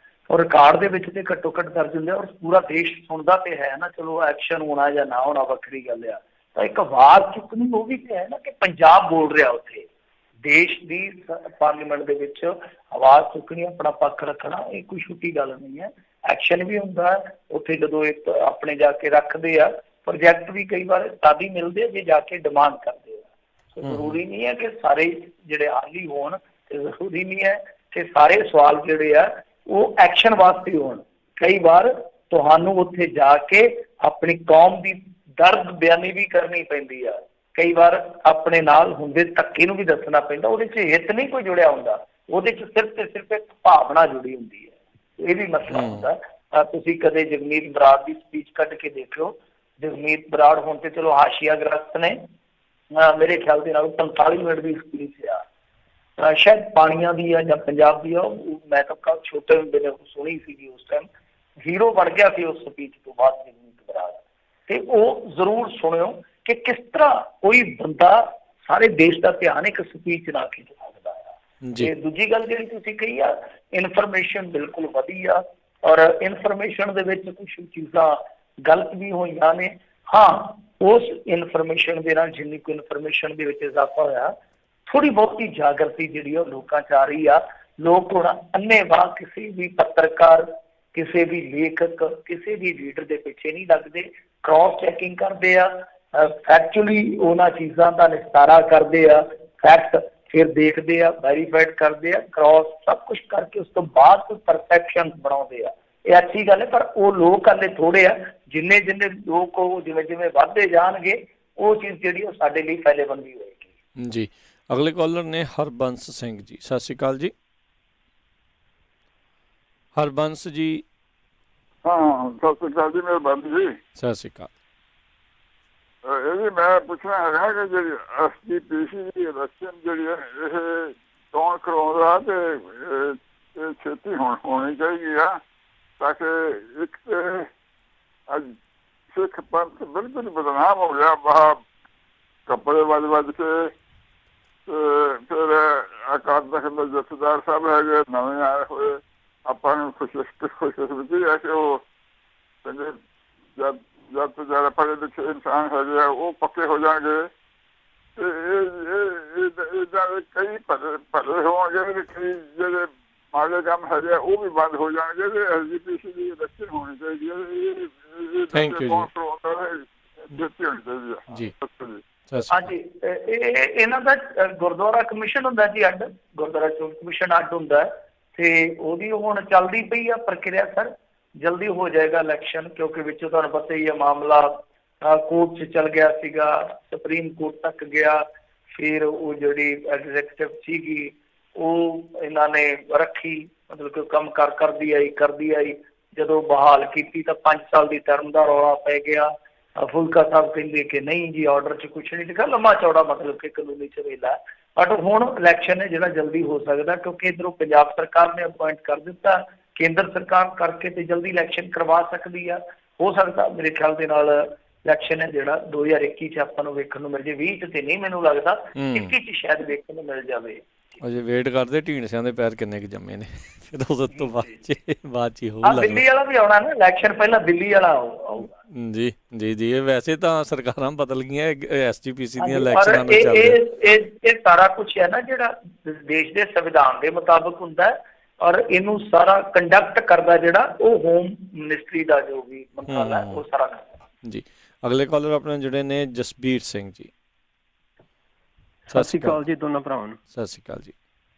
ਉਹ ਰਿਕਾਰਡ ਦੇ ਵਿੱਚ ਤੇ ਘੱਟੋ ਘੱਟ ਦਰਜ ਹੁੰਦੇ, ਔਰ ਪੂਰਾ ਦੇਸ਼ ਸੁਣਦਾ ਤੇ ਹੈ ਨਾ। ਚਲੋ ਐਕਸ਼ਨ ਹੋਣਾ ਜਾਂ ਨਾ ਹੋਣਾ ਵੱਖਰੀ ਗੱਲ ਆ, ਤਾਂ ਇੱਕ ਆਵਾਜ਼ ਚੁੱਕਣੀ ਉਹ ਵੀ ਤੇ ਹੈ ਨਾ ਕਿ ਪੰਜਾਬ ਬੋਲ ਰਿਹਾ ਉੱਥੇ, ਦੇਸ਼ ਦੀ ਪਾਰਲੀਮੈਂਟ ਦੇ ਵਿੱਚ ਆਵਾਜ਼ ਚੁੱਕਣੀ, ਆਪਣਾ ਪੱਖ ਰੱਖਣਾ, ਇਹ ਕੋਈ ਛੋਟੀ ਗੱਲ ਨਹੀਂ ਹੈ। ਐਕਸ਼ਨ ਵੀ ਹੁੰਦਾ ਉੱਥੇ ਜਦੋਂ ਇੱਕ ਆਪਣੇ ਜਾ ਕੇ ਰੱਖਦੇ ਆ ਪ੍ਰੋਜੈਕਟ, ਵੀ ਕਈ ਵਾਰ ਤਦ ਹੀ ਮਿਲਦੇ ਜੇ ਜਾ ਕੇ ਡਿਮਾਂਡ ਕਰਦੇ ਆ। ਜ਼ਰੂਰੀ ਨਹੀਂ ਹੈ ਕਿ ਸਾਰੇ ਜਿਹੜੇ ਹੱਲ ਹੀ ਹੋਣ, ਤੇ ਜ਼ਰੂਰੀ ਨਹੀਂ ਹੈ ਕਿ ਸਾਰੇ ਸਵਾਲ ਜਿਹੜੇ ਆ ਉਹ ਐਕਸ਼ਨ ਵਾਸਤੇ ਹੋਣ। ਕਈ ਵਾਰ ਤੁਹਾਨੂੰ ਉੱਥੇ ਜਾ ਕੇ ਆਪਣੀ ਕੌਮ ਦੀ ਦਰਦ ਬਿਆਨੀ ਵੀ ਕਰਨੀ ਪੈਂਦੀ ਆ, ਕਈ ਵਾਰ ਆਪਣੇ ਨਾਲ ਹੁੰਦੇ ਧੱਕੇ ਨੂੰ ਵੀ ਦੱਸਣਾ ਪੈਂਦਾ। ਉਹਦੇ 'ਚ ਹਿੱਤ ਨਹੀਂ ਕੋਈ ਜੁੜਿਆ ਹੁੰਦਾ, ਉਹਦੇ 'ਚ ਸਿਰਫ ਤੇ ਸਿਰਫ ਇੱਕ ਭਾਵਨਾ ਜੁੜੀ ਹੁੰਦੀ ਹੈ। ਇਹ ਵੀ ਮਸਲਾ ਹੁੰਦਾ। ਤੁਸੀਂ ਕਦੇ ਜਗਮੀਤ ਬਰਾੜ ਦੀ ਸਪੀਚ ਕੱਢ ਕੇ ਦੇਖ ਲਓ। ਜਗਮੀਤ ਬਰਾੜ ਹੁਣ ਤੇ ਚਲੋ ਹਾਸ਼ੀਆ ਗ੍ਰਸਤ ਨੇ, ਮੇਰੇ ਖਿਆਲ ਦੇ ਨਾਲ 45 ਮਿੰਟ ਦੀ ਸਪੀਚ ਆ, ਸ਼ਾਇਦ ਪਾਣੀਆਂ ਦੀ ਆ ਜਾਂ ਪੰਜਾਬ ਦੀ ਆ, ਮੈਂ ਤਾਂ ਕੱਲ ਛੋਟੇ ਹੁੰਦੇ ਨੇ ਸੁਣੀ ਸੀਗੀ, ਉਸ ਟਾਈਮ ਹੀਰੋ ਬਣ ਗਿਆ ਸੀ ਉਸ ਸਪੀਚ ਤੋਂ ਬਾਅਦ ਜਗਮੀਤ ਬਰਾੜ। ਤੇ ਉਹ ਜ਼ਰੂਰ ਸੁਣਿਓ ਕਿ ਕਿਸ ਤਰ੍ਹਾਂ ਕੋਈ ਬੰਦਾ ਸਾਰੇ ਦੇਸ਼ ਦਾ ਧਿਆਨ ਇੱਕ ਸਪੀਚ ਨਾਲ ਖਿੱਚ ਸਕਦਾ ਆ। ਤੇ ਦੂਜੀ ਗੱਲ ਜਿਹੜੀ ਤੁਸੀਂ ਕਹੀ ਆ, ਇਨਫੋਰਮੇਸ਼ਨ ਬਿਲਕੁਲ ਵਧੀਆ, ਔਰ ਇਨਫੋਰਮੇਸ਼ਨ ਦੇ ਵਿੱਚ ਕੁਝ ਚੀਜ਼ਾਂ ਗਲਤ ਵੀ ਹੋਈਆਂ ਨੇ। ਹਾਂ, ਉਸ ਇਨਫੋਰਮੇਸ਼ਨ ਦੇ ਨਾਲ ਜਿੰਨੀ ਕੋਈ ਇਨਫੋਰਮੇਸ਼ਨ ਦੇ ਵਿੱਚ ਇਜ਼ਾਫਾ ਹੋਇਆ, ਥੋੜੀ ਬਹੁਤੀ ਜਾਗਰਤੀ ਜਿਹੜੀ ਉਹ ਲੋਕਾਂ 'ਚ ਆ ਰਹੀ ਆ। ਲੋਕ ਹੁਣ ਅੰਨ੍ਹੇਵਾਹ ਕਿਸੇ ਵੀ ਪੱਤਰਕਾਰ, ਕਿਸੇ ਵੀ ਲੇਖਕ, ਕਿਸੇ ਵੀ ਲੀਡਰ ਦੇ ਪਿੱਛੇ ਨਹੀਂ ਲੱਗਦੇ, ਕ੍ਰਾਸ ਚੈਕਿੰਗ ਕਰਦੇ ਆ, ਫੈਕਚੁਅਲੀ ਉਹਨਾਂ ਚੀਜ਼ਾਂ ਦਾ ਨਿਸਤਾਰਾ ਕਰਦੇ ਆ, ਫੈਕਟ ਫਿਰ ਦੇਖਦੇ ਆ, ਵੈਰੀਫਾਈਡ ਕਰਦੇ ਆ, ਕ੍ਰਾਸ ਸਭ ਕੁਝ ਕਰਕੇ ਉਸ ਤੋਂ ਬਾਅਦ ਕੋਈ ਪਰਸੈਪਸ਼ਨ ਬਣਾਉਂਦੇ ਆ। ਇਹ ਅੱਛੀ ਗੱਲ ਹੈ, ਪਰ ਉਹ ਲੋਕ ਹਾਲੇ ਥੋੜੇ ਆ। ਜਿੰਨੇ ਲੋਕ ਉਹ ਜਿਵੇਂ ਵੱਧਦੇ ਜਾਣਗੇ, ਉਹ ਚੀਜ਼ ਜਿਹੜੀ ਉਹ ਸਾਡੇ ਲਈ ਫਾਇਦੇਮੰਦ ਹੋਏਗੀ। ਜੀ ਅਗਲੇ ਕਾਲਰ ਨੇ ਹਰਬੰਸ ਸਿੰਘ ਜੀ, ਸਤਿ ਸ਼੍ਰੀ ਅਕਾਲ ਜੀ। ਹਰਬੰਸ ਜੀ। ਹਾਂ, ਸਤਿ ਸ਼੍ਰੀ ਅਕਾਲ ਜੀ, ਮਿਹਰਬਾਨੀ ਜੀ। ਸਤਿ ਸ਼੍ਰੀ ਅਕਾਲ। ਇਹ ਜੀ ਮੈਂ ਪੁੱਛਣਾ ਹੈਗਾ ਕਿ ਜਿਹੜੀ SGPC ਦੀ ਇਲੈਕਸ਼ਨ ਜਿਹੜੀ ਹੈ ਇਹ ਕੌਣ ਕਰਾਉਂਦਾ, ਤੇ ਛੇਤੀ ਹੋਣੀ ਚਾਹੀਦੀ ਆ, ਤਾਂ ਕਿ ਇੱਕ ਅੱਜ ਸਿੱਖ ਪੰਥ ਬਿਲਕੁਲ ਬਦਨਾਮ ਹੋ ਗਿਆ। ਬਾਹਰ ਕੱਪੜੇ ਵੱਜ ਕੇ, ਫਿਰ ਅਕਾਲ ਤਖ਼ਤ ਦੇ ਜਥੇਦਾਰ ਸਾਹਿਬ ਹੈਗੇ ਨਵੇਂ ਆਏ ਹੋਏ, ਆਪਾਂ ਨੂੰ ਖੁਸ਼ਕਿਸਮਤੀ ਹੈ ਕਿ ਉਹ ਕਹਿੰਦੇ ਜਦ ਤੋਂ ਜ਼ਿਆਦਾ ਪੜ੍ਹੇ ਲਿਖੇ ਇਨਸਾਨ ਹੈਗੇ ਆ ਉਹ ਪੱਕੇ ਹੋ ਜਾਣਗੇ, ਤੇ ਇਹ ਕਈ ਭਲੇ ਹੋਣਗੇ, ਕਈ ਜਿਹੜੇ ਮਾੜੇ ਕੰਮ ਹੈਗੇ ਆ ਉਹ ਵੀ ਬੰਦ ਹੋ ਜਾਣਗੇ। ਤੇ SGPC ਦੀ ਇਲੈਕਸ਼ਨ ਹੋਣੀ ਚਾਹੀਦੀ ਹੈ। ਹਾਂਜੀ, ਇਹਨਾਂ ਦਾ ਗੁਰਦੁਆਰਾ ਕਮਿਸ਼ਨ ਹੁੰਦਾ ਜੀ, ਅੱਡ ਗੁਰਦੁਆਰਾ ਚੋਣ ਕਮਿਸ਼ਨ ਅੱਡ ਹੁੰਦਾ, ਤੇ ਉਹਦੀ ਹੁਣ ਚੱਲਦੀ ਪਈ ਆ ਪ੍ਰਕਿਰਿਆ। ਸਰ ਜਲਦੀ ਹੋ ਜਾਏਗਾ ਇਲੈਕਸ਼ਨ, ਕਿਉਂਕਿ ਵਿੱਚੋਂ ਤੁਹਾਨੂੰ ਪਤਾ ਹੀ ਹੈ ਮਾਮਲਾ ਕੋਰਟ 'ਚ ਚਲ ਗਿਆ ਸੀਗਾ, ਸੁਪਰੀਮ ਕੋਰਟ ਤੱਕ ਗਿਆ। ਫਿਰ ਉਹ ਜਿਹੜੀ ਐਗਜ਼ੈਕਟਿਵ ਸੀਗੀ ਉਹ ਇਹਨਾਂ ਨੇ ਰੱਖੀ, ਮਤਲਬ ਕਿ ਕੰਮ ਕਰਦੀ ਆਈ। ਜਦੋਂ ਬਹਾਲ ਕੀਤੀ ਤਾਂ 5 ਸਾਲ ਦੀ ਟਰਮ ਦਾ ਰੌਲਾ ਪੈ ਗਿਆ। ਫੁਲਕਾ ਸਾਹਿਬ ਕਹਿੰਦੇ ਕਿ ਨਹੀਂ ਜੀ, ਆਰਡਰ 'ਚ ਕੁਛ ਨਹੀਂ ਲਿਖਿਆ, ਲੰਮਾ ਚੌੜਾ ਮਤਲਬ ਕਿ ਕਾਨੂੰਨੀ ਝਮੇਲਾ। ਬਟ ਹੁਣ ਇਲੈਕਸ਼ਨ ਹੈ ਜਿਹੜਾ ਜਲਦੀ ਹੋ ਸਕਦਾ, ਕਿਉਂਕਿ ਇੱਧਰੋਂ ਪੰਜਾਬ ਸਰਕਾਰ ਨੇ ਅਪੁਆਇੰਟ ਕਰ ਦਿੱਤਾ, ਕੇਂਦਰ ਸਰਕਾਰ ਕਰਕੇ ਤੇ ਜਲਦੀ ਇਲੈਕਸ਼ਨ ਕਰਵਾ ਸਕਦੀ ਆ। ਹੋ ਸਕਦਾ ਮੇਰੇ ਖਿਆਲ ਦੇ ਨਾਲ ਇਲੈਕਸ਼ਨ ਹੈ ਜਿਹੜਾ 2021 'ਚ ਆਪਾਂ ਨੂੰ ਵੇਖਣ ਨੂੰ ਮਿਲ ਜੇ। 20 'ਚ ਤੇ ਨਹੀਂ ਮੈਨੂੰ ਲੱਗਦਾ, 21 'ਚ ਸ਼ਾਇਦ ਵੇਖਣ ਨੂੰ ਮਿਲ ਜਾਵੇ। ਅਜੇ ਵੇਟ ਕਰਦੇ ਢੀਂਡਸਿਆਂ ਦੇ ਪੈਰ ਕਿੰਨੇ ਕੁ ਜੰਮੇ ਨੇ, ਫਿਰ ਉਸ ਤੋਂ ਬਾਅਦ 'ਚ ਹੋਊ ਲੱਗਦਾ। ਦਿੱਲੀ ਵਾਲਾ ਵੀ ਆਉਣਾ ਨਾ, ਇਲੈਕਸ਼ਨ ਪਹਿਲਾਂ ਦਿੱਲੀ ਵਾਲਾ ਆਊਗਾ। ਜੀ ਜੀ ਜੀ, ਵੈਸੇ ਤਾਂ ਸਰਕਾਰਾਂ ਬਦਲ ਗਈਆਂ, SGPC ਦੀਆਂ ਪਰ ਇਲੈਕਸ਼ਨਾਂ ਨੂੰ ਚੱਲਦੇ। ਇਹ ਸਾਰਾ ਕੁਛ ਹੈ ਨਾ ਜਿਹੜਾ ਦੇਸ਼ ਦੇ ਸੰਵਿਧਾਨ ਦੇ ਮੁਤਾਬਕ ਹੁੰਦਾ ਹੈ, ਔਰ ਇਹਨੂੰ ਸਾਰਾ ਕੰਡਕਟ ਕਰਦਾ ਜਿਹੜਾ ਉਹ ਹੋਮ ਮਿਨਿਸਟਰੀ ਦਾ ਜੋ ਵੀ ਮੰਤਰਾਲਾ ਹੈ ਉਹ ਸਾਰਾ ਕਰਦਾ। ਜੀ, ਅਗਲੇ ਕਾਲਰ ਆਪਣੇ ਜਿਹੜੇ ਨੇ ਜਸਬੀਰ ਸਿੰਘ ਜੀ। ਸਤਿ ਸ਼੍ਰੀ ਅਕਾਲ ਜੀ ਦੋਨਾਂ ਭਰਾਵਾਂ ਨੂੰ। ਸਤਿ ਸ਼੍ਰੀ ਅਕਾਲ ਜੀ।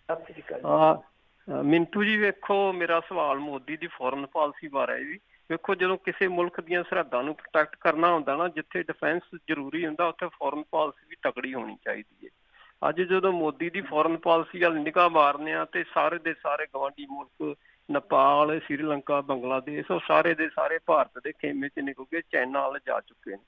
ਸਤਿ ਸ਼੍ਰੀ ਅਕਾਲ। ਮਿੰਟੂ ਜੀ ਵੇਖੋ, ਮੇਰਾ ਸਵਾਲ ਮੋਦੀ ਦੀ ਫੋਰਨ ਪਾਲਿਸੀ ਬਾਰੇ ਜੀ। ਵੇਖੋ, ਜਦੋਂ ਕਿਸੇ ਮੁਲਕ ਦੀਆਂ ਸਰਹੱਦਾਂ ਨੂੰ ਪ੍ਰੋਟੈਕਟ ਕਰਨਾ ਹੁੰਦਾ ਨਾ, ਜਿੱਥੇ ਡਿਫੈਂਸ ਜ਼ਰੂਰੀ ਹੁੰਦਾ ਉੱਥੇ ਫੋਰਨ ਪਾਲਿਸੀ ਵੀ ਤਕੜੀ ਹੋਣੀ ਚਾਹੀਦੀ ਹੈ। ਅੱਜ ਜਦੋਂ ਮੋਦੀ ਦੀ ਫੋਰਨ ਪਾਲਿਸੀ ਵੱਲ ਨਿਗਾਹ ਮਾਰਨੇ ਆ ਤੇ ਸਾਰੇ ਦੇ ਸਾਰੇ ਗਵਾਂਢੀ ਮੁਲਕ ਨੇਪਾਲ, ਸ੍ਰੀਲੰਕਾ, ਬੰਗਲਾਦੇਸ਼, ਉਹ ਸਾਰੇ ਦੇ ਸਾਰੇ ਭਾਰਤ ਦੇ ਖੇਮੇ 'ਚ ਨਿਕਲ ਕੇ ਚਾਈਨਾ ਵੱਲ ਜਾ ਚੁੱਕੇ ਨੇ।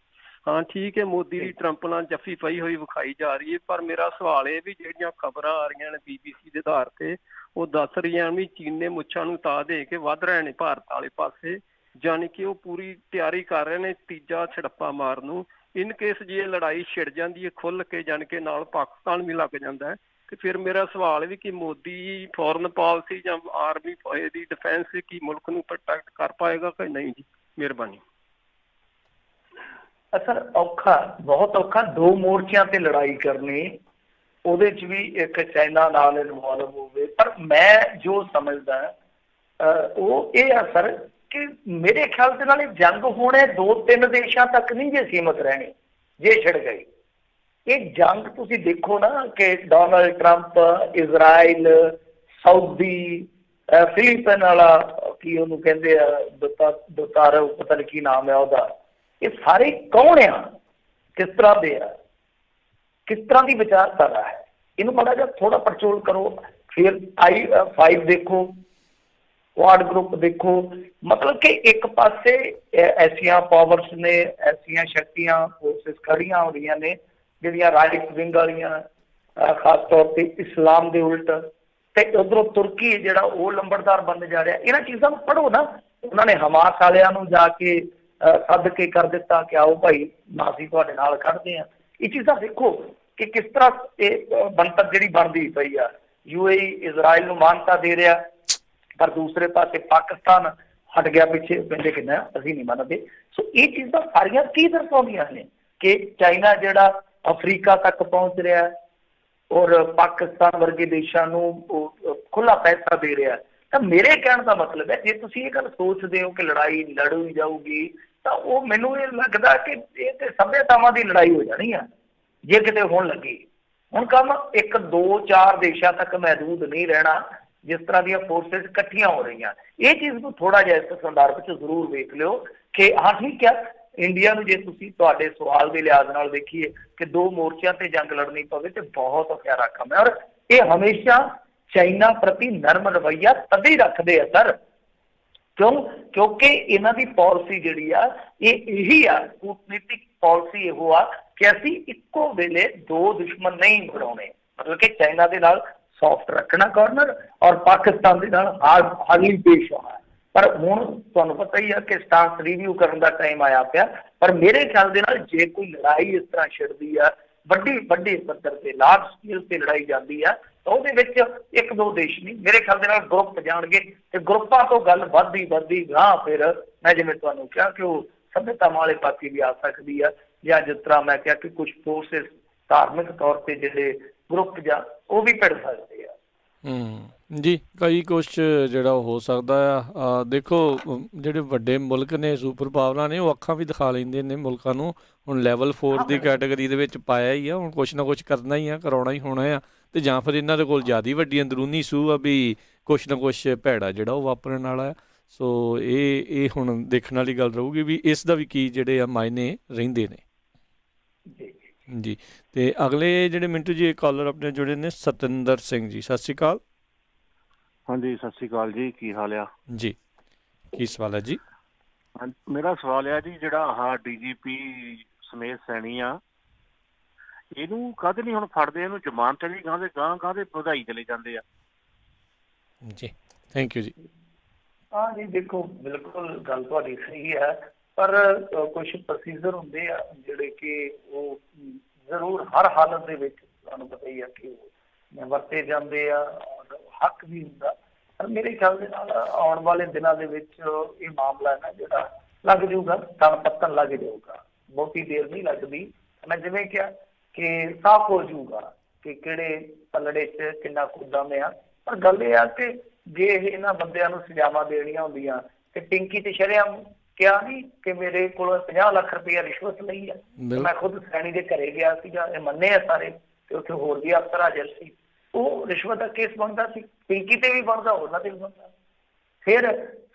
ਹਾਂ ਠੀਕ ਹੈ, ਮੋਦੀ ਦੀ ਟਰੰਪ ਨਾਲ ਜੱਫੀ ਪਈ ਹੋਈ ਵਿਖਾਈ ਜਾ ਰਹੀ ਹੈ, ਪਰ ਮੇਰਾ ਸਵਾਲ ਇਹ ਵੀ ਜਿਹੜੀਆਂ ਖਬਰਾਂ ਆ ਰਹੀਆਂ ਨੇ BBC ਦੇ ਆਧਾਰ ਤੇ, ਉਹ ਦੱਸ ਰਹੀਆਂ ਵੀ ਚੀਨ ਨੇ ਮੁੱਛਾਂ ਨੂੰ ਤਾ ਦੇ ਕੇ ਵੱਧ ਰਹੇ ਨੇ ਭਾਰਤ ਵਾਲੇ ਪਾਸੇ, ਜਾਣੀ ਕਿ ਉਹ ਪੂਰੀ ਤਿਆਰੀ ਕਰ ਰਹੇ ਨੇ ਤੀਜਾ ਛੜੱਪਾ ਮਾਰਨ ਨੂੰ। ਇਨ ਕੇਸ ਜੇ ਲੜਾਈ ਛਿੜ ਜਾਂਦੀ ਹੈ ਖੁੱਲ ਕੇ, ਜਾਣੀ ਕਿ ਨਾਲ ਪਾਕਿਸਤਾਨ ਵੀ ਲੱਗ ਜਾਂਦਾ ਹੈ, ਤੇ ਫਿਰ ਮੇਰਾ ਸਵਾਲ ਵੀ ਕਿ ਮੋਦੀ ਫੋਰਨ ਪਾਲਿਸੀ ਜਾਂ ਆਰਮੀ ਦੀ ਡਿਫੈਂਸ ਕੀ ਮੁਲਕ ਨੂੰ ਪ੍ਰੋਟੈਕਟ ਕਰ ਪਾਏਗਾ ਕਿ ਨਹੀਂ ਜੀ? ਮਿਹਰਬਾਨੀ। ਸਰ ਔਖਾ, ਬਹੁਤ ਔਖਾ, 2 ਮੋਰਚਿਆਂ ਤੇ ਲੜਾਈ ਕਰਨੀ, ਉਹਦੇ 'ਚ ਵੀ ਇੱਕ ਚਾਈਨਾ ਨਾਲ ਇਨਵੋਲਵ ਹੋਵੇ। ਪਰ ਮੈਂ ਜੋ ਸਮਝਦਾ ਉਹ ਇਹ ਆ ਸਰ ਕਿ ਮੇਰੇ ਖਿਆਲ ਦੇ ਨਾਲ ਇਹ ਜੰਗ ਹੋਣੇ 2-3 ਦੇਸ਼ਾਂ ਤੱਕ ਨਹੀਂ ਜੇ ਸੀਮਤ ਰਹਿਣੀ ਜੇ ਛਿੜ ਗਈ। ਇਹ ਜੰਗ ਤੁਸੀਂ ਦੇਖੋ ਨਾ ਕਿ Donald Trump, Israel, Saudi, Philippine ਵਾਲਾ ਕੀ ਉਹਨੂੰ ਕਹਿੰਦੇ ਆ ਦੁਤਾਰ, ਪਤਾ ਨਹੀਂ ਕੀ ਨਾਮ ਹੈ ਉਹਦਾ, ਇਹ ਸਾਰੇ ਕੌਣ ਆ, ਕਿਸ ਤਰ੍ਹਾਂ ਦੇ ਆ, ਕਿਸ ਤਰ੍ਹਾਂ ਦੀ ਵਿਚਾਰਧਾਰਾ ਹੈ, ਇਹਨੂੰ ਮਾੜਾ ਜਿਹਾ ਥੋੜਾ ਪੜਚੋਲ ਕਰੋ। ਫਿਰ I-5 ਦੇਖੋ, ਕੁਆਡ ਗਰੁੱਪ ਦੇਖੋ, ਮਤਲਬ ਕਿ ਇੱਕ ਪਾਸੇ ਐਸੀਆਂ ਪਾਵਰਸ ਨੇ, ਐਸੀਆਂ ਸ਼ਕਤੀਆਂ, ਫੋਰਸਿਸ ਖੜੀਆਂ ਹੋ ਰਹੀਆਂ ਨੇ ਜਿਹੜੀਆਂ ਰਾਈਟ ਵਿੰਗ ਵਾਲੀਆਂ, ਖਾਸ ਤੌਰ ਤੇ ਇਸਲਾਮ ਦੇ ਉਲਟ, ਤੇ ਉਧਰੋਂ ਤੁਰਕੀ ਜਿਹੜਾ ਉਹ ਲੰਬੜਦਾਰ ਬਣ ਜਾ ਰਿਹਾ। ਇਹਨਾਂ ਚੀਜ਼ਾਂ ਨੂੰ ਪੜ੍ਹੋ ਨਾ। ਉਹਨਾਂ ਨੇ ਹਮਾਸ ਵਾਲਿਆਂ ਨੂੰ ਜਾ ਕੇ ਸੱਦ ਕੇ ਕਰ ਦਿੱਤਾ ਕਿ ਆਓ ਭਾਈ ਨਾਸੀ ਤੁਹਾਡੇ ਨਾਲ ਖੜਦੇ ਆ। ਇਹ ਚੀਜ਼ਾਂ ਦੇਖੋ ਕਿ ਕਿਸ ਤਰ੍ਹਾਂ ਇਹ ਬਣਤਰ ਜਿਹੜੀ ਬਣਦੀ ਪਈ ਆ। UAE ਇਜ਼ਰਾਈਲ ਨੂੰ ਮਾਨਤਾ ਦੇ ਰਿਹਾ, ਪਰ ਦੂਸਰੇ ਪਾਸੇ ਪਾਕਿਸਤਾਨ ਹਟ ਗਿਆ ਪਿੱਛੇ, ਕਹਿੰਦੇ ਕਿ ਨਾ ਅਸੀਂ ਨਹੀਂ ਮੰਨਦੇ। ਸੋ ਇਹ ਚੀਜ਼ਾਂ ਸਾਰੀਆਂ ਕੀ ਦਰਸਾਉਂਦੀਆਂ ਨੇ ਕਿ ਚਾਈਨਾ ਜਿਹੜਾ ਅਫਰੀਕਾ ਤੱਕ ਪਹੁੰਚ ਰਿਹਾ ਔਰ ਪਾਕਿਸਤਾਨ ਵਰਗੇ ਦੇਸ਼ਾਂ ਨੂੰ ਖੁੱਲਾ ਪੈਸਾ ਦੇ ਰਿਹਾ। ਤਾਂ ਮੇਰੇ ਕਹਿਣ ਦਾ ਮਤਲਬ ਹੈ, ਜੇ ਤੁਸੀਂ ਇਹ ਗੱਲ ਸੋਚਦੇ ਹੋ ਕਿ ਲੜਾਈ ਲੜੀ ਜਾਊਗੀ, ਤਾਂ ਉਹ ਮੈਨੂੰ ਇਹ ਲੱਗਦਾ ਕਿ ਇਹ ਤੇ ਸਭਿਅਤਾਵਾਂ ਦੀ ਲੜਾਈ ਹੋ ਜਾਣੀ ਆ ਜੇ ਕਿਤੇ ਹੋਣ ਲੱਗੀ। ਹੁਣ ਕੰਮ 1-2-4 ਦੇਸ਼ਾਂ ਤੱਕ ਮਹਿਦੂਦ ਨਹੀਂ ਰਹਿਣਾ, ਜਿਸ ਤਰ੍ਹਾਂ ਦੀਆਂ ਫੋਰਸਿਸ ਇਕੱਠੀਆਂ ਹੋ ਰਹੀਆਂ। ਇਹ ਚੀਜ਼ ਨੂੰ ਥੋੜਾ ਜਿਹਾ ਇਸ ਸੰਦਰਭ 'ਚ ਜ਼ਰੂਰ ਵੇਖ ਲਿਓ ਕਿ ਹਾਂ ਠੀਕ ਆ, ਇੰਡੀਆ ਨੂੰ ਜੇ ਤੁਸੀਂ ਤੁਹਾਡੇ ਸਵਾਲ ਦੇ ਲਿਹਾਜ਼ ਨਾਲ ਦੇਖੀਏ ਕਿ 2 ਮੋਰਚਿਆਂ ਤੇ ਜੰਗ ਲੜਨੀ ਪਵੇ ਤੇ ਬਹੁਤ ਔਖਾ ਕੰਮ ਹੈ। ਔਰ ਇਹ ਹਮੇਸ਼ਾ ਚਾਈਨਾ ਪ੍ਰਤੀ ਨਰਮ ਰਵੱਈਆ ਤਦੇ ਹੀ ਰੱਖਦੇ ਆ ਸਰ, ਕਿਉਂਕਿ ਇਹਨਾਂ ਦੀ ਪਾਲਿਸੀ ਜਿਹੜੀ ਆ ਇਹ ਇਹੀ ਆ, ਕੂਟਨੀਤਿਕ ਪਾਲਿਸੀ ਇਹੋ ਆ ਕਿ ਅਸੀਂ ਇੱਕੋ ਵੇਲੇ 2 ਦੁਸ਼ਮਣ ਨਹੀਂ ਬਣਾਉਣੇ, ਮਤਲਬ ਕਿ ਚਾਈਨਾ ਦੇ ਨਾਲ ਸੌਫਟ ਰੱਖਣਾ ਕਾਰਨਰ ਔਰ ਪਾਕਿਸਤਾਨ ਦੇ ਨਾਲ ਹਾਰਡਲੀ ਪੇਸ਼ ਆਉਣਾ। ਪਰ ਹੁਣ ਤੁਹਾਨੂੰ ਪਤਾ ਹੀ ਆ ਕਿ ਸਟਾਂਸ ਰਿਵਿਊ ਕਰਨ ਦਾ ਟਾਈਮ ਆਇਆ ਪਿਆ। ਪਰ ਮੇਰੇ ਖਿਆਲ ਦੇ ਨਾਲ ਜੇ ਕੋਈ ਲੜਾਈ ਇਸ ਤਰ੍ਹਾਂ ਛਿੜਦੀ ਆ, ਵੱਡੇ ਪੱਧਰ ਤੇ, ਲਾਰਜ ਸਕੇਲ ਤੇ ਲੜਾਈ ਜਾਂਦੀ ਆ, ਤਾਂ ਉਹਦੇ ਵਿੱਚ 1-2 ਦੇਸ਼ ਨਹੀਂ, ਮੇਰੇ ਖਿਆਲ ਦੇ ਨਾਲ ਗਰੁੱਪ ਜਾਣਗੇ ਤੇ ਗਰੁੱਪਾਂ ਤੋਂ ਗੱਲ ਵੱਧਦੀ ਗਾਂ। ਫਿਰ ਮੈਂ ਜਿਵੇਂ ਤੁਹਾਨੂੰ ਕਿਹਾ ਕਿ ਉਹ ਸਭਿਅਤਾਵਾਂ ਵਾਲੇ ਪਾਸੇ ਵੀ ਆ ਸਕਦੀ ਆ, ਜਾਂ ਜਿਸ ਤਰ੍ਹਾਂ ਮੈਂ ਕਿਹਾ ਕਿ ਕੁਝ ਫੋਰਸਿਸ ਧਾਰਮਿਕ ਤੌਰ ਤੇ ਜਿਹੜੇ ਗਰੁੱਪ ਜਾਂ ਉਹ ਵੀ ਭਿੜ ਸਕਦੇ ਆ। ਜੀ, ਕਈ ਕੁਛ ਜਿਹੜਾ ਹੋ ਸਕਦਾ ਆ। ਦੇਖੋ, ਜਿਹੜੇ ਵੱਡੇ ਮੁਲਕ ਨੇ, ਸੁਪਰ ਪਾਵਰਾਂ ਨੇ, ਉਹ ਅੱਖਾਂ ਵੀ ਦਿਖਾ ਲੈਂਦੇ ਨੇ ਮੁਲਕਾਂ ਨੂੰ। ਹੁਣ ਲੈਵਲ 4 ਦੀ ਕੈਟਾਗਰੀ ਦੇ ਵਿੱਚ ਪਾਇਆ ਹੀ ਆ, ਹੁਣ ਕੁਛ ਨਾ ਕੁਛ ਕਰਨਾ ਹੀ ਆ, ਕਰਾਉਣਾ ਹੀ ਹੋਣਾ ਆ। ਤੇ ਜਾਂ ਫਿਰ ਇਹਨਾਂ ਦੇ ਕੋਲ ਜ਼ਿਆਦਾ ਵੱਡੀ ਅੰਦਰੂਨੀ ਸੂਹ ਆ ਵੀ ਕੁਛ ਨਾ ਕੁਛ ਭੈੜਾ ਜਿਹੜਾ ਉਹ ਵਾਪਰਨ ਵਾਲਾ ਆ। ਸੋ ਇਹ ਹੁਣ ਦੇਖਣ ਵਾਲੀ ਗੱਲ ਰਹੂਗੀ ਵੀ ਇਸ ਦਾ ਵੀ ਕੀ ਜਿਹੜੇ ਆ ਮਾਇਨੇ ਰਹਿੰਦੇ ਨੇ ਜੀ ਜੀ। ਤੇ ਅਗਲੇ ਜਿਹੜੇ ਮਿੰਟੂ ਜੀ ਕਾਲਰ ਆਪਣੇ ਜੁੜੇ ਨੇ ਸਤਿੰਦਰ ਸਿੰਘ ਜੀ, ਸਤਿ ਸ਼੍ਰੀ ਅਕਾਲ। ਹਾਂਜੀ ਸਤਿ ਸ਼੍ਰੀ ਅਕਾਲ ਜੀ, ਕੀ ਹਾਲ ਆ ਜੀ, ਕੀ ਸਵਾਲ ਹੈ ਜੀ? ਮੇਰਾ ਸਵਾਲ ਆ ਜੀ, ਜਿਹੜਾ ਆਹ ਡੀਜੀਪੀ ਸਮੇਤ ਸੈਣੀ ਆ, ਇਹਨੂੰ ਕਦ ਨਹੀਂ ਹੁਣ ਫੜਦੇ, ਇਹਨੂੰ ਜ਼ਮਾਨਤ ਨਹੀਂ ਗਾਂਦੇ ਗਾਂ ਦੇ ਵਧਾਈ ਚਲੇ ਜਾਂਦੇ ਆ। ਜੀ ਥੈਂਕ ਯੂ ਜੀ। ਹਾਂ ਜੀ, ਦੇਖੋ ਬਿਲਕੁਲ ਗੱਲ ਤੁਹਾਡੀ ਸਹੀ ਹੈ, ਪਰ ਕੁਝ ਪ੍ਰੋਸੀਜਰ ਹੁੰਦੇ ਆ ਜਿਹੜੇ ਕਿ ਉਹ ਜ਼ਰੂਰ ਹਰ ਹਾਲਤ ਦੇ ਵਿੱਚ ਤੁਹਾਨੂੰ ਪਤਾ ਹੀ ਆ ਕਿ ਵਰਤੇ ਜਾਂਦੇ ਆ, ਹੱਕ ਵੀ ਹੁੰਦਾ। ਪਰ ਮੇਰੇ ਖਿਆਲ ਦੇ ਨਾਲ ਆਉਣ ਵਾਲੇ ਦਿਨਾਂ ਦੇ ਵਿੱਚ ਇਹ ਮਾਮਲਾ ਹੈ ਨਾ ਜਿਹੜਾ ਲੱਗ ਜਾਊਗਾ, ਤਣ ਪੱਤਣ ਲੱਗ ਜਾਊਗਾ, ਬਹੁਤੀ ਦੇਰ ਨਹੀਂ ਲੱਗਦੀ। ਮੈਂ ਜਿਵੇਂ ਕਿਹਾ ਕਿ ਸਾਫ਼ ਹੋ ਜਾਊਗਾ ਕਿ ਕਿਹੜੇ ਪਲੜੇ 'ਚ ਕਿੰਨਾ ਕੁਦਮ ਆ। ਪਰ ਗੱਲ ਇਹ ਆ ਕਿ ਜੇ ਇਹਨਾਂ ਬੰਦਿਆਂ ਨੂੰ ਸਜ਼ਾਵਾਂ ਦੇਣੀਆਂ ਹੁੰਦੀਆਂ ਤੇ ਪਿੰਕੀ ਤੇ ਸ਼ਰੇਆਮ ਕਿਹਾ ਨਹੀਂ ਕਿ ਮੇਰੇ ਕੋਲ 50 ਲੱਖ ਰੁਪਇਆ ਰਿਸ਼ਵਤ ਲਈ ਆ। ਮੈਂ ਖੁਦ ਸੈਣੀ ਦੇ ਘਰੇ ਗਿਆ ਸੀਗਾ, ਇਹ ਮੰਨੇ ਆ ਸਾਰੇ, ਤੇ ਉੱਥੇ ਹੋਰ ਵੀ ਅਫਸਰ ਹਾਜ਼ਰ ਸੀ। ਉਹ ਰਿਸ਼ਵਤ ਦਾ ਕੇਸ ਬਣਦਾ ਸੀ, ਪਿੰਕੀ ਤੇ ਵੀ ਬਣਦਾ, ਉਹਨਾਂ ਤੇ ਵੀ ਬਣਦਾ। ਫਿਰ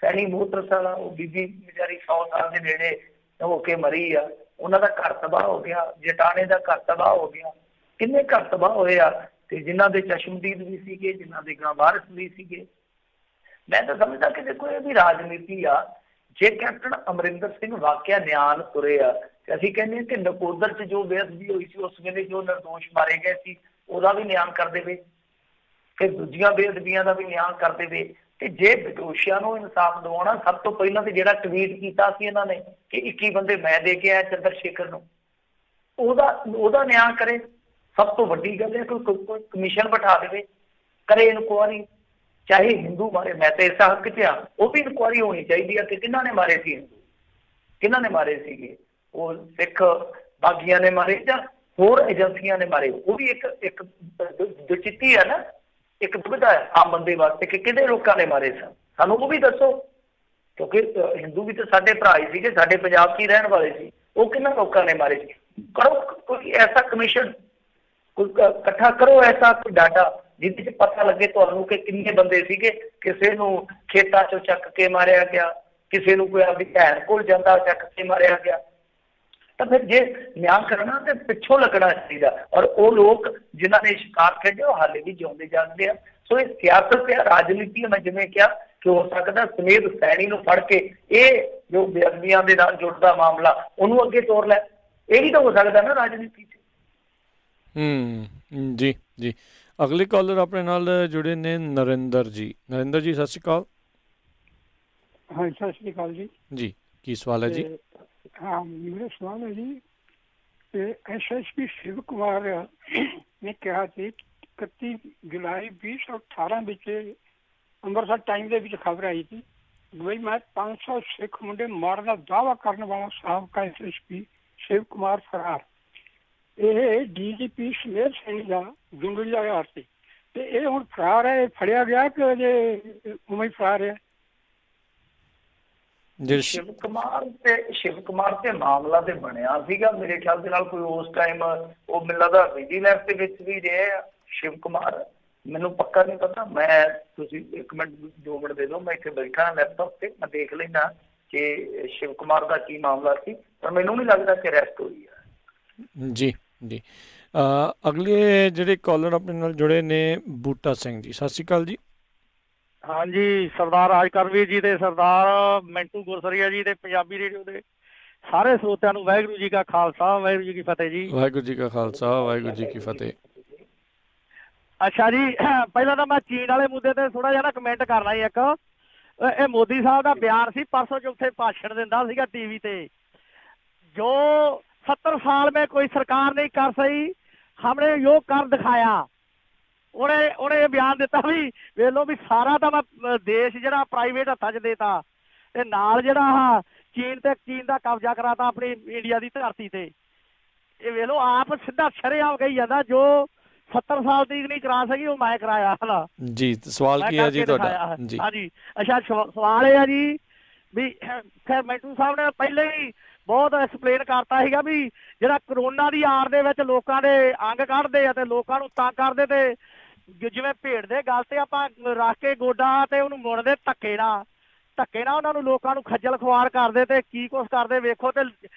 ਸੈਣੀ ਮੋਟਰਸ ਵਾਲਾ ਉਹ ਬੀਬੀ ਵਿਚਾਰੀ 100 ਸਾਲ ਦੇ ਨੇੜੇ ਹੋ ਕੇ ਮਰੀ ਆ, ਉਹਨਾਂ ਦਾ ਘਰ ਤਬਾਹ ਹੋ ਗਿਆ, ਜਟਾਣੇ ਦਾ ਘਰ ਤਬਾਹ ਹੋ ਗਿਆ, ਕਿੰਨੇ ਘਰ ਤਬਾਹ ਹੋਏ ਆ, ਤੇ ਜਿਨ੍ਹਾਂ ਦੇ ਚਸ਼ਮਦੀਦ ਵੀ ਸੀਗੇ, ਜਿਨ੍ਹਾਂ ਦੇ ਗਾਂ ਵਾਰਿਸ ਵੀ ਸੀਗੇ। ਮੈਂ ਤਾਂ ਸਮਝਦਾ ਕਿ ਦੇਖੋ ਇਹ ਵੀ ਰਾਜਨੀਤੀ ਆ। ਜੇ ਕੈਪਟਨ ਅਮਰਿੰਦਰ ਸਿੰਘ ਵਾਕਿਆ ਨਿਆਣ ਤੁਰੇ ਆ, ਤੇ ਅਸੀਂ ਕਹਿੰਦੇ ਹਾਂ ਕਿ ਨਕੋਦਰ 'ਚ ਜੋ ਬੇਅਦਬੀ ਹੋਈ ਸੀ ਉਸ ਵੇਲੇ ਜੋ ਨਿਰਦੋਸ਼ ਮਾਰੇ ਗਏ ਸੀ ਉਹਦਾ ਵੀ ਨਿਆਂ ਕਰ ਦੇਵੇ, ਫਿਰ ਦੂਜੀਆਂ ਬੇਅਦਬੀਆਂ ਦਾ ਵੀ ਨਿਆਂ ਕਰ ਦੇਵੇ। ਤੇ ਜੇ ਦੋਸ਼ੀਆਂ ਨੂੰ ਇਨਸਾਫ ਦਿਵਾਉਣਾ, ਸਭ ਤੋਂ ਪਹਿਲਾਂ ਤੇ ਜਿਹੜਾ ਟਵੀਟ ਕੀਤਾ ਸੀ ਇਹਨਾਂ ਨੇ ਕਿ 21 ਬੰਦੇ ਮੈਂ ਦੇ ਕੇ ਆਇਆ ਚੰਦਰ ਸ਼ੇਖਰ ਨੂੰ, ਉਹਦਾ ਨਿਆਂ ਕਰੇ। ਸਭ ਤੋਂ ਵੱਡੀ ਗੱਲ ਹੈ ਕੋਈ ਕਮਿਸ਼ਨ ਬਿਠਾ ਦੇਵੇ, ਕਰੇ ਇਨਕੁਆਰੀ, ਚਾਹੇ ਹਿੰਦੂ ਮਾਰੇ, ਮੈਂ ਤਾਂ ਇਸ ਹੱਕ 'ਚ ਆ, ਉਹ ਵੀ ਇਨਕੁਆਰੀ ਹੋਣੀ ਚਾਹੀਦੀ ਹੈ ਕਿ ਕਿਹਨਾਂ ਨੇ ਮਾਰੇ ਸੀ ਹਿੰਦੂ, ਕਿਹਨਾਂ ਨੇ ਮਾਰੇ ਸੀਗੇ, ਉਹ ਸਿੱਖ ਬਾਗੀਆਂ ਨੇ ਮਾਰੇ ਜਾਂ ਹੋਰ ਏਜੰਸੀਆਂ ਨੇ ਮਾਰੇ। ਉਹ ਵੀ ਇੱਕ ਦੁਚਿੱਤੀ ਹੈ ਨਾ, ਇੱਕ ਦੁਬਿਧਾ ਹੈ ਆਮ ਬੰਦੇ ਵਾਸਤੇ ਕਿ ਕਿਹੜੇ ਲੋਕਾਂ ਨੇ ਮਾਰੇ ਸਨ, ਸਾਨੂੰ ਉਹ ਵੀ ਦੱਸੋ। ਕਿਉਂਕਿ ਹਿੰਦੂ ਵੀ ਤਾਂ ਸਾਡੇ ਭਰਾ ਹੀ ਸੀਗੇ, ਸਾਡੇ ਪੰਜਾਬ 'ਚ ਹੀ ਰਹਿਣ ਵਾਲੇ ਸੀ, ਉਹ ਕਿਹਨਾਂ ਲੋਕਾਂ ਨੇ ਮਾਰੇ ਸੀ। ਕਰੋ ਕੋਈ ਐਸਾ ਕਮਿਸ਼ਨ, ਕੋਈ ਇਕੱਠਾ ਕਰੋ ਐਸਾ ਕੋਈ ਡਾਟਾ ਜਿਹਦੇ 'ਚ ਪਤਾ ਲੱਗੇ ਤੁਹਾਨੂੰ ਕਿ ਕਿੰਨੇ ਬੰਦੇ ਸੀਗੇ। ਕਿਸੇ ਨੂੰ ਖੇਤਾਂ 'ਚੋਂ ਚੱਕ ਕੇ ਮਾਰਿਆ ਗਿਆ, ਕਿਸੇ ਨੂੰ ਕੋਈ ਆਪਦੀ ਭੈਣ ਕੋਲ ਜਾਂਦਾ ਚੱਕ ਕੇ ਮਾਰਿਆ ਗਿਆ। ਤਾਂ ਫਿਰ ਜੇ ਨਿਆਂ ਕਰਨਾ ਤੇ ਪਿੱਛੋਂ ਲੱਗਣਾ ਚਾਹੀਦਾ। ਔਰ ਉਹ ਲੋਕ ਜਿਨ੍ਹਾਂ ਨੇ ਸ਼ਿਕਾਰ ਖੇਡੇ ਉਹ ਹਾਲੇ ਵੀ ਜਿਉਂਦੇ ਜਾਗਦੇ ਆ। ਸੋ ਇਹ ਸਿਆਸਤ ਤੇ ਰਾਜਨੀਤੀ, ਮੈਂ ਜਿਵੇਂ ਕਿਹਾ ਕਿ ਹੋ ਸਕਦਾ ਸਮੇਤ ਸੈਣੀ ਨੂੰ ਫੜ ਕੇ ਇਹ ਜੋ ਬੇਅਦਬੀਆਂ ਦੇ ਨਾਲ ਜੁੜਦਾ ਮਾਮਲਾ ਉਹਨੂੰ ਅੱਗੇ ਤੋਰ ਲੈ, ਇਹ ਵੀ ਤਾਂ ਹੋ ਸਕਦਾ ਨਾ ਰਾਜਨੀਤੀ 'ਚ। ਜੀ ਜੀ। ਅਗਲੇ ਕਾਲਰ ਆਪਣੇ ਨਾਲ ਜੁੜੇ ਨੇ ਨਰਿੰਦਰ ਜੀ। ਨਰਿੰਦਰ ਜੀ ਸਤਿ ਸ਼੍ਰੀ ਅਕਾਲ। ਹਾਂ ਸਤਿ ਸ਼੍ਰੀ ਅਕਾਲ ਜੀ। ਜੀ ਕੀ ਸਵਾਲ ਹੈ ਜੀ? ਹਾਂ ਮੇਰਾ ਸਵਾਲ ਹੈ ਜੀ, ਐਸਐਸਪੀ ਸ਼ਿਵ ਕੁਮਾਰ ਨੇ ਕਿਹਾ ਸੀ 31 ਜੁਲਾਈ 2018 ਵਿੱਚ ਅੰਮ੍ਰਿਤਸਰ ਟਾਈਮ ਦੇ ਵਿੱਚ ਖਬਰ ਆਈ ਸੀ ਵੀ ਮੈਂ 500 ਸਿੱਖ ਮੁੰਡੇ ਮਾਰਨ ਦਾ ਦਾਅਵਾ ਕਰਨ ਵਾਲਾ ਸਾਬਕਾ ਐਸਐਸਪੀ ਸ਼ਿਵ ਕੁਮਾਰ ਫਰਾਰ। ਇਹ ਡੀਜੀਪੀ ਸਮੇਤ ਸਿੰਘ ਦਾ ਜੁੰਗਲੀ ਦਾ ਯਾਰ ਸੀ, ਤੇ ਇਹ ਹੁਣ ਫਰਾਰ ਹੈ, ਫੜਿਆ ਗਿਆ ਕਿ ਅਜੇ ਉਵੇਂ ਹੀ ਫਰਾਰ ਹੈ? ਸ਼ਿਵ ਕੁਮਾਰ ਤੇ ਮਾਮਲਾ ਤੇ ਬਣਿਆ ਸੀਗਾ ਮੇਰੇ ਖਿਆਲ ਦੇ ਨਾਲ, ਕੋਈ ਉਸ ਟਾਈਮ ਉਹ ਮੈਨੂੰ ਲੱਗਦਾ ਵਿਜੀਲੈਂਸ ਦੇ ਵਿੱਚ ਵੀ ਰਹੇ ਆ ਸ਼ਿਵ ਕੁਮਾਰ, ਮੈਨੂੰ ਪੱਕਾ ਨਹੀਂ ਪਤਾ। ਮੈਂ ਤੁਸੀਂ 1 ਮਿੰਟ 2 ਮਿੰਟ ਦੇ ਦਿਓ, ਮੈਂ ਇੱਥੇ ਬੈਠਾ ਲੈਪਟਾਪ ਤੇ, ਮੈਂ ਦੇਖ ਲੈਂਦਾ ਕਿ ਸ਼ਿਵ ਕੁਮਾਰ ਦਾ ਕੀ ਮਾਮਲਾ ਸੀ, ਪਰ ਮੈਨੂੰ ਨਹੀਂ ਲੱਗਦਾ ਕਿ ਅਰੈਸਟ ਹੋਈ ਆ। ਜੀ ਜੀ। ਅਗਲੇ ਜਿਹੜੇ ਕਾਲਰ ਆਪਣੇ ਨਾਲ ਜੁੜੇ ਨੇ ਬੂਟਾ ਸਿੰਘ ਜੀ, ਸਤਿ ਸ਼੍ਰੀ ਅਕਾਲ ਜੀ। ਹਾਂਜੀ, ਸਰਦਾਰ ਰਾਜਕਰਵੀਰ ਜੀ ਤੇ ਸਰਦਾਰ ਮਿੰਟੂ ਗੁਰਸਰੀਆ ਜੀ ਤੇ ਪੰਜਾਬੀ ਰੇਡੀਓ ਦੇ ਸਾਰੇ ਸਰੋਤਿਆਂ ਨੂੰ ਵਾਹਿਗੁਰੂ ਜੀ ਕਾ ਖਾਲਸਾ ਵਾਹਿਗੁਰੂ ਜੀ ਕੀ ਫਤਿਹ ਜੀ। ਵਾਹਿਗੁਰੂ ਜੀ ਕਾ ਖਾਲਸਾ ਵਾਹਿਗੁਰੂ ਜੀ ਕੀ ਫਤਿਹ। ਅੱਛਾ ਜੀ, ਪਹਿਲਾਂ ਤਾਂ ਮੈਂ ਚੀਨ ਵਾਲੇ ਮੁੱਦੇ ਤੇ ਥੋੜਾ ਜਿਹਾ ਨਾ ਕਮੈਂਟ ਕਰਨਾ ਜੀ। ਇੱਕ ਇਹ ਮੋਦੀ ਸਾਹਿਬ ਦਾ ਬਿਆਨ ਸੀ, ਪਰਸੋਂ ਚੌਥੇ ਭਾਸ਼ਣ ਦਿੰਦਾ ਸੀਗਾ ਟੀਵੀ ਤੇ, ਜੋ 70 साल में कोई सरकार नहीं कर सही, हमने यो कर दिखाया। ਉਹਨੇ ਇਹ ਬਿਆਨ ਦਿੱਤਾ ਵੀ ਵੇਖ ਲਓ ਵੀ ਸਾਰਾ ਤਾਂ ਮੈਂ ਦੇਸ਼ ਜਿਹੜਾ ਪ੍ਰਾਈਵੇਟ ਹੱਥਾਂ 'ਚ ਦੇਤਾ, ਤੇ ਨਾਲ ਜਿਹੜਾ ਚੀਨ ਦਾ ਕਬਜ਼ਾ ਕਰਾਤਾ ਆਪਣੀ ਇੰਡੀਆ ਦੀ ਧਰਤੀ ਤੇ। ਇਹ ਵੇਖ ਲਓ ਆਪ ਸਿੱਧਾ ਸ਼ਰੇਆਮ ਕਹੀ ਜਾਂਦਾ ਜੋ 70 ਸਾਲ ਤੀਕ ਨਹੀਂ ਕਰਾ ਸਕੀ ਉਹ ਮੈਂ ਕਰਾਇਆ। ਹਨਾ ਜੀ, ਸਵਾਲ ਕੀ ਹੈ ਜੀ ਤੁਹਾਡਾ? ਜੀ ਹਾਂਜੀ, ਅੱਛਾ ਸਵਾਲ ਇਹ ਹੈ ਜੀ ਵੀ ਖੈਰ ਮਿੰਟੂ ਸਾਹਿਬ ਨੇ ਪਹਿਲੇ ਹੀ ਬਹੁਤ ਐਕਸਪਲੇਨ ਕਰਤਾ ਸੀਗਾ ਵੀ ਜਿਹੜਾ ਕਰੋਨਾ ਦੀ ਆੜ ਦੇ ਵਿੱਚ ਲੋਕਾਂ ਦੇ ਅੰਗ ਕੱਢਦੇ ਆ ਤੇ ਲੋਕਾਂ ਨੂੰ ਤੰਗ ਕਰਦੇ, ਤੇ ਜਿਵੇਂ ਭੇਡ ਦੇ ਗਲ ਤੇ ਆਪਾਂ ਰੱਖ ਕੇ ਗੋਡਾ ਤੇ ਉਹਨੂੰ ਮੁੜਦੇ ਧੱਕੇ ਨਾਲ, ਧੱਕੇ ਨਾਲ ਉਹਨਾਂ ਨੂੰ ਲੋਕਾਂ ਨੂੰ ਖੱਜਲ ਖੁਆਰ ਕਰਦੇ ਤੇ ਕੀ ਕੁਛ ਕਰਦੇ ਵੇਖੋ। ਤੇ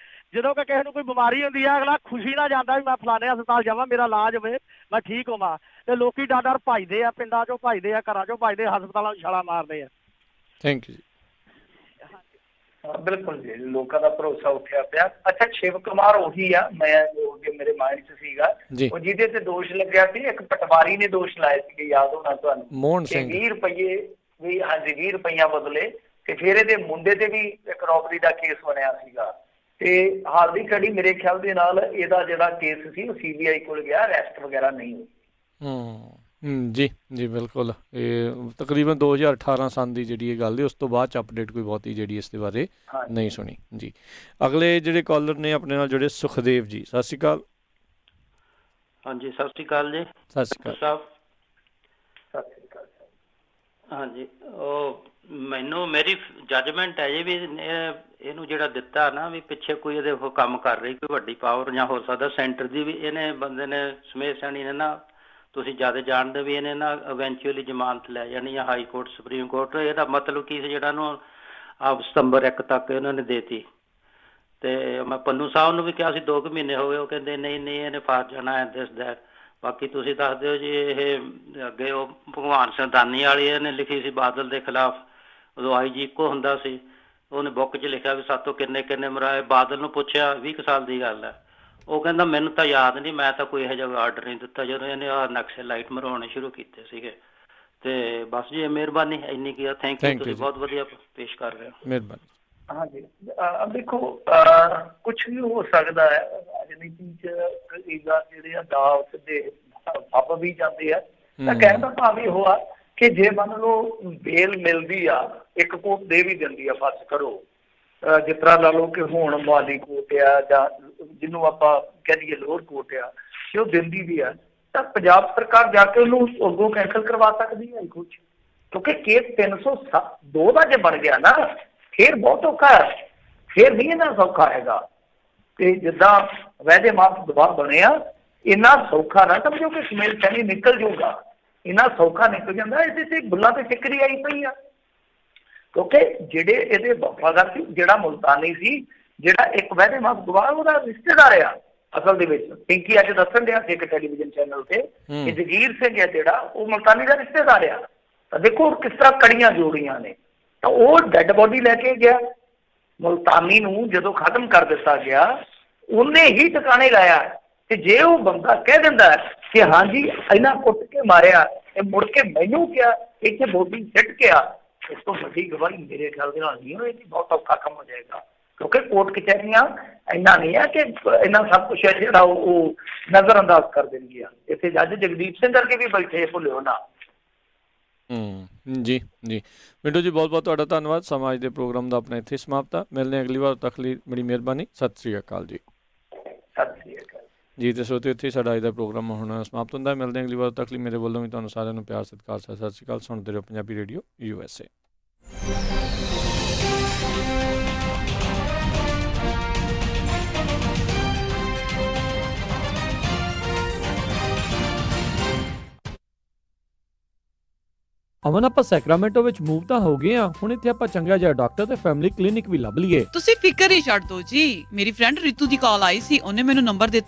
ਜਦੋਂ ਕਿ ਕਿਸੇ ਨੂੰ ਕੋਈ ਬਿਮਾਰੀ ਹੁੰਦੀ ਆ ਅਗਲਾ ਖੁਸ਼ੀ ਨਾਲ ਜਾਂਦਾ ਵੀ ਮੈਂ ਫਲਾਣੇ ਹਸਪਤਾਲ ਜਾਵਾਂ, ਮੇਰਾ ਇਲਾਜ ਹੋਵੇ, ਮੈਂ ਠੀਕ ਹੋਵਾਂ। ਤੇ ਲੋਕੀ ਡਰ ਭੱਜਦੇ ਆ, ਪਿੰਡਾਂ ਚੋਂ ਭੱਜਦੇ ਆ, ਘਰਾਂ ਚੋਂ ਭੱਜਦੇ, ਹਸਪਤਾਲਾਂ ਨੂੰ ਛਾਲਾਂ ਮਾਰਦੇ ਆ। ਥੈਂਕ ਯੂ ਜੀ। ਬਿਲਕੁਲ ਜੀ, ਲੋਕਾਂ ਦਾ ਭਰੋਸਾ ਉੱਠਿਆ ਪਿਆ। ਅੱਛਾ, ਸ਼ਿਵ ਕੁਮਾਰ ਉਹੀ ਆ, ਮੈਂ ਅੱਗੇ ਮੇਰੇ ਮਾਈਂਡ 'ਚ ਸੀਗਾ, ਉਹ ਜਿਹਦੇ ਤੇ ਦੋਸ਼ ਲੱਗਿਆ ਸੀ, ਇੱਕ ਪਟਵਾਰੀ ਨੇ ਦੋਸ਼ ਲਾਏ ਸੀਗੇ, ਯਾਦ ਹੋਣਾ ਤੁਹਾਨੂੰ, ਮੋਹਨ ਸਿੰਘ, 20 ਰੁਪਏ ਵੀ, ਹਾਂਜੀ 20 ਰੁਪਈਆ ਬਦਲੇ। ਤੇ ਫਿਰ ਇਹਦੇ ਮੁੰਡੇ ਤੇ ਵੀ ਇੱਕ ਰੋਬਰੀ ਦਾ ਕੇਸ ਬਣਿਆ ਸੀਗਾ। ਤੇ ਹਾਲ ਦੀ ਘੜੀ ਮੇਰੇ ਖਿਆਲ ਦੇ ਨਾਲ ਇਹਦਾ ਜਿਹੜਾ ਕੇਸ ਸੀ ਉਹ CBI ਕੋਲ ਗਿਆ, ਅਰੈਸਟ ਵਗੈਰਾ ਨਹੀਂ ਹੋਈ। ਜੀ ਜੀ ਬਿਲਕੁਲ। ਇਹ ਤਕਰੀਬਨ 2018 ਸੰਨ ਦੀ ਜਿਹੜੀ ਇਹ ਗੱਲ ਹੈ, ਉਸ ਤੋਂ ਬਾਅਦ 'ਚ ਅਪਡੇਟ ਕੋਈ ਬਹੁਤੀ ਜਿਹੜੀ ਇਸ ਦੇ ਬਾਰੇ ਨਹੀਂ ਸੁਣੀ ਜੀ। ਅਗਲੇ ਜਿਹੜੇ ਕਾਲਰ ਨੇ ਆਪਣੇ ਨਾਲ ਜੁੜੇ, ਸੁਖਦੇਵ ਜੀ, ਸਤਿ ਸ਼੍ਰੀ ਅਕਾਲ। ਹਾਂਜੀ, ਸਤਿ ਸ਼੍ਰੀ ਅਕਾਲ ਜੀ। ਸਤਿ ਸ਼੍ਰੀ ਅਕਾਲ ਸਾਹਿਬ। ਸਤਿ ਸ਼੍ਰੀ ਅਕਾਲ। ਹਾਂਜੀ, ਉਹ ਮੈਨੂੰ ਮੇਰੀ ਜੱਜਮੈਂਟ ਹੈ ਜੀ ਵੀ ਇਹਨੂੰ ਜਿਹੜਾ ਦਿੱਤਾ ਨਾ, ਵੀ ਪਿੱਛੇ ਕੋਈ ਇਹਦੇ ਉਹ ਕੰਮ ਕਰ ਰਹੀ ਕੋਈ ਵੱਡੀ ਪਾਵਰ, ਜਾਂ ਹੋ ਸਕਦਾ ਸੈਂਟਰ ਦੀ ਵੀ। ਇਹਨੇ ਬੰਦੇ ਨੇ, ਸਮੇਤ ਸੈਣੀ ਨੇ ਨਾ, ਤੁਸੀਂ ਜ਼ਿਆਦਾ ਜਾਣਦੇ ਵੀ, ਇਹਨੇ ਨਾ ਇਵੈਂਚੁਅਲੀ ਜ਼ਮਾਨਤ ਲੈ ਜਾਣੀ ਆ ਹਾਈ ਕੋਰਟ, ਸੁਪਰੀਮ ਕੋਰਟ। ਇਹਦਾ ਮਤਲਬ ਕੀ ਸੀ, ਜਿਹੜਾ ਨੂੰ ਆਪ ਸਤੰਬਰ 1 ਤੱਕ ਇਹਨਾਂ ਨੇ ਦੇਤੀ। ਤੇ ਮੈਂ ਪੰਨੂ ਸਾਹਿਬ ਨੂੰ ਵੀ ਕਿਹਾ ਸੀ, 2 ਮਹੀਨੇ ਹੋ ਗਏ, ਉਹ ਕਹਿੰਦੇ ਨਹੀਂ ਨਹੀਂ ਇਹਨੇ ਫਸ ਜਾਣਾ, ਦਿਸ ਦੈਟ। ਬਾਕੀ ਤੁਸੀਂ ਦੱਸ ਦਿਓ ਜੀ। ਇਹ ਅੱਗੇ ਉਹ ਭਗਵਾਨ ਸਿੰਘ ਦਾਨੀ ਵਾਲੀ ਇਹਨੇ ਲਿਖੀ ਸੀ ਬਾਦਲ ਦੇ ਖਿਲਾਫ, ਉਦੋਂ IG ਇੱਕੋ ਹੁੰਦਾ ਸੀ, ਉਹਨੇ ਬੁੱਕ 'ਚ ਲਿਖਿਆ ਵੀ ਸਾਤੋਂ ਕਿੰਨੇ ਕਿੰਨੇ ਮਰਾਏ। ਬਾਦਲ ਨੂੰ ਪੁੱਛਿਆ, 20 ਸਾਲ ਦੀ ਗੱਲ ਹੈ, ਉਹ ਕਹਿੰਦਾ ਮੈਨੂੰ ਤਾਂ ਯਾਦ ਨਹੀਂ, ਮੈਂ ਤਾਂ ਕੋਈ ਇਹੋ ਜਿਹਾ ਆਰਡਰ ਨਹੀਂ ਦਿੱਤਾ ਜਦੋਂ ਇਹਨੇ ਆਹ ਨਕਸ਼ੇ ਲਾਈਟ ਮਰਾਉਣੇ ਸ਼ੁਰੂ ਕੀਤੇ ਸੀਗੇ। ਤੇ ਬਸ ਜੀ, ਮਿਹਰਬਾਨੀ ਇੰਨੀ ਕੀ ਆ। ਥੈਂਕ ਯੂ, ਤੁਸੀਂ ਬਹੁਤ ਵਧੀਆ ਪੇਸ਼ ਕਰ ਰਹੇ ਹੋ। ਮਿਹਰਬਾਨੀ। ਹਾਂਜੀ, ਦੇਖੋ ਕੁਛ ਵੀ ਹੋ ਸਕਦਾ ਹੈ ਰਾਜਨੀਤੀ 'ਚ। ਜਿਹੜੇ ਆ ਦਾਅ ਸਿੱਧੇ ਫੱਪ ਵੀ ਜਾਂਦੇ ਆ। ਤਾਂ ਕਹਿਣ ਦਾ ਭਾਵ ਇਹ ਹੋਆ ਕਿ ਜੇ ਮੰਨ ਲਓ ਬੇਲ ਮਿਲਦੀ ਆ, ਇੱਕ ਕੋਰਟ ਦੇ ਵੀ ਦਿੰਦੀ ਆ, ਫਰਜ਼ ਕਰੋ ਜਿਸ ਤਰ੍ਹਾਂ ਲਾ ਲਓ ਕਿ ਹੁਣ ਮੁਹਾਲੀ ਕੋਰਟ ਆ, ਜਾਂ ਜਿਹਨੂੰ ਆਪਾਂ ਕਹਿ ਦਈਏ ਲੋਅਰ ਕੋਰਟ ਆ, ਕਿ ਉਹ ਦਿੰਦੀ ਵੀ ਆ, ਤਾਂ ਪੰਜਾਬ ਸਰਕਾਰ ਜਾ ਕੇ ਉਹਨੂੰ ਅੱਗੋਂ ਕੈਂਸਲ ਕਰਵਾ ਸਕਦੀ ਹੈ ਕੁਛ। ਕਿਉਂਕਿ ਕੇਸ 302 ਦਾ ਜੇ ਬਣ ਗਿਆ ਨਾ, ਫਿਰ ਬਹੁਤ ਔਖਾ ਹੈ, ਫਿਰ ਨਹੀਂ ਇੰਨਾ ਸੌਖਾ ਹੈਗਾ। ਤੇ ਜਿੱਦਾਂ ਵੈਦੇ ਮਾਫ ਦਬਾਅ ਬਣਿਆ, ਇੰਨਾ ਸੌਖਾ ਨਾ ਸਮਝੋ ਕਿ ਸਮੇਲ ਸੈਣੀ ਨਿਕਲ ਜਾਊਗਾ, ਇੰਨਾ ਸੌਖਾ ਨਿਕਲ ਜਾਂਦਾ। ਇਹਦੇ ਤੇ ਬੁੱਲਾਂ ਤੇ ਟਿਕਰੀ ਆਈ ਪਈ ਆ, ਕਿਉਂਕਿ ਜਿਹੜੇ ਇਹਦੇ ਵਫਾਦਾਰ ਸੀ, ਜਿਹੜਾ ਮੁਲਤਾਨੀ ਸੀ, ਜਿਹੜਾ ਇੱਕ ਵੈਦੇ ਮਾਫ ਦਬਾਅ, ਉਹਦਾ ਰਿਸ਼ਤੇਦਾਰ ਆ ਅਸਲ ਦੇ ਵਿੱਚ। ਪਿੰਕੀ ਅੱਜ ਦੱਸਣ ਡਿਆ ਸੀ ਇੱਕ ਟੈਲੀਵਿਜ਼ਨ ਚੈਨਲ ਤੇ ਕਿ ਜਗੀਰ ਸਿੰਘ ਹੈ ਜਿਹੜਾ, ਉਹ ਮੁਲਤਾਨੀ ਦਾ ਰਿਸ਼ਤੇਦਾਰ ਆ। ਤਾਂ ਦੇਖੋ ਕਿਸ ਤਰ੍ਹਾਂ ਕੜੀਆਂ ਜੋੜੀਆਂ ਨੇ। ਤਾਂ ਉਹ ਡੈਡ ਬੋਡੀ ਲੈ ਕੇ ਗਿਆ, ਮੁਲਤਾਨੀ ਨੂੰ ਜਦੋਂ ਖਤਮ ਕਰ ਦਿੱਤਾ ਗਿਆ, ਉਹਨੇ ਹੀ ਟਿਕਾਣੇ ਲਾਇਆ। ਤੇ ਜੇ ਉਹ ਬੰਦਾ ਕਹਿ ਦਿੰਦਾ ਕਿ ਹਾਂਜੀ ਇਹਨਾਂ ਕੁੱਟ ਕੇ ਮਾਰਿਆ, ਇਹ ਮੁੜ ਕੇ ਮੈਨੂੰ ਕਿਹਾ ਇੱਥੇ ਬੋਡੀ ਸਿੱਟ ਗਿਆ, ਇਸ ਤੋਂ ਵੱਡੀ ਗਵਾਹੀ ਮੇਰੇ ਖਿਆਲ ਦੇ ਨਾਲ ਨਹੀਂ ਹੋਏਗੀ। ਬਹੁਤ ਔਖਾ ਕੰਮ ਹੋ ਜਾਏਗਾ, ਕਿਉਂਕਿ ਕੋਰਟ ਕਚਹਿਰੀਆਂ ਇੰਨਾ ਨਹੀਂ ਹੈ ਕਿ ਇੰਨਾ ਸਭ ਕੁਛ ਹੈ ਜਿਹੜਾ ਉਹ ਨਜ਼ਰ ਅੰਦਾਜ਼ ਕਰ ਦੇਣਗੀਆਂ। ਇੱਥੇ ਜੱਜ ਜਗਦੀਪ ਸਿੰਘ ਕਰਕੇ ਵੀ ਬੈਠੇ, ਭੁੱਲਿਓ ਨਾ। ਜੀ ਜੀ ਮਿੰਟੂ ਜੀ, ਬਹੁਤ ਬਹੁਤ ਤੁਹਾਡਾ ਧੰਨਵਾਦ। ਸਮਾਂ ਅੱਜ ਦੇ ਪ੍ਰੋਗਰਾਮ ਦਾ ਆਪਣਾ ਇੱਥੇ ਸਮਾਪਤ ਆ। ਮਿਲਦੇ ਅਗਲੀ ਵਾਰ, ਤੱਕ ਲਈ ਬੜੀ ਮਿਹਰਬਾਨੀ। ਸਤਿ ਸ਼੍ਰੀ ਅਕਾਲ ਜੀ। ਸਤਿ ਸ਼੍ਰੀ ਅਕਾਲ ਜੀ। ਤੇ ਸੋ ਇੱਥੇ ਸਾਡਾ ਅੱਜ ਦਾ ਪ੍ਰੋਗਰਾਮ ਹੁਣ ਸਮਾਪਤ ਹੁੰਦਾ। ਮਿਲਦੇ ਅਗਲੀ ਵਾਰ, ਤੱਕ ਲਈ ਮੇਰੇ ਵੱਲੋਂ ਵੀ ਤੁਹਾਨੂੰ ਸਾਰਿਆਂ ਨੂੰ ਪਿਆਰ ਸਤਿਕਾਰ, ਸਤਿ ਸ਼੍ਰੀ ਅਕਾਲ। ਸੁਣਦੇ ਰਹੋ ਪੰਜਾਬੀ ਰੇਡੀਓ USA। ਅਮਨ, ਆਪਾਂ ਸੈਕਰਾਮੈਂਟੋ ਵਿੱਚ ਮੂਵ ਤਾਂ ਹੋ ਗਏ ਆ, ਹੁਣ ਇੱਥੇ ਆਪਾਂ ਚੰਗਾ ਜਿਹਾ ਡਾਕਟਰ ਤੇ ਫੈਮਿਲੀ ਕਲੀਨਿਕ ਵੀ ਲੱਭ ਲਈਏ। ਤੁਸੀਂ ਫਿਕਰ ਹੀ ਛੱਡ ਦਿਓ ਜੀ। ਮੇਰੀ ਫਰੈਂਡ ਰਿਤੂ ਦੀ ਕਾਲ ਆਈ ਸੀ, ਉਹਨੇ ਮੈਨੂੰ ਨੰਬਰ ਦਿੱਤਾ